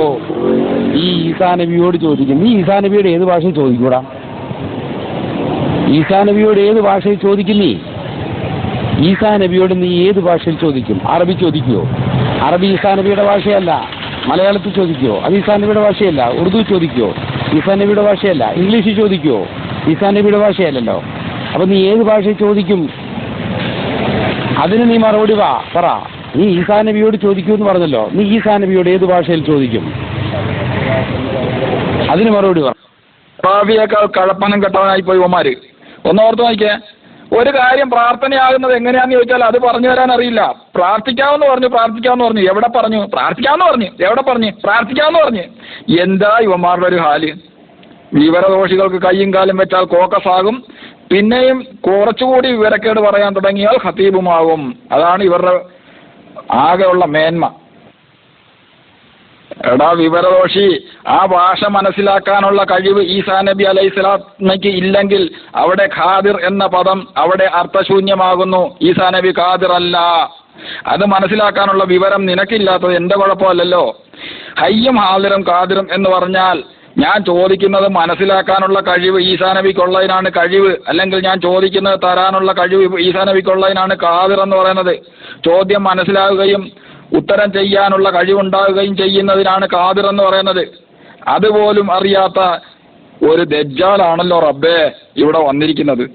ഈ ഈസാ നബിയോട് ചോദിക്കും? നീ ഈസാ നബിയോട് ഏത് ഭാഷയിൽ ചോദിക്കൂടാ? ഈസാ നബിയോട് ഏത് ഭാഷയിൽ ചോദിക്കും? ഈസാ നബിയോട് നീ ഏത് ഭാഷയിൽ ചോദിക്കും? അറബി ചോദിക്കുവോ? അറബി ഈസാ നബിയുടെ ഭാഷയല്ല. മലയാളത്തിൽ ചോദിക്കുവോ? അത് ഈസാ നബിയുടെ ഭാഷയല്ല. ഉറുദു ചോദിക്കുവോ? ഈസാ നബിയുടെ ഭാഷയല്ല. ഇംഗ്ലീഷിൽ ചോദിക്കുവോ? ഈസാ നബിയുടെ ഭാഷയല്ലല്ലോ. അപ്പൊ നീ ഏത് ഭാഷയിൽ ചോദിക്കും? അതിന് നീ മറുപടി പറ. നീ ഈസാ നബിയോട് ചോദിക്കുമെന്ന് പറഞ്ഞല്ലോ, നീ ഈസാ നബിയോട് ഏത് ഭാഷയിൽ ചോദിക്കും? അതിന് മറുപടി പറ. റാവിയേക്കാൾ കഴപ്പനം കെട്ടവനായി പോയി ഉമാര്. ഒന്നോർത്ത് നോക്കിയേ, ഒരു കാര്യം പ്രാർത്ഥനയാകുന്നത് എങ്ങനെയാന്ന് ചോദിച്ചാൽ അത് പറഞ്ഞു തരാൻ അറിയില്ല. പ്രാർത്ഥിക്കാമെന്ന് പറഞ്ഞു. എവിടെ പറഞ്ഞു? പ്രാർത്ഥിക്കാമെന്ന് പറഞ്ഞു. എവിടെ പറഞ്ഞു? പ്രാർത്ഥിക്കാമെന്ന് പറഞ്ഞു. എന്താ യുവമാരുടെ ഒരു ഹാല്? വിവരദോഷികൾക്ക് കയ്യും കാലും വെച്ചാൽ കോക്കസാകും, പിന്നെയും കുറച്ചുകൂടി വിവരക്കേട് പറയാൻ തുടങ്ങിയാൽ ഖതീബുമാകും. അതാണ് ഇവരുടെ ആകെയുള്ള മേന്മ. എടാ വിവരദോഷി, ആ ഭാഷ മനസ്സിലാക്കാനുള്ള കഴിവ് ഈസാ നബി അലൈഹി സ്വലാമയ്ക്ക് ഇല്ലെങ്കിൽ അവിടെ ഖാദിർ എന്ന പദം അവിടെ അർത്ഥശൂന്യമാകുന്നു. ഈസാ നബി ഖാദിർ അല്ല. അത് മനസ്സിലാക്കാനുള്ള വിവരം നിനക്കില്ലാത്തത് എന്റെ കുഴപ്പമല്ലല്ലോ. ഹയ്യും ഹാദിറും ഖാദിറും എന്ന് പറഞ്ഞാൽ ഞാൻ ചോദിക്കുന്നത് മനസ്സിലാക്കാനുള്ള കഴിവ് ഈസാ നബിക്കുള്ളതിനാണ് കഴിവ്, അല്ലെങ്കിൽ ഞാൻ ചോദിക്കുന്നത് തരാനുള്ള കഴിവ് ഈസാ നബിക്കുള്ളതിനാണ് ഖാദിർ എന്ന് പറയുന്നത്. ചോദ്യം മനസ്സിലാകുകയും ഉത്തരം ചെയ്യാനുള്ള കഴിവുണ്ടാകുകയും ചെയ്യുന്നതിനാണ് ഖാദിർ എന്ന് പറയുന്നത്. അതുപോലും അറിയാത്ത ഒരു ദജ്ജാലാണല്ലോ റബ്ബേ ഇവിടെ വന്നിരിക്കുന്നത്.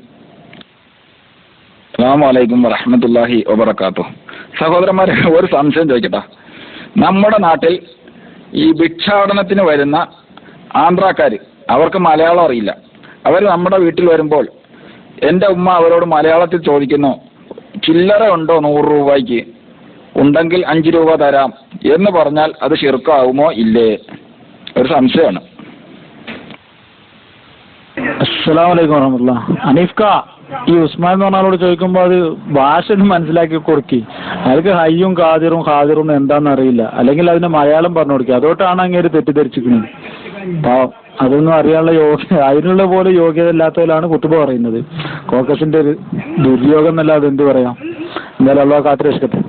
അസ്സലാമു അലൈക്കും വറഹ്മത്തുള്ളാഹി വബറകാതുഹു. സഹോദരന്മാരെ, ഒരു സംശയം ചോദിക്കട്ടെ. നമ്മുടെ നാട്ടിൽ ഈ ഭിക്ഷാടനത്തിന് വരുന്ന ആന്ധ്രാക്കാർ, അവർക്ക് മലയാളം അറിയില്ല. അവർ നമ്മുടെ വീട്ടിൽ വരുമ്പോൾ എൻ്റെ ഉമ്മ അവരോട് മലയാളത്തിൽ ചോദിക്കുന്നു, ചില്ലറ ഉണ്ടോ 100 രൂപയ്ക്ക്? ഉണ്ടെങ്കിൽ 5 രൂപ തരാം എന്ന് പറഞ്ഞാൽ അത് ശിർക്കാവുമോ ഇല്ലേ? ഒരു സംശയമാണ്. അസ്സലാമു അലൈക്കും വറഹ്മത്തുള്ളാഹി. അനീഫ്ക, ഈ ഉസ്മാൻ എന്ന് പറഞ്ഞ ആളോട് ചോദിക്കുമ്പോൾ അത് ഭാഷ മനസ്സിലാക്കി കൊടുക്കി. അയാൾക്ക് ഹയ്യും ഖാദിറും ഖാദിറും എന്താണെന്ന് അറിയില്ല, അല്ലെങ്കിൽ അതിന്റെ മലയാളം പറഞ്ഞു കൊടുക്കുക. അതോട്ടാണ് അങ്ങേര് തെറ്റിദ്ധരിച്ചിരിക്കുന്നത്. പാവം, അതൊന്നും അറിയാനുള്ള അതിനുള്ള പോലെ യോഗ്യത ഇല്ലാത്തവരാണ് കുത്തുബ പറയുന്നത്. കോക്കസിന്റെ ഒരു ദുര്യോഗം എന്നല്ലാതെ എന്ത് പറയാം. എന്തായാലും അള്ളാഹു കാത്തുരക്ഷിക്കട്ടെ.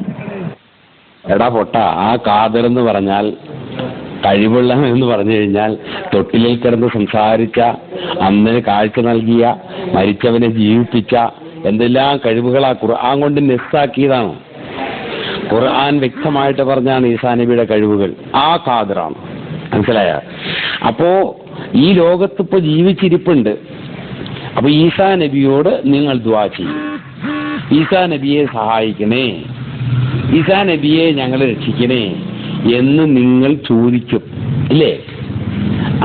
എടാ പൊട്ട, ആ ഖാദിർ എന്ന് പറഞ്ഞാൽ കഴിവുള്ള എന്ന് പറഞ്ഞു കഴിഞ്ഞാൽ തൊട്ടിലിൽ കിടന്ന് സംസാരിച്ച, അന്നിന് കാഴ്ച നൽകിയ, മരിച്ചവനെ ജീവിപ്പിച്ച എന്തെല്ലാം കഴിവുകളാ ഖുർആൻ കൊണ്ട് നെസ്സാക്കിയതാണ്. ഖുർആൻ വ്യക്തമായിട്ട് പറഞ്ഞാണ് ഈസാ നബിയുടെ കഴിവുകൾ. ആ ഖാദിറാണ്. മനസ്സിലായ? അപ്പോ ഈ ലോകത്തിപ്പോ ജീവിച്ചിരിപ്പുണ്ട്. അപ്പൊ ഈസാ നബിയോട് നിങ്ങൾ ദുആ ചെയ്യും. ഈസാ നബിയെ സഹായിക്കണേ, ഈസാ നബിയെ ഞങ്ങൾ രക്ഷിക്കണേ എന്ന് നിങ്ങൾ ചോദിക്കും, ഇല്ലേ?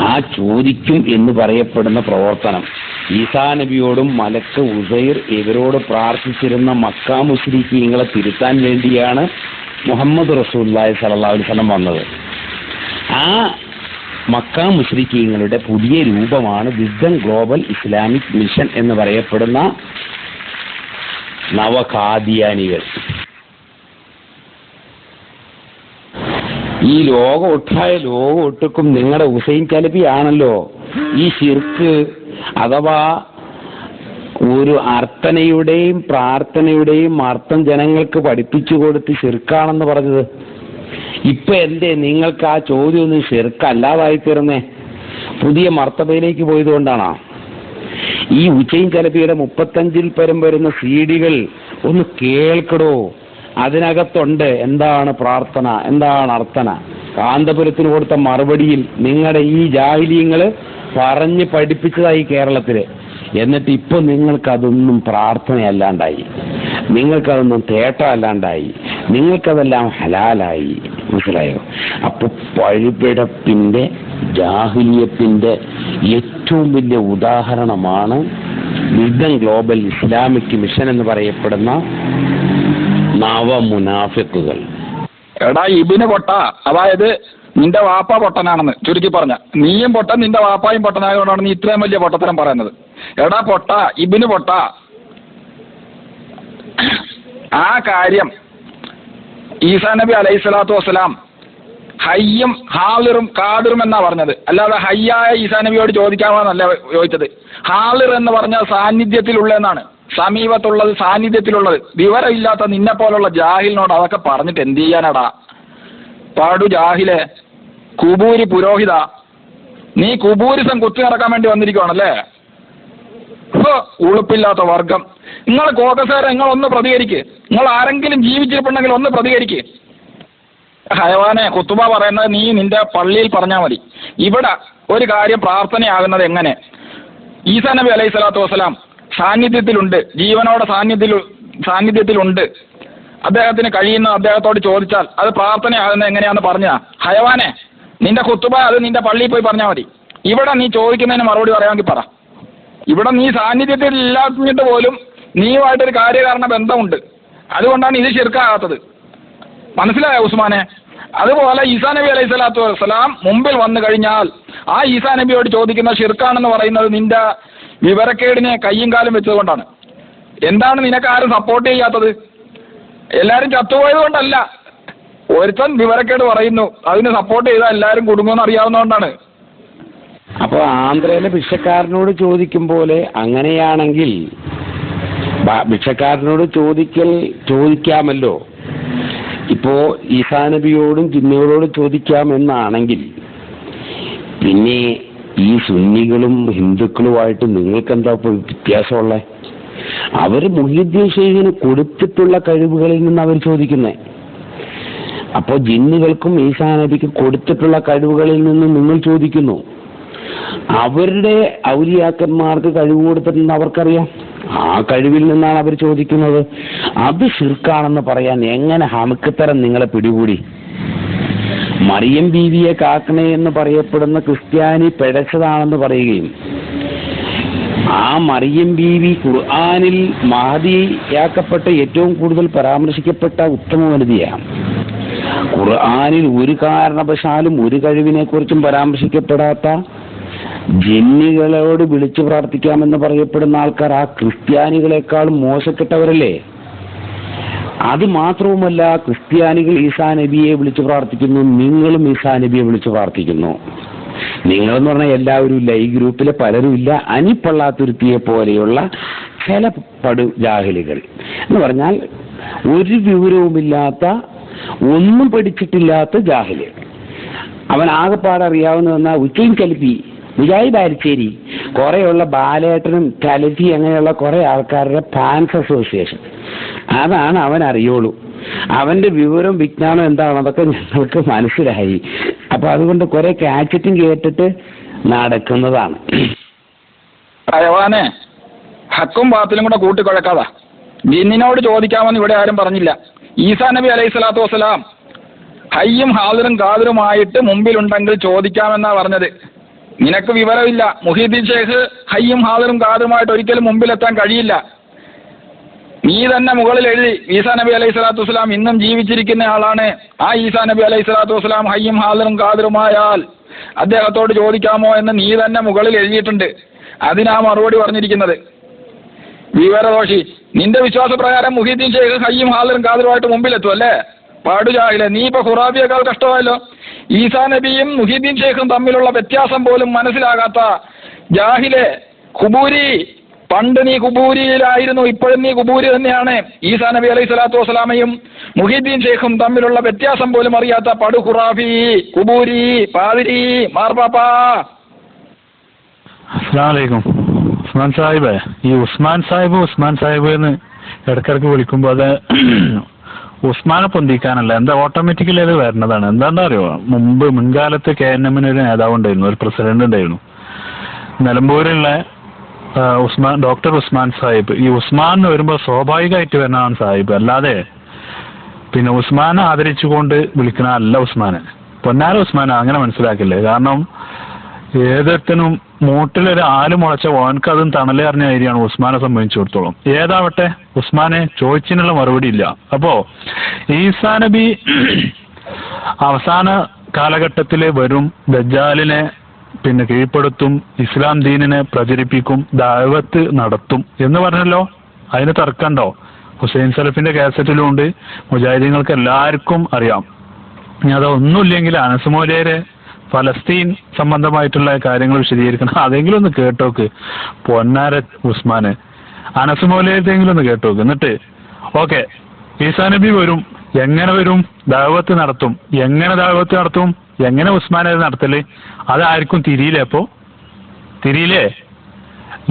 ആ ചോദിക്കും എന്ന് പറയപ്പെടുന്ന പ്രവർത്തനം ഈസാ നബിയോടും മലക്ക് ഉസൈർ ഇവരോട് പ്രാർത്ഥിച്ചിരുന്ന മക്കാ മുശ്രിക്കീങ്ങളെ തിരുത്താൻ വേണ്ടിയാണ് മുഹമ്മദ് റസൂലുള്ളാഹി സ്വല്ലല്ലാഹു അലൈഹി വസല്ലം വന്നത്. ആ മക്കാ മുശ്രിക്കീങ്ങളുടെ പുതിയ രൂപമാണ് വിസ്ഡം ഗ്ലോബൽ ഇസ്ലാമിക് മിഷൻ എന്ന് പറയപ്പെടുന്ന നവഖാദിയാനികൾ. ഈ ലോകം ഒട്ടുക്കും നിങ്ങളുടെ ഹുസൈൻ ചലബിയാണല്ലോ ഈ ശിർക്ക് അഥവാ ഒരു അർത്ഥനയുടെയും പ്രാർത്ഥനയുടെയും അർത്ഥം ജനങ്ങൾക്ക് പഠിപ്പിച്ചു കൊടുത്ത് ശിർക്കാണെന്ന് പറഞ്ഞത്. ഇപ്പൊ എന്തേ നിങ്ങൾക്ക് ആ ചോദ്യം ഒന്നും ശിർക്ക് അല്ലാതായി തീർന്നേ? പുതിയ മർത്തബയിലേക്ക് പോയത് കൊണ്ടാണോ? ഈ ഉച്ചയും ചലപ്പിയുടെ 35 പരം വരുന്ന CD-കൾ ഒന്ന് കേൾക്കടോ. അതിനകത്തുണ്ട് എന്താണ് പ്രാർത്ഥന, എന്താണ് അർത്ഥന. കാന്തപുരത്തിന് കൊടുത്ത മറുപടിയിൽ നിങ്ങളുടെ ഈ ജാഹിലീങ്ങൾ പറഞ്ഞ് പഠിപ്പിച്ചതായി കേരളത്തില്. എന്നിട്ട് ഇപ്പൊ നിങ്ങൾക്കതൊന്നും പ്രാർത്ഥനയല്ലാണ്ടായി, നിങ്ങൾക്കതൊന്നും തേട്ടമല്ലാണ്ടായി, നിങ്ങൾക്കതെല്ലാം ഹലാലായി. മനസ്സിലായോ? അപ്പൊ പഴുപിടപ്പിന്റെ ജാഹിലിയത്തിന്റെ ഏറ്റവും വലിയ ഉദാഹരണമാണ് വിദൻ ഗ്ലോബൽ ഇസ്ലാമിക് മിഷൻ എന്ന് പറയപ്പെടുന്ന നവമുനാഫിക്കുകൾ. എടാ ഇബിന് പൊട്ട, അതായത് നിന്റെ വാപ്പ പൊട്ടനാണെന്ന് ചുരുക്കി പറഞ്ഞ, നീയും പൊട്ടൻ നിന്റെ വാപ്പായും പൊട്ടനായതുകൊണ്ടാണ് നീ ഇത്രയും വലിയ പൊട്ടത്തരം പറയുന്നത്. എടാ പൊട്ട, ഇബിന് പൊട്ട, ആ കാര്യം ഈസാ നബി അലൈഹി സ്വലാത്തു വസ്സലാം ഹയ്യും ഹാളിറും കാദിറും എന്നാ പറഞ്ഞത്, അല്ലാതെ ഹയ്യായ ഈസാ നബിയോട് ചോദിക്കാമെന്നല്ല ചോദിച്ചത്. ഹാളിർ എന്ന് പറഞ്ഞാൽ സാന്നിധ്യത്തിലുള്ളതെന്നാണ്, സമീപത്തുള്ളത്, സാന്നിധ്യത്തിലുള്ളത്. വിവരമില്ലാത്ത നിന്നെ പോലുള്ള ജാഹിലിനോട് അതൊക്കെ പറഞ്ഞിട്ട് എന്ത് ചെയ്യാനാടാ? പാടു ജാഹിലെ, കുബൂരി പുരോഹിത, നീ കുബൂരിസം കുത്തി നടക്കാൻ വേണ്ടി വന്നിരിക്കുവാണല്ലേ? ഉളുപ്പില്ലാത്ത വർഗം. നിങ്ങൾ കോക്കസേര, നിങ്ങളൊന്ന് പ്രതികരിക്ക്. നിങ്ങൾ ആരെങ്കിലും ജീവിച്ചിരിപ്പുണ്ടെങ്കിൽ ഒന്ന് പ്രതികരിക്ക്. ഹയവാനെ, കുത്തുബ പറയുന്നത് നീ നിന്റെ പള്ളിയിൽ പറഞ്ഞാൽ മതി. ഇവിടെ ഒരു കാര്യം പ്രാർത്ഥനയാകുന്നത് എങ്ങനെ? ഈസാ നബി അലൈഹി സ്വലാത്തു വസ്സലാം സാന്നിധ്യത്തിലുണ്ട്, ജീവനോടെ സാന്നിധ്യത്തിലുണ്ട്. അദ്ദേഹത്തിന് കഴിയുന്ന അദ്ദേഹത്തോട് ചോദിച്ചാൽ അത് പ്രാർത്ഥനയാകുന്നത് എങ്ങനെയാന്ന് പറഞ്ഞാ? ഹയവാനെ, നിന്റെ കുത്തുബ അത് നിന്റെ പള്ളിയിൽ പോയി പറഞ്ഞാൽ മതി. ഇവിടെ നീ ചോദിക്കുന്നതിന് മറുപടി പറയാമെങ്കിൽ പറ. ഇവിടെ നീ സാന്നിധ്യത്തിൽ ഇല്ലാത്തിട്ട് പോലും നീയുമായിട്ടൊരു കാര്യകാരണ ബന്ധമുണ്ട്, അതുകൊണ്ടാണ് ഇത് ശിർക്കാകാത്തത്. മനസ്സിലായോ ഉസ്മാനെ? അതുപോലെ ഈസാ നബി അലൈഹി സ്വലാത്തു വസ്സലാം മുമ്പിൽ വന്നു കഴിഞ്ഞാൽ ആ ഈസാ നബിയോട് ചോദിക്കുന്ന ശിർക്കാണെന്ന് പറയുന്നത് നിന്റെ വിവരക്കേടിനെ കയ്യും കാലും വെച്ചതുകൊണ്ടാണ്. എന്താണ് നിനക്കാരും സപ്പോർട്ട് ചെയ്യാത്തത്? എല്ലാവരും ചത്തുപോയത് കൊണ്ടല്ല, ഒരുത്തൻ വിവരക്കേട് പറയുന്നു, അതിന് സപ്പോർട്ട് ചെയ്താൽ എല്ലാവരും കുടുങ്ങുമെന്ന് അറിയാവുന്നതുകൊണ്ടാണ്. അപ്പോൾ ആന്ധ്രയിലെ ഭിക്ഷക്കാരനോട് ചോദിക്കും പോലെ അങ്ങനെയാണെങ്കിൽ ഭിക്ഷക്കാരനോട് ചോദിക്കാമല്ലോ. ഇപ്പോ ഈസാ നബിയോടും ജിന്നുകളോടും ചോദിക്കാമെന്നാണെങ്കിൽ പിന്നെ ഈ സുന്നികളും ഹിന്ദുക്കളുമായിട്ട് നിങ്ങൾക്കെന്താ വ്യത്യാസമുള്ളത്? അവർ മുഹ്യിദ്ദീൻ ഷെയ്ഖിന് കൊടുത്തിട്ടുള്ള കഴിവുകളിൽ നിന്ന് അവർ ചോദിക്കുന്നേ. അപ്പോൾ ജിന്നുകൾക്കും ഈസാ നബിക്ക് കൊടുത്തിട്ടുള്ള കഴിവുകളിൽ നിന്ന് നിങ്ങൾ ചോദിക്കുന്നു. അവരുടെ ഔലിയാക്കന്മാർക്ക് കഴിവ് കൊടുത്തിട്ടുണ്ടെന്ന് അവർക്കറിയാം, ആ കഴിവിൽ നിന്നാണ് അവർ ചോദിക്കുന്നത്. അത് ശിർക്കാണെന്ന് പറയാൻ എങ്ങനെ ഹമുക്കത്തരം നിങ്ങളെ പിടികൂടി? മറിയം ബീവിയെ കാക്കണേ എന്ന് പറയപ്പെടുന്ന ക്രിസ്ത്യാനി പിഴച്ചതാണെന്ന് പറയുകയും ആ മറിയം ബീവി ഖുർആനിൽ മഹദിയാക്കപ്പെട്ട ഏറ്റവും കൂടുതൽ പരാമർശിക്കപ്പെട്ട ഉത്തമ വനിതയാണ്. ഖുർആനിൽ ഒരു കാരണവശാലും ഒരു കഴിവിനെ കുറിച്ചും പരാമർശിക്കപ്പെടാത്ത ജിന്നുകളോട് വിളിച്ചു പ്രാർത്ഥിക്കാമെന്ന് പറയപ്പെടുന്ന ആൾക്കാർ ആ ക്രിസ്ത്യാനികളെക്കാളും മോശപ്പെട്ടവരല്ലേ? അത് മാത്രവുമല്ല, ക്രിസ്ത്യാനികൾ ഈസാ നബിയെ വിളിച്ചു പ്രാർത്ഥിക്കുന്നു, നിങ്ങളും ഈസാ നബിയെ വിളിച്ചു പ്രാർത്ഥിക്കുന്നു. നിങ്ങളെന്ന് പറഞ്ഞാൽ എല്ലാവരും ഇല്ല, ഈ ഗ്രൂപ്പിലെ പലരും ഇല്ല, അനിപ്പള്ളാത്തുരുത്തിയെ പോലെയുള്ള ചില പടു ജാഹിലുകൾ എന്ന് പറഞ്ഞാൽ ഒരു വിവരവുമില്ലാത്ത, ഒന്നും പഠിച്ചിട്ടില്ലാത്ത ജാഹില്. അവൻ ആകെപ്പാടറിയാവുന്നതെന്നാ ഉച്ചയും കലിപ്പി, മുജാഹിദ് ബാരിച്ചേരി, കുറേയുള്ള ബാലേട്ടനും കലഫി, അങ്ങനെയുള്ള കുറേ ആൾക്കാരുടെ ഫാൻസ് അസോസിയേഷൻ, അതാണ് അവൻ അറിയുള്ളൂ. അവന്റെ വിവരം വിജ്ഞാനം എന്താണ് അതൊക്കെ ഞങ്ങൾക്ക് മനസ്സിലായി. അപ്പൊ അതുകൊണ്ട് കുറെ കാച്ചറ്റും കേട്ടിട്ട് നടക്കുന്നതാണ്. അയവാനെ, ഹക്കും ബാത്തിലും കൂടെ കൂട്ടിക്കുഴക്കാതാ. ജിന്നിനോട് ചോദിക്കാമെന്ന് ഇവിടെ ആരും പറഞ്ഞില്ല. ഈസാ നബി അലൈഹി സ്വലാത്തു വസ്സലാം ഹയ്യും ഹാദിറും കാദിറുമായിട്ട് മുമ്പിലുണ്ടെങ്കിൽ ചോദിക്കാമെന്നാ പറഞ്ഞത്. നിനക്ക് വിവരമില്ല. മുഹീദ്ദീൻ ഷെയ്ഖ് ഹയ്യും ഹാദിറും കാദിറുമായിട്ട് ഒരിക്കലും മുമ്പിലെത്താൻ കഴിയില്ല. നീ തന്നെ മുകളിൽ എഴുതി ഈസാ നബി അലൈഹി സ്വലാത്തു വസ്സലാം ഇന്നും ജീവിച്ചിരിക്കുന്ന ആളാണ്. ആ ഈസാ നബി അലൈഹി സ്വലാത്തു വസ്സലാം ഹയ്യും ഹാദിറും കാദിറുമായാൽ അദ്ദേഹത്തോട് ചോദിക്കാമോ എന്ന് നീ തന്നെ മുകളിൽ എഴുതിയിട്ടുണ്ട്. അതിനാ മറുപടി പറഞ്ഞിരിക്കുന്നത്. വിവരദോഷി, നിന്റെ വിശ്വാസപ്രകാരം മുഹീദ്ദീൻ ഷെയ്ഖ് ഹയ്യും ഹാദിറും കാദിറുമായിട്ട് മുമ്പിലെത്തും അല്ലേ? പാടുജാഹിലെ, നീ ഇപ്പൊ ഖുറാബിയേക്കാൾ കഷ്ടമായല്ലോ. ഈസാ നബിയും മുഹീദ്ദീൻ ഷെയ്ഖും തമ്മിലുള്ള വ്യത്യാസം പോലും മനസ്സിലാകാത്ത ജാഹിലെ, ഖുബൂരി, പണ്ട് നീ ഖുബൂരിയിലായിരുന്നു, ഇപ്പോഴും നീ ഖുബൂരി തന്നെയാണ്. ഈസാ നബി അലൈഹി സ്വലാത്തു വസ്സലാമയും മുഹീദ്ദീൻ ഷെയ്ഖും തമ്മിലുള്ള വ്യത്യാസം പോലും അറിയാത്ത പടു ഖുറാഫി, ഖുബൂരി, പാതിരി, മാർപ്പാപ്പ. അസ്സലാമു അലൈക്കും. ഉസ്മാൻ സാഹിബേ, ഈ ഉസ്മാൻ സാഹിബ് എന്ന് ഇടയ്ക്കിടയ്ക്ക് വിളിക്കുമ്പോൾ അത് ഉസ്മാനെ പൊന്തിക്കാനല്ല, എന്താ ഓട്ടോമാറ്റിക്കലി അത് വരുന്നതാണ്. എന്താണെന്ന് അറിയോ, മുൻകാലത്ത് KNM ഒരു നേതാവ് ഉണ്ടായിരുന്നു, ഒരു പ്രസിഡന്റ് ഉണ്ടായിരുന്നു, നിലമ്പൂരിലുള്ള ഡോക്ടർ ഉസ്മാൻ സാഹിബ്. ഈ ഉസ്മാൻ എന്ന് വരുമ്പോൾ സ്വാഭാവികമായിട്ട് വരുന്നതാണ് സാഹിബ്, അല്ലാതെ പിന്നെ ഉസ്മാനെ ആദരിച്ചുകൊണ്ട് വിളിക്കണ അല്ല ഉസ്മാനെ. പൊന്നാര ഉസ്മാനെ അങ്ങനെ മനസ്സിലാക്കില്ലേ. കാരണം ഏതൊരുത്തനും മൂട്ടിലൊരു ആല് മുളച്ച ഓനക്ക് അതും തണല് അറിഞ്ഞ ഏരിയയാണ് ഉസ്മാനെ സംബന്ധിച്ചിടത്തോളം. ഏതാവട്ടെ, ഉസ്മാനെ ചോദിച്ചതിനുള്ള മറുപടി ഇല്ല. അപ്പോ ഈസാ നബി അവസാന കാലഘട്ടത്തിൽ വരും, ദജ്ജാലിനെ പിന്നെ കീഴ്പ്പെടുത്തും, ഇസ്ലാം ദീനിനെ പ്രചരിപ്പിക്കും, ദഅവത്ത് നടത്തും എന്ന് പറഞ്ഞല്ലോ. അതിന് തർക്കണ്ടോ? ഹുസൈൻ സലഫിന്റെ കാസറ്റിലും ഉണ്ട്, മുജാഹിദീങ്ങൾക്ക് എല്ലാവർക്കും അറിയാം. ഇനി അതൊന്നുമില്ലെങ്കിൽ അനസ് മൗലവിയെ ഫലസ്തീൻ സംബന്ധമായിട്ടുള്ള കാര്യങ്ങൾ വിശദീകരിക്കണം, അതെങ്കിലും ഒന്ന് കേട്ടോക്ക്. പൊന്നാര ഉസ്മാനെ, അനസ് മൗലവിയെങ്കിലും ഒന്ന് കേട്ടോക്ക്. എന്നിട്ട് ഓക്കെ, ഈസാ നബി വരും, എങ്ങനെ വരും? ദഅവത്ത് നടത്തും. എങ്ങനെ ദഅവത്ത് നടത്തും? എങ്ങനെ ഉസ്മാനെ നടത്തല്? അതാർക്കും തിരിയില്ലേ? അപ്പോ തിരിയില്ലേ?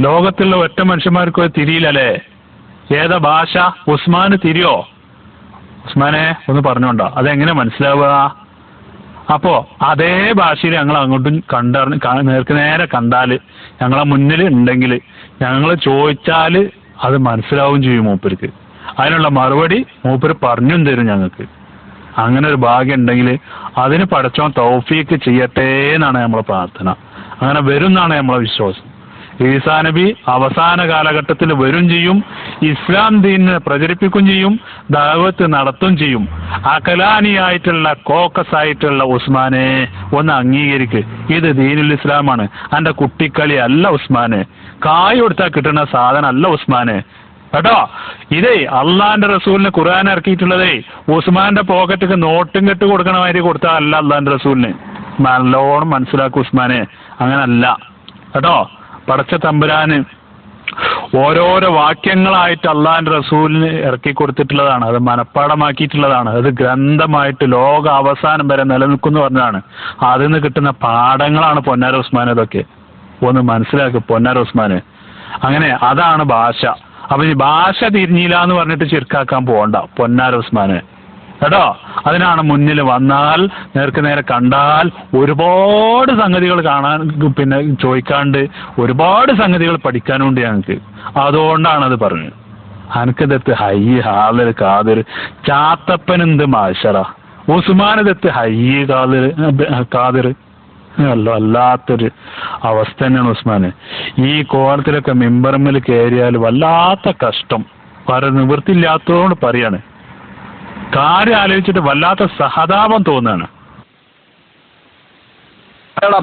ലോകത്തുള്ള ഒറ്റ മനുഷ്യന്മാർക്കും അത് തിരിയില്ലല്ലേ? ഏതാ ഭാഷ? ഉസ്മാന് തിരിയോ? ഉസ്മാനെ ഒന്ന് പറഞ്ഞോണ്ടോ, അതെങ്ങനെ മനസ്സിലാവുക? അപ്പോ അതേ ഭാഷയിൽ ഞങ്ങൾ അങ്ങോട്ടും നേർക്ക് നേരെ കണ്ടാല്, ഞങ്ങളെ മുന്നിൽ ഉണ്ടെങ്കിൽ ഞങ്ങൾ ചോദിച്ചാൽ അത് മനസ്സിലാവും ചെയ്യും മൂപ്പർക്ക്. അതിനുള്ള മറുപടി മൂപ്പര് പറഞ്ഞും തരും ഞങ്ങൾക്ക്. അങ്ങനെ ഒരു ഭാഗ്യം ഉണ്ടെങ്കിൽ അതിന് പടച്ചോൻ തൗഫീക്ക് ചെയ്യട്ടെ എന്നാണ് നമ്മളെ പ്രാർത്ഥന. അങ്ങനെ വരും എന്നാണ് നമ്മളെ വിശ്വാസം. ഈസാ നബി അവസാന കാലഘട്ടത്തിൽ വരും ചെയ്യും, ഇസ്ലാം ദീനിനെ പ്രചരിപ്പിക്കുകയും ചെയ്യും, ദഅവത്ത് നടത്തുകയും ചെയ്യും. അകലാനിയായിട്ടുള്ള കോക്കസ് ആയിട്ടുള്ള ഉസ്മാനെ ഒന്ന് അംഗീകരിക്ക്. ഇത് ദീനുൽ ഇസ്ലാമാണ്, അന്റെ കുട്ടിക്കളി അല്ല ഉസ്മാനെ, കായ് കൊടുത്താൽ കിട്ടുന്ന സാധനം അല്ല ഉസ്മാനെ കേട്ടോ. ഇതേ അള്ളാന്റെ റസൂലിന് ഖുർആൻ ഇറക്കിയിട്ടുള്ളതേ ഉസ്മാന്റെ പോക്കറ്റിക്ക് നോട്ടും കെട്ട് കൊടുക്കണ മാതിരി കൊടുത്താൽ അല്ല അള്ളാന്റെ റസൂലിന്. നല്ലോണം മനസ്സിലാക്കും ഉസ്മാനെ, അങ്ങനല്ല കേട്ടോ. പടച്ച തമ്പുരാന് ഓരോരോ വാക്യങ്ങളായിട്ട് അള്ളാന്റെ റസൂലിന് ഇറക്കി കൊടുത്തിട്ടുള്ളതാണ്, അത് മനഃപ്പാടമാക്കിയിട്ടുള്ളതാണ്, അത് ഗ്രന്ഥമായിട്ട് ലോക അവസാനം വരെ നിലനിൽക്കുന്നു പറഞ്ഞതാണ്. അതിൽ നിന്ന് കിട്ടുന്ന പാഠങ്ങളാണ് പൊന്നാര ഉസ്മാൻ. അതൊക്കെ ഒന്ന് മനസ്സിലാക്കും പൊന്നാര ഉസ്മാന്. അങ്ങനെ അതാണ് ഭാഷ. അപ്പൊ ഈ ഭാഷ തിരിഞ്ഞില്ല എന്ന് പറഞ്ഞിട്ട് ചിർക്കാക്കാൻ പോകണ്ട പൊന്നാര ഉസ്മാന് കേട്ടോ. അതിനാണ് മുന്നിൽ വന്നാൽ, നേർക്ക് നേരെ കണ്ടാൽ ഒരുപാട് സംഗതികൾ കാണാൻ, പിന്നെ ചോദിക്കാണ്ട് ഒരുപാട് സംഗതികൾ പഠിക്കാനുണ്ട് ഞങ്ങൾക്ക്. അതുകൊണ്ടാണ് അത് പറഞ്ഞത്. അനക്കതെത്ത് ഹയ്യ് ഹാദർ കാദർ ചാത്തപ്പനെന്ത് മാഷറ, ഉസ്മാനതെത്ത് ഹയ്യ് കാദർ വല്ലാത്തൊരു അവസ്ഥ തന്നെയാണ് ഉസ്മാന്. ഈ കോലത്തിലൊക്കെ മിമ്പറമ്മിൽ കയറിയാൽ വല്ലാത്ത കഷ്ടം, വേറെ നിവൃത്തിയില്ലാത്തതുകൊണ്ട് പറയാണ്. കാര്യം ആലോചിച്ചിട്ട് വല്ലാത്ത സഹതാപം തോന്നുകയാണ്.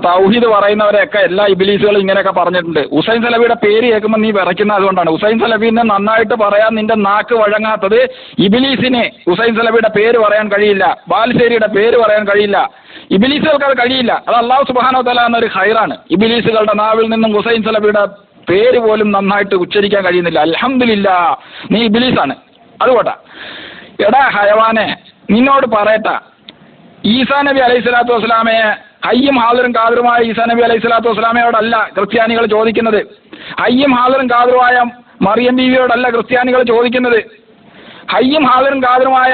തൗഹീദ് പറയുന്നവരെയൊക്കെ എല്ലാ ഇബിലീസുകളും ഇങ്ങനെയൊക്കെ പറഞ്ഞിട്ടുണ്ട്. ഹുസൈൻ സലഫിയുടെ പേര് കേൾക്കുമ്പോൾ നീ വിറയ്ക്കുന്ന അതുകൊണ്ടാണ്. ഹുസൈൻ സലഫിനെ നന്നായിട്ട് പറയാൻ നിന്റെ നാക്ക് വഴങ്ങാത്തത്. ഇബിലീസിനെ ഹുസൈൻ സലഫിയുടെ പേര് പറയാൻ കഴിയില്ല, ബാലുശ്ശേരിയുടെ പേര് പറയാൻ കഴിയില്ല, ഇബിലീസുകൾക്ക് അത് കഴിയില്ല. അത് അല്ലാഹു സുബ്ഹാനഹു വ തആല എന്നൊരു ഖൈറാണ്. ഇബിലീസുകളുടെ നാവിൽ നിന്നും ഹുസൈൻ സലഫിയുടെ പേര് പോലും നന്നായിട്ട് ഉച്ചരിക്കാൻ കഴിയുന്നില്ല. അൽഹംദുലില്ലാഹ്, നീ ഇബിലീസാണ്. അതുകൊണ്ടാ എടാ ഹയവാനെ, നിന്നോട് പറയട്ടാ, ഈസാ നബി അലൈഹി സ്വലാത്തു വസ്സലാമയെ ഹയ്യും ഹാദിറും കാദിറുമായ ഈസാ നബി അലൈഹി സ്വലാത്തു വസ്സലാമയോടല്ല ക്രിസ്ത്യാനികൾ ചോദിക്കുന്നത്. ഹയ്യും ഹാദിറും കാദിറുമായ മറിയം ബീവിയോടല്ല ക്രിസ്ത്യാനികൾ ചോദിക്കുന്നത്. ഹയ്യും ഹാദിറും കാദിറുമായ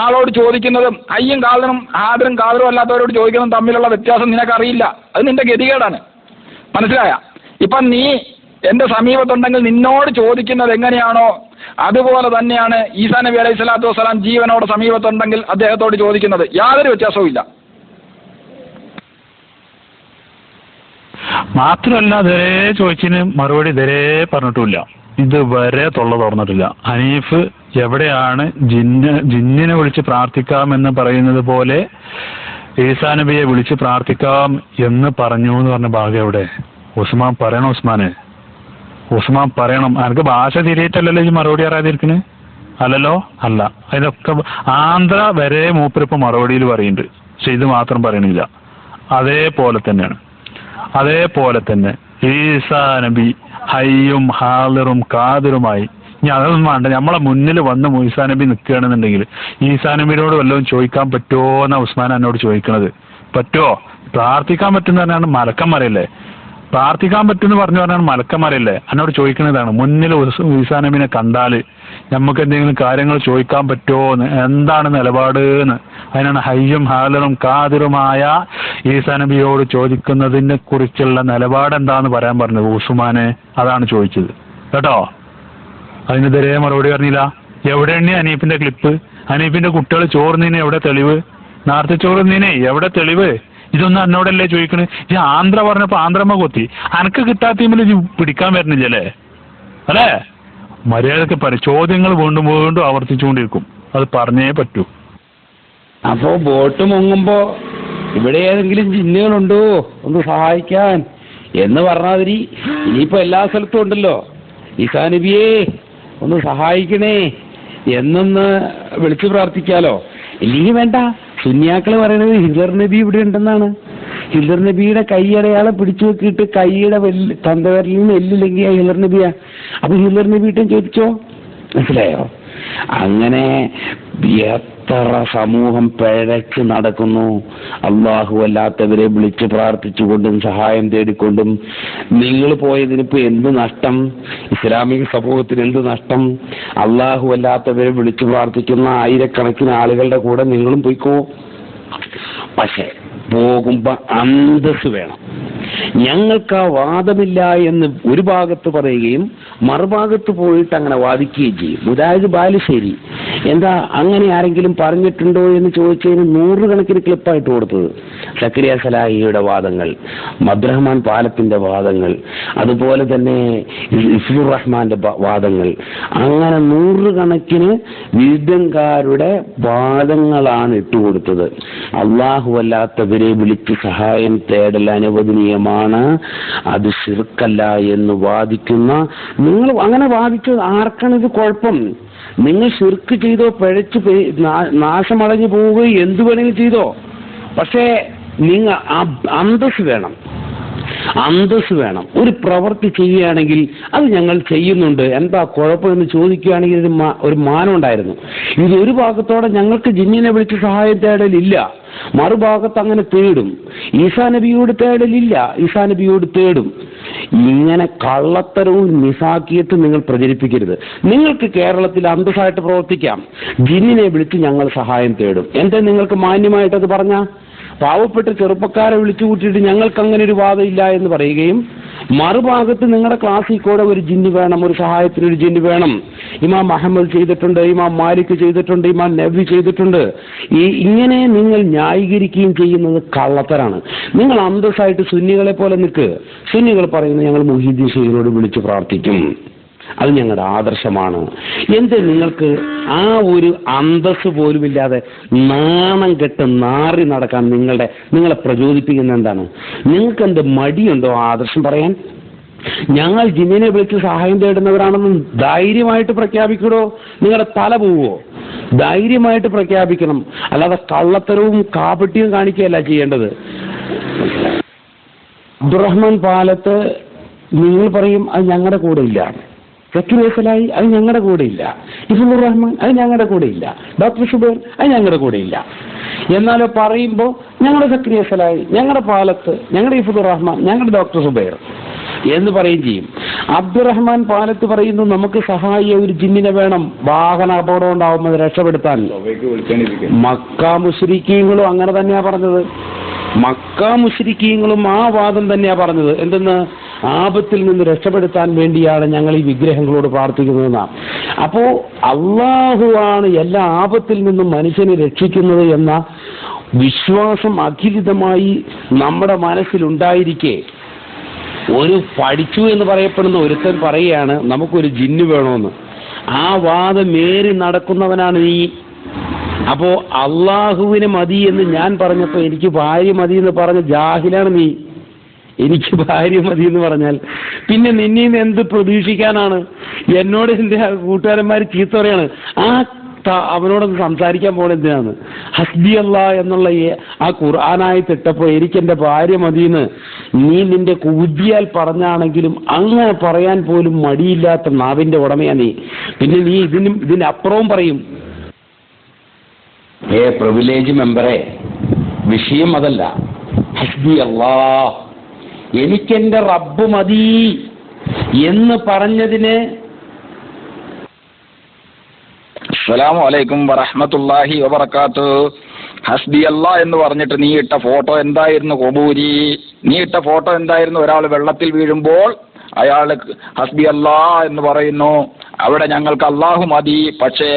ആളോട് ചോദിക്കുന്നതും ഹയ്യും ഹാദിറും കാദിറും അല്ലാത്തവരോട് ചോദിക്കുന്നതും തമ്മിലുള്ള വ്യത്യാസം നിനക്കറിയില്ല. അത് നിന്റെ ഗതികേടാണ്. മനസ്സിലായ? ഇപ്പം നീ എൻ്റെ സമീപത്തുണ്ടെങ്കിൽ നിന്നോട് ചോദിക്കുന്നത് എങ്ങനെയാണോ അതുപോലെ തന്നെയാണ് ഈസാ നബി അലൈഹി സ്വലാത്തു വസ്സലാം ജീവനോട് സമീപത്തുണ്ടെങ്കിൽ അദ്ദേഹത്തോട് ചോദിക്കുന്നത്. യാതൊരു വ്യത്യാസവും ഇല്ല. മാത്രമല്ല ഇതുവരെ ചോദിച്ചതിന് മറുപടി ഇതുവരെ പറഞ്ഞിട്ടില്ല, ഇതുവരെ തൊള്ള തുറന്നിട്ടില്ല. ഹനീഫ് എവിടെയാണ് ജിന്നിനെ വിളിച്ച് പ്രാർത്ഥിക്കാമെന്ന് പറയുന്നത് പോലെ ഈസാ നബിയെ വിളിച്ച് പ്രാർത്ഥിക്കാം എന്ന് പറഞ്ഞു എന്ന് പറഞ്ഞ ഭാഗം എവിടെ? ഉസ്മാൻ പറയണം. ഉസ്മാൻ പറയണം. എനിക്ക് ഭാഷ തിരിയിട്ടല്ലല്ലോ ഈ മറുപടി അറിയാതിരിക്കണ്? അല്ലല്ലോ, അല്ല. അതിനൊക്കെ ആന്ധ്ര വരെ മൂപ്പരിപ്പം മറുപടിയിൽ പറയുന്നുണ്ട്, പക്ഷെ ഇത് മാത്രം പറയണില്ല. അതേപോലെ തന്നെ ഈസാ നബി ഹയ്യും ഹാദിറും കാദിറുമായി. ഇനി അതൊന്നും വേണ്ട, നമ്മളെ മുന്നിൽ വന്ന് ഈസാ നബി നിൽക്കുകയാണെന്നുണ്ടെങ്കിൽ ഈസാ നബിയോട് വല്ലതും ചോദിക്കാൻ പറ്റുമോ എന്നാ ഉസ്മാൻ എന്നോട് ചോദിക്കണത്. പറ്റുമോ? പ്രാർത്ഥിക്കാൻ പറ്റുന്ന തന്നെയാണ് മലക്കം പറയല്ലേ. പ്രാർത്ഥിക്കാൻ പറ്റുമെന്ന് പറഞ്ഞാൽ മലക്കന്മാരല്ലേ എന്നോട് ചോദിക്കുന്നതാണ്. മുന്നിൽ ഈസാ നബിനെ കണ്ടാൽ നമുക്ക് എന്തെങ്കിലും കാര്യങ്ങൾ ചോദിക്കാൻ പറ്റുമോ എന്ന്, എന്താണ് നിലപാട് എന്ന്. അതിനാണ് ഹയ്യും ഹാലറും കാതിറുമായ ഈസാ നബിയോട് ചോദിക്കുന്നതിനെ കുറിച്ചുള്ള നിലപാട് എന്താന്ന് പറയാൻ പറഞ്ഞത് ഉസ്മാനെ. അതാണ് ചോദിച്ചത് കേട്ടോ. അതിനെതിരെ മറുപടി പറഞ്ഞില്ല. എവിടെയാണ് അനീഫിന്റെ ക്ലിപ്പ്? അനീഫിന്റെ കുട്ടികൾ ചോറുന്നതിന് എവിടെ തെളിവ്? നേരത്തെ ചോറുന്നതിനെ എവിടെ തെളിവ്? ഇതൊന്നും എന്നോടല്ലേ ചോദിക്കണേ? ഈ ആന്ധ്ര പറഞ്ഞപ്പോ ആന്ധ്രമ്മ കൊത്തി. അനക്ക് കിട്ടാത്തീമിൽ ഇത് പിടിക്കാൻ വരുന്നില്ലല്ലേ അല്ലേ? മര്യാദക്ക് ചോദ്യങ്ങൾ വീണ്ടും വീണ്ടും ആവർത്തിച്ചുകൊണ്ടിരിക്കും. അത് പറഞ്ഞേ പറ്റൂ. അപ്പോ ബോട്ട് മുങ്ങുമ്പോ ഇവിടെ ഏതെങ്കിലും ജിന്നുകളുണ്ടോ ഒന്ന് സഹായിക്കാൻ എന്ന് പറഞ്ഞാതിരി ഇനിയിപ്പോ എല്ലാ സ്ഥലത്തും ഉണ്ടല്ലോ, ഈസാ നബിയെ ഒന്ന് സഹായിക്കണേ എന്നൊന്ന് വിളിച്ചു പ്രാർത്ഥിക്കാലോ. ഇല്ലെങ്കിൽ വേണ്ട, സുന്യാക്കൾ പറയുന്നത് ഹിദർ നബി ഇവിടെ ഉണ്ടെന്നാണ്. ഹിദർ നബിയുടെ കൈയടയാളം പിടിച്ചു നോക്കിയിട്ട് കൈയുടെ തന്തവരിൽ നിന്ന് എല്ലില്ലെങ്കിൽ ഹിദർ നബിയാ. അപ്പൊ ഹിദർ നബിയിട്ടും ചോദിച്ചോ, മനസ്സിലായോ? അങ്ങനെ എത്ര സമൂഹം പിഴച്ച് നടക്കുന്നു. അള്ളാഹു അല്ലാത്തവരെ വിളിച്ച് പ്രാർത്ഥിച്ചുകൊണ്ടും സഹായം തേടിക്കൊണ്ടും. നിങ്ങൾ പോയതിനിപ്പോ എന്ത് നഷ്ടം? ഇസ്ലാമിക സമൂഹത്തിന് എന്ത് നഷ്ടം? അള്ളാഹു അല്ലാത്തവരെ വിളിച്ച് പ്രാർത്ഥിക്കുന്ന ആയിരക്കണക്കിന് ആളുകളുടെ കൂടെ നിങ്ങളും പോയിക്കോ. പക്ഷെ പോകുമ്പോ അന്തസ് വേണം. ഞങ്ങൾക്ക് ആ വാദമില്ല എന്ന് ഒരു ഭാഗത്ത് പറയുകയും മറുഭാഗത്ത് പോയിട്ട് അങ്ങനെ വാദിക്കുകയും ചെയ്യും. മുജാഹിദ് ബാലുശ്ശേരി എന്താ അങ്ങനെ ആരെങ്കിലും പറഞ്ഞിട്ടുണ്ടോ എന്ന് ചോദിച്ചതിന് 100 കണക്കിന് ക്ലിപ്പായിട്ട് കൊടുത്തത്. സക്കരിയ സലാഹിയുടെ വാദങ്ങൾ, അബ്ദുറഹ്മാൻ പാലത്തിന്റെ വാദങ്ങൾ, അതുപോലെ തന്നെ ഇഫ്ലുർ റഹ്മാന്റെ വാദങ്ങൾ, അങ്ങനെ 100 കണക്കിന് വിരുദ്ധക്കാരുടെ വാദങ്ങളാണ് ഇട്ടുകൊടുത്തത്. അള്ളാഹു അല്ലാത്തവരെ വിളിച്ച് സഹായം തേടൽ അനുവദനീയമാണ്, അത് ശിർക്കല്ല എന്ന് വാദിക്കുന്ന നിങ്ങൾ. അങ്ങനെ വാദിച്ചത് ആർക്കാണ് ഇത് കുഴപ്പം? നിങ്ങൾ ശിർക്ക് ചെയ്തോ, പിഴച്ച് നാശമടഞ്ഞു പോവുകയോ എന്തു വേണമെങ്കിലും ചെയ്തോ. പക്ഷേ നിങ്ങൾ അന്തസ് വേണം, അന്തസ് വേണം. ഒരു പ്രവൃത്തി ചെയ്യുകയാണെങ്കിൽ അത് ഞങ്ങൾ ചെയ്യുന്നുണ്ട്, എന്താ കുഴപ്പമെന്ന് ചോദിക്കുകയാണെങ്കിൽ ഒരു മാനം ഉണ്ടായിരുന്നു. ഇതൊരു ഭാഗത്തോടെ ഞങ്ങൾക്ക് ജിന്നിനെ വിളിച്ച് സഹായം തേടലില്ല, മറുഭാഗത്ത് അങ്ങനെ തേടും. ഈസാ നബിയോട് തേടലില്ല, ഈസാ നബിയോട് തേടും. ഇങ്ങനെ കള്ളത്തരവും നിസാക്കിയിട്ട് നിങ്ങൾ പ്രചരിപ്പിക്കരുത്. നിങ്ങൾക്ക് കേരളത്തിൽ അന്തസ്സായിട്ട് പ്രവർത്തിക്കാം. ജിന്നിനെ വിളിച്ച് ഞങ്ങൾ സഹായം തേടും. എന്താ നിങ്ങൾക്ക് മാന്യമായിട്ടത് പറഞ്ഞ? പാവപ്പെട്ട ചെറുപ്പക്കാരെ വിളിച്ചു കൂട്ടിയിട്ട് ഞങ്ങൾക്ക് അങ്ങനെ ഒരു വാദമില്ല എന്ന് പറയുകയും മറുഭാഗത്ത് നിങ്ങളുടെ ക്ലാസ്സിൽ കൂടെ ഒരു ജിന്ന് വേണം, ഒരു സഹായത്തിനൊരു ജിന്ന് വേണം. ഇമാം അഹമ്മദ് ചെയ്തിട്ടുണ്ട്, ഇമാം മാലിക് ചെയ്തിട്ടുണ്ട്, ഇമാം നബി ചെയ്തിട്ടുണ്ട്. ഇങ്ങനെ നിങ്ങൾ ന്യായീകരിക്കുകയും ചെയ്യുന്നത് കള്ളത്തരാണ്. നിങ്ങൾ അന്തസ്സായിട്ട് സുന്നികളെ പോലെ നിൽക്ക്. സുന്നികൾ പറയുന്നത് ഞങ്ങൾ മുഹീദ്ദീൻ ഷെയ്ഖിനോട് വിളിച്ച് പ്രാർത്ഥിക്കും, അത് ഞങ്ങളുടെ ആദർശമാണ്. എന്ത് നിങ്ങൾക്ക് ആ ഒരു അന്തസ് പോലുമില്ലാതെ നാണം കെട്ട് നാറി നടക്കാൻ നിങ്ങളെ പ്രചോദിപ്പിക്കുന്ന എന്താണ്? നിങ്ങൾക്ക് എന്ത് മടിയുണ്ടോ ആദർശം പറയാൻ? ഞങ്ങൾ ജിന്നിനെ വിളിച്ച് സഹായം തേടുന്നവരാണെന്ന് ധൈര്യമായിട്ട് പ്രഖ്യാപിക്കണോ? നിങ്ങളുടെ തല പോവോ? ധൈര്യമായിട്ട് പ്രഖ്യാപിക്കണം, അല്ലാതെ കള്ളത്തരവും കാപട്യവും കാണിക്കുകയല്ല ചെയ്യേണ്ടത്. അബ്ദുറഹ്മാൻ പാലത്ത് നിങ്ങൾ പറയും അത് ഞങ്ങളുടെ കൂടെ ഇല്ല, സക്കീർ സലാഹി അത് ഞങ്ങളുടെ കൂടെ ഇല്ല, ഇഫ്ലുർ റഹ്മാൻ അത് ഞങ്ങളുടെ കൂടെ ഇല്ല, ഡോക്ടർ സുബൈർ അത് ഞങ്ങളുടെ കൂടെ ഇല്ല. എന്നാലോ പറയുമ്പോൾ ഞങ്ങളുടെ സക്കീർ സലാഹി, ഞങ്ങളുടെ പാലത്ത്, ഞങ്ങളുടെ ഇഫ്ലുർ റഹ്മാൻ, ഞങ്ങളുടെ ഡോക്ടർ സുബൈർ എന്ന് പറയുകയും ചെയ്യും. അബ്ദുറഹ്മാൻ പാലത്ത് പറയുന്നു നമുക്ക് സഹായിയ ഒരു ജിന്നിനെ വേണം, വാഹന അപകടം ഉണ്ടാവുമ്പോൾ രക്ഷപ്പെടുത്താൻ. മക്ക മുശ്രിക്കീങ്ങളും അങ്ങനെ തന്നെയാ പറഞ്ഞത്. മക്ക മുശ്രിക്കീങ്ങളും ആ വാദം തന്നെയാ പറഞ്ഞത്. എന്തെന്ന്? ആപത്തിൽ നിന്ന് രക്ഷപ്പെടുത്താൻ വേണ്ടിയാണ് ഞങ്ങൾ ഈ വിഗ്രഹങ്ങളോട് പ്രാർത്ഥിക്കുന്നതെന്നാ. അപ്പോ അള്ളാഹുവാണ് എല്ലാ ആപത്തിൽ നിന്നും മനുഷ്യനെ രക്ഷിക്കുന്നത് എന്ന വിശ്വാസം അഖിലിതമായി നമ്മുടെ മനസ്സിലുണ്ടായിരിക്കെ ഒരു പഠിച്ചു എന്ന് പറയപ്പെടുന്ന ഒരുത്തൻ പറയുകയാണ് നമുക്കൊരു ജിന്ന് വേണമെന്ന്. ആ വാദം മേറി നടക്കുന്നവനാണ് നീ. അപ്പോ അള്ളാഹുവിനെ മതി എന്ന് ഞാൻ പറഞ്ഞപ്പോ എനിക്ക് ഭാര്യ മതി എന്ന് പറഞ്ഞ ജാഹിലാണ് നീ. എനിക്ക് ഭാര്യ മതി എന്ന് പറഞ്ഞാൽ പിന്നെ നിന്നീന്ന് എന്ത് പ്രതീക്ഷിക്കാനാണ്? എന്നോട് എൻ്റെ കൂട്ടുകാരന്മാർ ചീത്ത പറയാണ്, അവനോടൊന്ന് സംസാരിക്കാൻ പോകണം എന്തിനാണ്? ഹസ്ബി അല്ലാ എന്നുള്ള ആ ഖുർആനായി ഇട്ടപ്പോൾ എനിക്ക് എൻ്റെ ഭാര്യ മതിയെന്ന് നീ നിന്റെ കുതിയാൽ പറഞ്ഞാണെങ്കിലും അങ്ങനെ പറയാൻ പോലും മടിയില്ലാത്ത നാവിന്റെ ഉടമയാ നീ. പിന്നെ നീ ഇതിനപ്പുറവും പറയും. പ്രിവിലേജ് മെമ്പറെ, വിഷയം അതല്ല. ഹസ്ബി അല്ലാ എനിക്കെന്റെ റബ്ബ് മതി എന്ന് പറഞ്ഞതിന് അസ്സലാമു അലൈക്കും വറഹ്മത്തുള്ളാഹി വബറകാത്തു. ഹസ്ബി അല്ലാ എന്ന് പറഞ്ഞിട്ട് നീ ഇട്ട ഫോട്ടോ എന്തായിരുന്നു കൊബൂരി? നീ ഇട്ട ഫോട്ടോ എന്തായിരുന്നു? ഒരാൾ വെള്ളത്തിൽ വീഴുമ്പോൾ അയാൾ ഹസ്ബി അല്ലാ എന്ന് പറയുന്നു. അവിടെ ഞങ്ങൾക്ക് അല്ലാഹു മതി, പക്ഷേ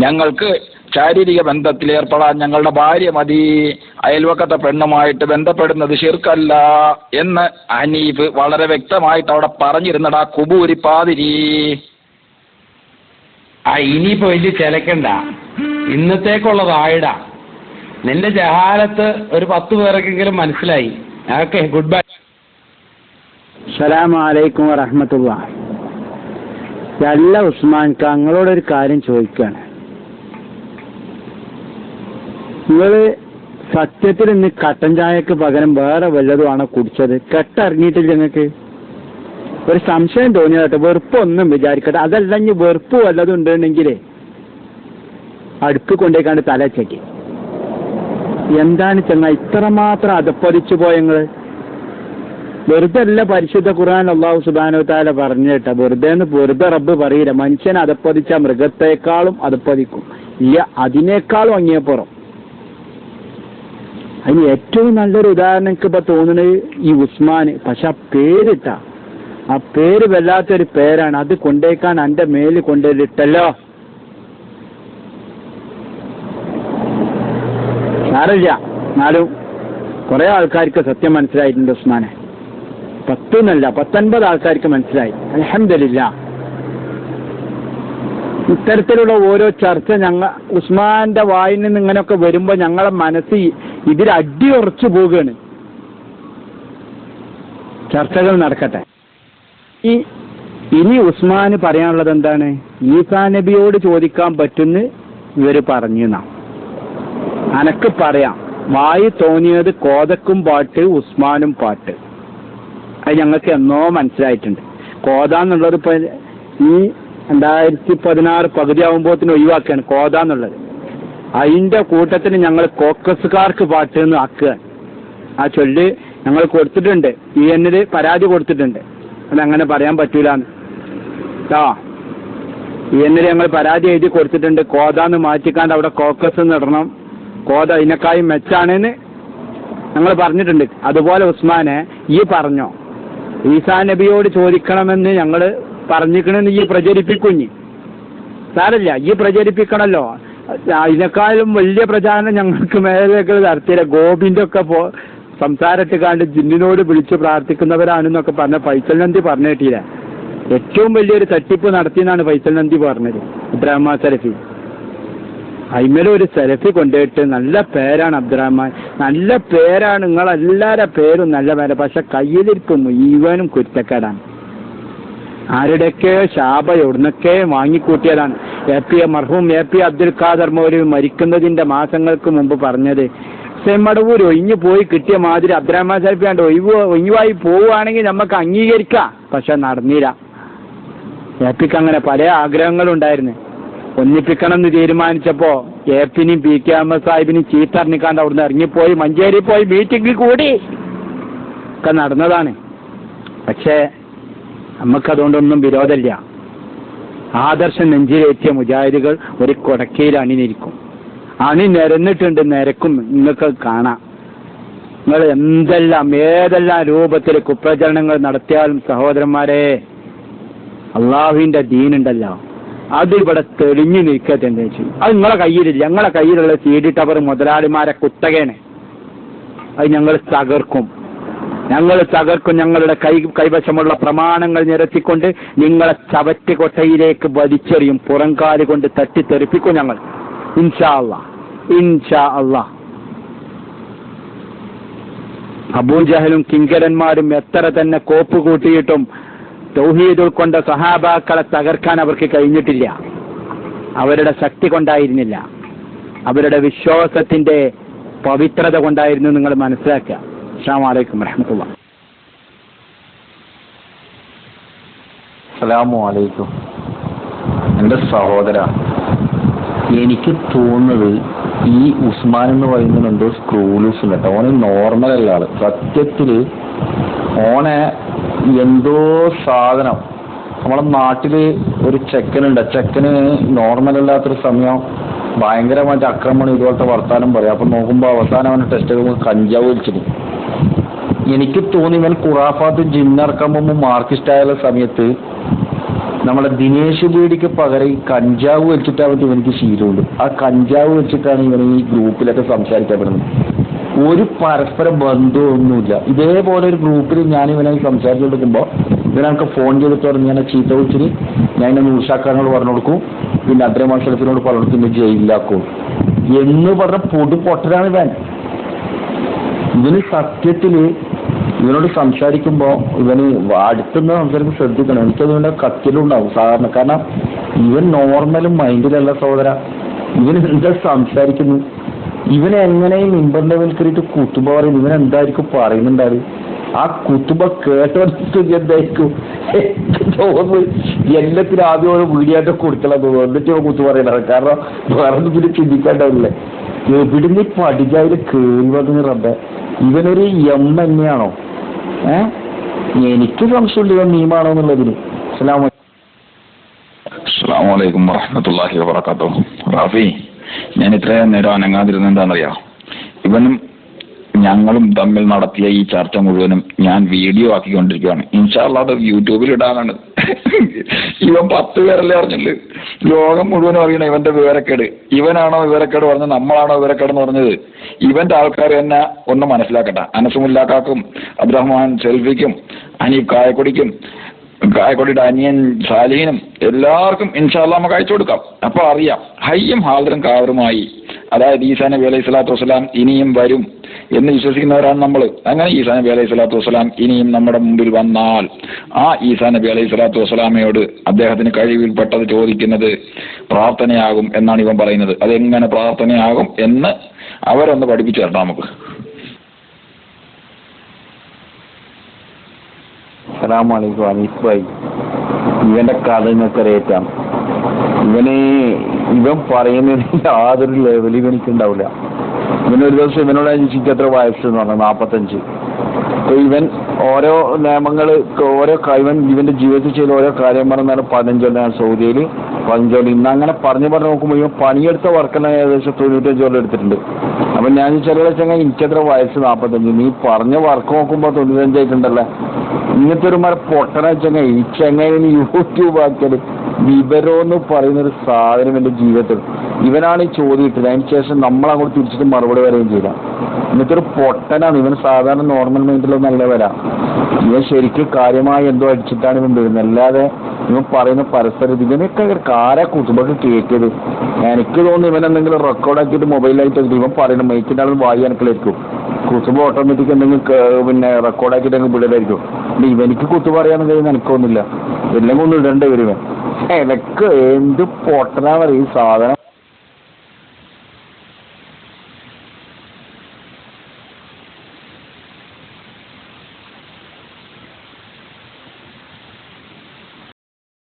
ഞങ്ങൾക്ക് ശാരീരിക ബന്ധത്തിൽ ഏർപ്പെടാൻ ഞങ്ങളുടെ ഭാര്യ മതി, അയൽവക്കത്തെ പെണ്ണുമായിട്ട് ബന്ധപ്പെടുന്നത് ശിർക്കല്ല എന്ന് ഹനീഫ് വളരെ വ്യക്തമായിട്ട് അവിടെ പറഞ്ഞിരുന്നടാ കുബൂരി പാതിരി. ഇനിയിപ്പോ വലിയ ചിലക്കണ്ട, ഇന്നത്തേക്കുള്ളതായിടാ. നിന്റെ ജഹാലത്ത് ഒരു 10 പേർക്കെങ്കിലും മനസ്സിലായി. Okay, good bye. അസ്സലാമു അലൈക്കും വറഹ്മത്തുള്ളാഹി. അല്ല ഉസ്മാൻ ക, നിങ്ങളോടൊരു കാര്യം ചോദിക്കുകയാണ്. നിങ്ങൾ സത്യത്തിൽ ഇന്ന് കട്ടൻ ചായക്ക് പകരം വേറെ വല്ലതുമാണോ കുടിച്ചത്? കെട്ടിറങ്ങിയിട്ടില്ല നിങ്ങൾക്ക്? ഒരു സംശയം തോന്നിയതാട്ടെ, വെറുപ്പൊന്നും വിചാരിക്കട്ടെ. അതല്ല, ഇനി വെറുപ്പ് വല്ലതും ഉണ്ടെന്നെങ്കിലേ അടുപ്പ് കൊണ്ടേക്കാണ്ട് തലച്ചേക്ക്. എന്താണ് ചങ്ങ ഇത്രമാത്രം അതപ്പതിച്ചു പോയങ്ങള്? വെറുതെ അല്ല പരിശുദ്ധ ഖുർആൻ അല്ലാഹു സുബ്ഹാനഹു വതആല പറഞ്ഞേട്ട. വെറുതെ റബ്ബ് പറയില്ല, മനുഷ്യൻ അതപ്പതിച്ച മൃഗത്തെക്കാളും അതപ്പതിക്കും, ഇല്ല അതിനേക്കാളും അങ്ങേപ്പുറം. അതിന് ഏറ്റവും നല്ലൊരു ഉദാഹരണം എനിക്ക് ഇപ്പൊ തോന്നുന്നത് ഈ ഉസ്മാന്. പക്ഷെ ആ പേരിട്ട, ആ പേര് വല്ലാത്തൊരു പേരാണ്. അത് കൊണ്ടേക്കാൻ എന്റെ മേല് കൊണ്ടുപോയിട്ടല്ലോ. സാരമില്ല, എന്നാലും കുറെ ആൾക്കാർക്ക് സത്യം മനസ്സിലായിട്ടുണ്ട് ഉസ്മാനെ. 10 എന്നല്ല 19 ആൾക്കാർക്ക് മനസ്സിലായി. അൽഹംദുലില്ലാഹ്. ഇത്തരത്തിലുള്ള ഓരോ ചർച്ച ഉസ്മാന്റെ വായിൽ നിന്ന് ഇങ്ങനെയൊക്കെ വരുമ്പോ ഞങ്ങളെ മനസ്സിൽ ഇതിൽ അടിയുറച്ചു പോവുകയാണ്. ചർച്ചകൾ നടക്കട്ടെ. ഇനി ഉസ്മാന് പറയാനുള്ളത് എന്താണ്? ഈസാ നബിയോട് ചോദിക്കാൻ പറ്റുന്ന ഇവര് പറഞ്ഞു. അനക്ക് പറയാം, വായി തോന്നിയത് കോതക്കും പാട്ട് ഉസ്മാനും പാട്ട്. അത് ഞങ്ങൾക്ക് എന്നോ മനസ്സിലായിട്ടുണ്ട്. കോതാന്നുള്ളത് ഇപ്പൊ ഈ 2016 പകുതി ആകുമ്പോഴത്തിന് ഒഴിവാക്കുകയാണ് കോതാന്നുള്ളത്. അതിന്റെ കൂട്ടത്തിന് ഞങ്ങൾ കോക്കസുകാർക്ക് പാട്ട് എന്ന് ആക്കുക. ആ ചൊല്ല് ഞങ്ങൾ കൊടുത്തിട്ടുണ്ട്, എന്നിൽ പരാതി കൊടുത്തിട്ടുണ്ട്. അതങ്ങനെ പറയാൻ പറ്റൂലെന്ന് എന്നിൽ ഞങ്ങൾ പരാതി എഴുതി കൊടുത്തിട്ടുണ്ട്. കോതാന്ന് മാറ്റിക്കാണ്ട് അവിടെ കോക്കസ് ഇടണം, കോത ഇതിനേക്കായും മെച്ചാണെന്ന് ഞങ്ങൾ പറഞ്ഞിട്ടുണ്ട്. അതുപോലെ ഉസ്മാനെ ഈ പറഞ്ഞോ, ഈസാ നബിയോട് ചോദിക്കണമെന്ന് ഞങ്ങൾ പറഞ്ഞിക്കണെന്ന് ഈ പ്രചരിപ്പിക്കുഞ്ഞി. സാരല്ല, ഈ പ്രചരിപ്പിക്കണല്ലോ. ഇതിനേക്കാളും വലിയ പ്രചാരണം ഞങ്ങൾക്ക് മേലേക്ക് നടത്തിയില്ല. ഗോപിന്റെ ഒക്കെ സംസാരട്ട് കാണ്ട് ജിന്നിനോട് വിളിച്ച് പ്രാർത്ഥിക്കുന്നവരാണെന്നൊക്കെ പറഞ്ഞ ഫൈസൽ നന്ദി പറഞ്ഞു കിട്ടിയില്ല. ഏറ്റവും വലിയൊരു തട്ടിപ്പ് നടത്തിയെന്നാണ് ഫൈസൽ നന്ദി പറഞ്ഞത്. അബ്ദുറഹ്മാൻ സലഫി അയിമേലും ഒരു സെൽഫി കൊണ്ടുപോയിട്ട്, നല്ല പേരാണ് അബ്ദുറഹ്മാൻ, നല്ല പേരാണ്. നിങ്ങളെല്ലാവരുടെ പേരും നല്ല പേരാണ്. പക്ഷെ കയ്യിലിരിപ്പ് മുഴുവനും കുരുത്തക്കേടാണ്. ആരുടെയൊക്കെ ശാപ എവിടുന്നൊക്കെ വാങ്ങിക്കൂട്ടിയതാണ്. മർഹൂം എ.പി. അബ്ദുൽ ഖാദർ മൗലവി മരിക്കുന്നതിന്റെ മാസങ്ങൾക്ക് മുമ്പ് പറഞ്ഞത്, മടവൂർ ഒഴിഞ്ഞു പോയി കിട്ടിയ മാതിരി അബ്ദുറഹ്മാൻ സലഫി ആണ്ട് ഒഴിവായി പോവുകയാണെങ്കിൽ നമുക്ക് അംഗീകരിക്കാം. പക്ഷെ നടന്നില്ല. എ.പിക്ക് അങ്ങനെ പല ആഗ്രഹങ്ങളുണ്ടായിരുന്നു. ഒന്നിപ്പിക്കണം എന്ന് തീരുമാനിച്ചപ്പോ എ.പിനെയും പി കെ അഹമ്മദ് സാഹിബിനെയും ചീത്തറിഞ്ഞിക്കാണ്ട് അവിടുന്ന് ഇറങ്ങിപ്പോയി മഞ്ചേരി പോയി മീറ്റിംഗിൽ കൂടി ഒക്കെ നടന്നതാണ്. പക്ഷേ നമുക്കതുകൊണ്ടൊന്നും വിരോധമില്ല. ആദർശം നെഞ്ചിലേറ്റിയ മുജാഹിദുകൾ ഒരു കൊടക്കയിൽ അണിനിരിക്കും. അണി നിരന്നിട്ടുണ്ട്, നിരക്കും. നിങ്ങൾക്ക് കാണാം. നിങ്ങൾ ഏതെല്ലാം രൂപത്തിൽ കുപ്രചരണങ്ങൾ നടത്തിയാലും സഹോദരന്മാരെ, അള്ളാഹുവിന്റെ ദീനുണ്ടല്ലോ, അത് ഇവിടെ തെളിഞ്ഞു നിൽക്കുക തന്നെ ചെയ്യും. അത് നിങ്ങളെ കയ്യിലില്ല. ഞങ്ങളെ കയ്യിലുള്ള CD ടവർ മുതലാളിമാരെ കുത്തകയാണ്. അത് ഞങ്ങൾ തകർക്കും. ഞങ്ങളുടെ കൈവശമുള്ള പ്രമാണങ്ങൾ നിരത്തിക്കൊണ്ട് നിങ്ങളെ ചവറ്റ് കൊട്ടയിലേക്ക് വലിച്ചെറിയും. പുറംകാല് കൊണ്ട് തട്ടിത്തെറിപ്പിക്കും ഞങ്ങൾ. ഇൻഷാ അല്ലാഹ്. അബൂജഹലും കിങ്കരന്മാരും എത്ര തന്നെ കോപ്പ് കൂട്ടിയിട്ടും തൗഹീദ് ഉൾക്കൊണ്ട സഹാബാക്കളെ തകർക്കാൻ അവർക്ക് കഴിഞ്ഞിട്ടില്ല. അവരുടെ ശക്തി കൊണ്ടായിരുന്നില്ല, അവരുടെ വിശ്വാസത്തിന്റെ പവിത്രത കൊണ്ടായിരുന്നു. നിങ്ങൾ മനസ്സിലാക്കുക. അസ്സലാമു അലൈക്കും വറഹ്മത്തുള്ളാഹി. അസ്സലാമു അലൈക്കും. എൻ്റെ സഹോദര, എനിക്ക് തോന്നുന്നത് ഈ ഉസ്മാൻ എന്ന് പറയുന്നത് എന്തോ സ്ക്രൂ ലൂസ് ഉണ്ട് കേട്ടോ. ഓന് നോർമൽ അല്ല ആള്. സത്യത്തില് ഓനെ എന്തോ സാധനം നമ്മളെ നാട്ടില് ഒരു ചെക്കനുണ്ട്. ചെക്കന് നോർമൽ അല്ലാത്തൊരു സമയം ഭയങ്കരമായിട്ട് ആക്രമണം ഇതുപോലത്തെ വർത്താനം പറയും. അപ്പൊ നോക്കുമ്പോ അവസാനം അവനെ ടെസ്റ്റ് ചെയ്യുമ്പോൾ കഞ്ചാവ് വലിച്ചിട്ട് എനിക്ക് തോന്നി ഇവൻ ഖുറാഫാത്ത് ജിന്നറക്കാൻ മുമ്പ് മാർക്കിസ്റ്റ് സമയത്ത് നമ്മുടെ ദിനേശ് ബീഡിക്ക് പകരം ഈ കഞ്ചാവ് വെച്ചിട്ടാണ് ഇവനിക്ക് ശീലമുണ്ട്. ആ കഞ്ചാവ് വെച്ചിട്ടാണ് ഇവൻ ഈ ഗ്രൂപ്പിലൊക്കെ സംസാരിക്കപ്പെടുന്നത്. ഒരു പരസ്പര ബന്ധമൊന്നുമില്ല. ഇതേപോലെ ഒരു ഗ്രൂപ്പിൽ ഞാൻ ഇവനായി സംസാരിച്ചുകൊണ്ടിരിക്കുമ്പോൾ ഇവനക്ക് ഫോൺ ചെയ്തിട്ട് പറഞ്ഞ് ഞാൻ ചീത്ത വിളിച്ചിട്ട് ഞാൻ എന്നെ നൂഷാക്കാനോട് പറഞ്ഞു കൊടുക്കും, പിന്നെ അബ്ദുറഹ്മാൻ ഷെരീഫിനോട് പറഞ്ഞു കൊടുക്കും, ഇന്ന് ജയിലിലാക്കും എന്ന് പറഞ്ഞ പൊടി പൊട്ടലാണ് ഇവൻ. ഇവന് സത്യത്തില് ഇവനോട് സംസാരിക്കുമ്പോൾ ഇവന് അടുത്തുനിന്ന് സംസാരിക്കുമ്പോൾ ശ്രദ്ധിക്കണം. എനിക്കതുകൊണ്ട് കത്തിലുണ്ടാവും സാധാരണ. കാരണം ഇവൻ നോർമലും മൈൻഡിലല്ല സഹോദര. ഇവൻ എന്താ സംസാരിക്കുന്നു, ഇവനെ എങ്ങനെയും ഇമ്പറിന്റെ കുത്തുബ പറയുന്നു. ഇവൻ എന്തായിരിക്കും പറയുന്നുണ്ടാവും? ആ കുത്തുബ കേട്ടോട്ട് എന്തായിരിക്കും തോന്നുന്നു. എല്ലാത്തിനും ആദ്യം ഒരു വീഡിയോ ആയിട്ട് കൊടുക്കണം തോന്നുന്നു. എന്നിട്ട് കുത്തു പറയണത്. കാരണം വേറെ പിന്നെ ചിന്തിക്കേണ്ടതല്ലേ. എവിടുന്ന് പഠിക്കാതിൽ കേൾവതെന്ന് റബ്ബേ. ഇവനൊരു തന്നെയാണോ? എനിക്ക് സംശയമില്ല ഇവൻ മീമാണോ എന്നുള്ളതിന്. അസ്സലാമു അലൈക്കും വറഹ്മത്തുള്ളാഹി വബറകാതുഹു. റാഫി, ഞാൻ ഇത്രയും നേരം അനങ്ങാതിരുന്ന എന്താണെന്നറിയാം? ഇവനും ഞങ്ങളും തമ്മിൽ നടത്തിയ ഈ ചർച്ച മുഴുവനും ഞാൻ വീഡിയോ ആക്കിക്കൊണ്ടിരിക്കുകയാണ്. ഇൻഷാ അല്ലാഹ് അത് യൂട്യൂബിൽ ഇടാനാണ്. ഇവൻ 10 പേരല്ലേ അറിഞ്ഞുള്ളൂ. ലോകം മുഴുവനും അറിയണം ഇവന്റെ വിവരക്കേട്. ഇവനാണോ വിവരക്കേട് പറഞ്ഞത്, നമ്മളാണോ വിവരക്കേട് എന്ന് പറഞ്ഞത്? ഇവന്റെ ആൾക്കാർ തന്നെ ഒന്ന് മനസ്സിലാക്കട്ടെ. അനസുമുല്ലാക്കും, അബ്ദുറഹ്മാൻ സെൽഫിക്കും, ഹനീഫ് കായക്കൊടിയുടെ അനിയൻ സാലിഹിനും എല്ലാവർക്കും ഇൻഷാ അല്ലാഹ് നമുക്ക് അയച്ചു കൊടുക്കാം. അപ്പൊ അറിയാം ഹയ്യും ഹാദിറും കാവറുമായി, അതായത് ഈസാ നബി അലൈഹി സ്വലാത്തു വസ്സലാം ഇനിയും വരും എന്ന് വിശ്വസിക്കുന്നവരാണ് നമ്മൾ. അങ്ങനെ ഈസാ നബി അലൈഹി സ്വലാത്തു വസ്സലാം ഇനിയും നമ്മുടെ മുമ്പിൽ വന്നാൽ ആ ഈസാ നബി അലൈഹി സ്വലാത്തു വസ്സലാമയോട് അദ്ദേഹത്തിന് കഴിവിൽപ്പെട്ടത് ചോദിക്കുന്നത് പ്രാർത്ഥനയാകും എന്നാണ് ഇവൻ പറയുന്നത്. അതെങ്ങനെ പ്രാർത്ഥനയാകും എന്ന് അവരൊന്ന് പഠിപ്പിച്ചു തരട്ടെ നമുക്ക്. അസ്സലാമു അലൈക്കും അനീഫ് ഭായി. ഇവന്റെ കഥ നിങ്ങൾക്ക് അറിയാം. ഇവൻ പറയുന്നതിന് യാതൊരു ലെവലിൽ എനിക്കുണ്ടാവില്ല. ഇവനൊരു ദിവസം ഇവനോട് എനിക്ക് എത്ര വയസ്സെന്ന് പറഞ്ഞു, 45. അപ്പൊ ഇവൻ ഓരോ നിയമങ്ങൾ ഇവന്റെ ജീവിതത്തിൽ ചെയ്ത ഓരോ കാര്യം പറഞ്ഞാൽ 15 കൊല്ലം സൗദിയിൽ, 15 കൊല്ലം ഇന്ന് അങ്ങനെ പറഞ്ഞു നോക്കുമ്പോൾ ഇവൻ പണിയെടുത്ത വർക്കെല്ലാം ഏകദേശം 95 കൊല്ലം എടുത്തിട്ടുണ്ട്. അപ്പൊ ഞാൻ ചെറിയ ചങ്ങ എനിക്കെത്ര വയസ്സ് 45, നീ പറഞ്ഞ വർക്ക് നോക്കുമ്പോൾ 95 ആയിട്ടുണ്ടല്ലേ. ഇങ്ങനത്തെ ഒരു പൊട്ടന ചെങ്ങ ഈ ചെങ്ങ യൂട്യൂബ് ആക്കിയത് വിവരം എന്ന് പറയുന്നൊരു സാധനം എന്റെ ജീവിതത്തിൽ. ഇവനാണ് ഈ ചോദ്യം ഇട്ടത്. അതിന് ശേഷം നമ്മളങ്ങോട്ട് തിരിച്ചിട്ട് മറുപടി വരെയും ചെയ്യില്ല. ഇന്നത്തെ ഒരു പൊട്ടനാണ് ഇവൻ. സാധാരണ നോർമൽ മൈൻഡിലൊന്നും അല്ല വരാം. ഇവൻ ശരിക്കും കാര്യമായി എന്തോ അടിച്ചിട്ടാണ് ഇവൻ വരുന്നത്. അല്ലാതെ ഇവൻ പറയുന്ന പരസ്പരം ഇവനൊക്കെ ആരാ കുത്തുമ്പൊക്കെ കേൾക്കിയത്? എനിക്ക് തോന്നുന്നു ഇവൻ എന്തെങ്കിലും റെക്കോർഡാക്കിയിട്ട് മൊബൈലായിട്ട് ഇവൻ പറയുന്നത് മൈക്കിൻ്റെ ആളും വായി അനക്കലായിരിക്കും. കുത്തുമ്പോൾ ഓട്ടോമാറ്റിക് എന്തെങ്കിലും പിന്നെ റെക്കോർഡാക്കിയിട്ട് അങ്ങ് വിടലായിരിക്കും. ഇവനിക്ക് കുത്തു പറയാനും കഴിയുന്ന എനിക്കൊന്നുമില്ല. എല്ലാം ഒന്നും ഇടേണ്ടി വരും. ഇവൻ എനക്ക് എന്ത് പൊട്ടനാ പറയും ഈ സാധനം.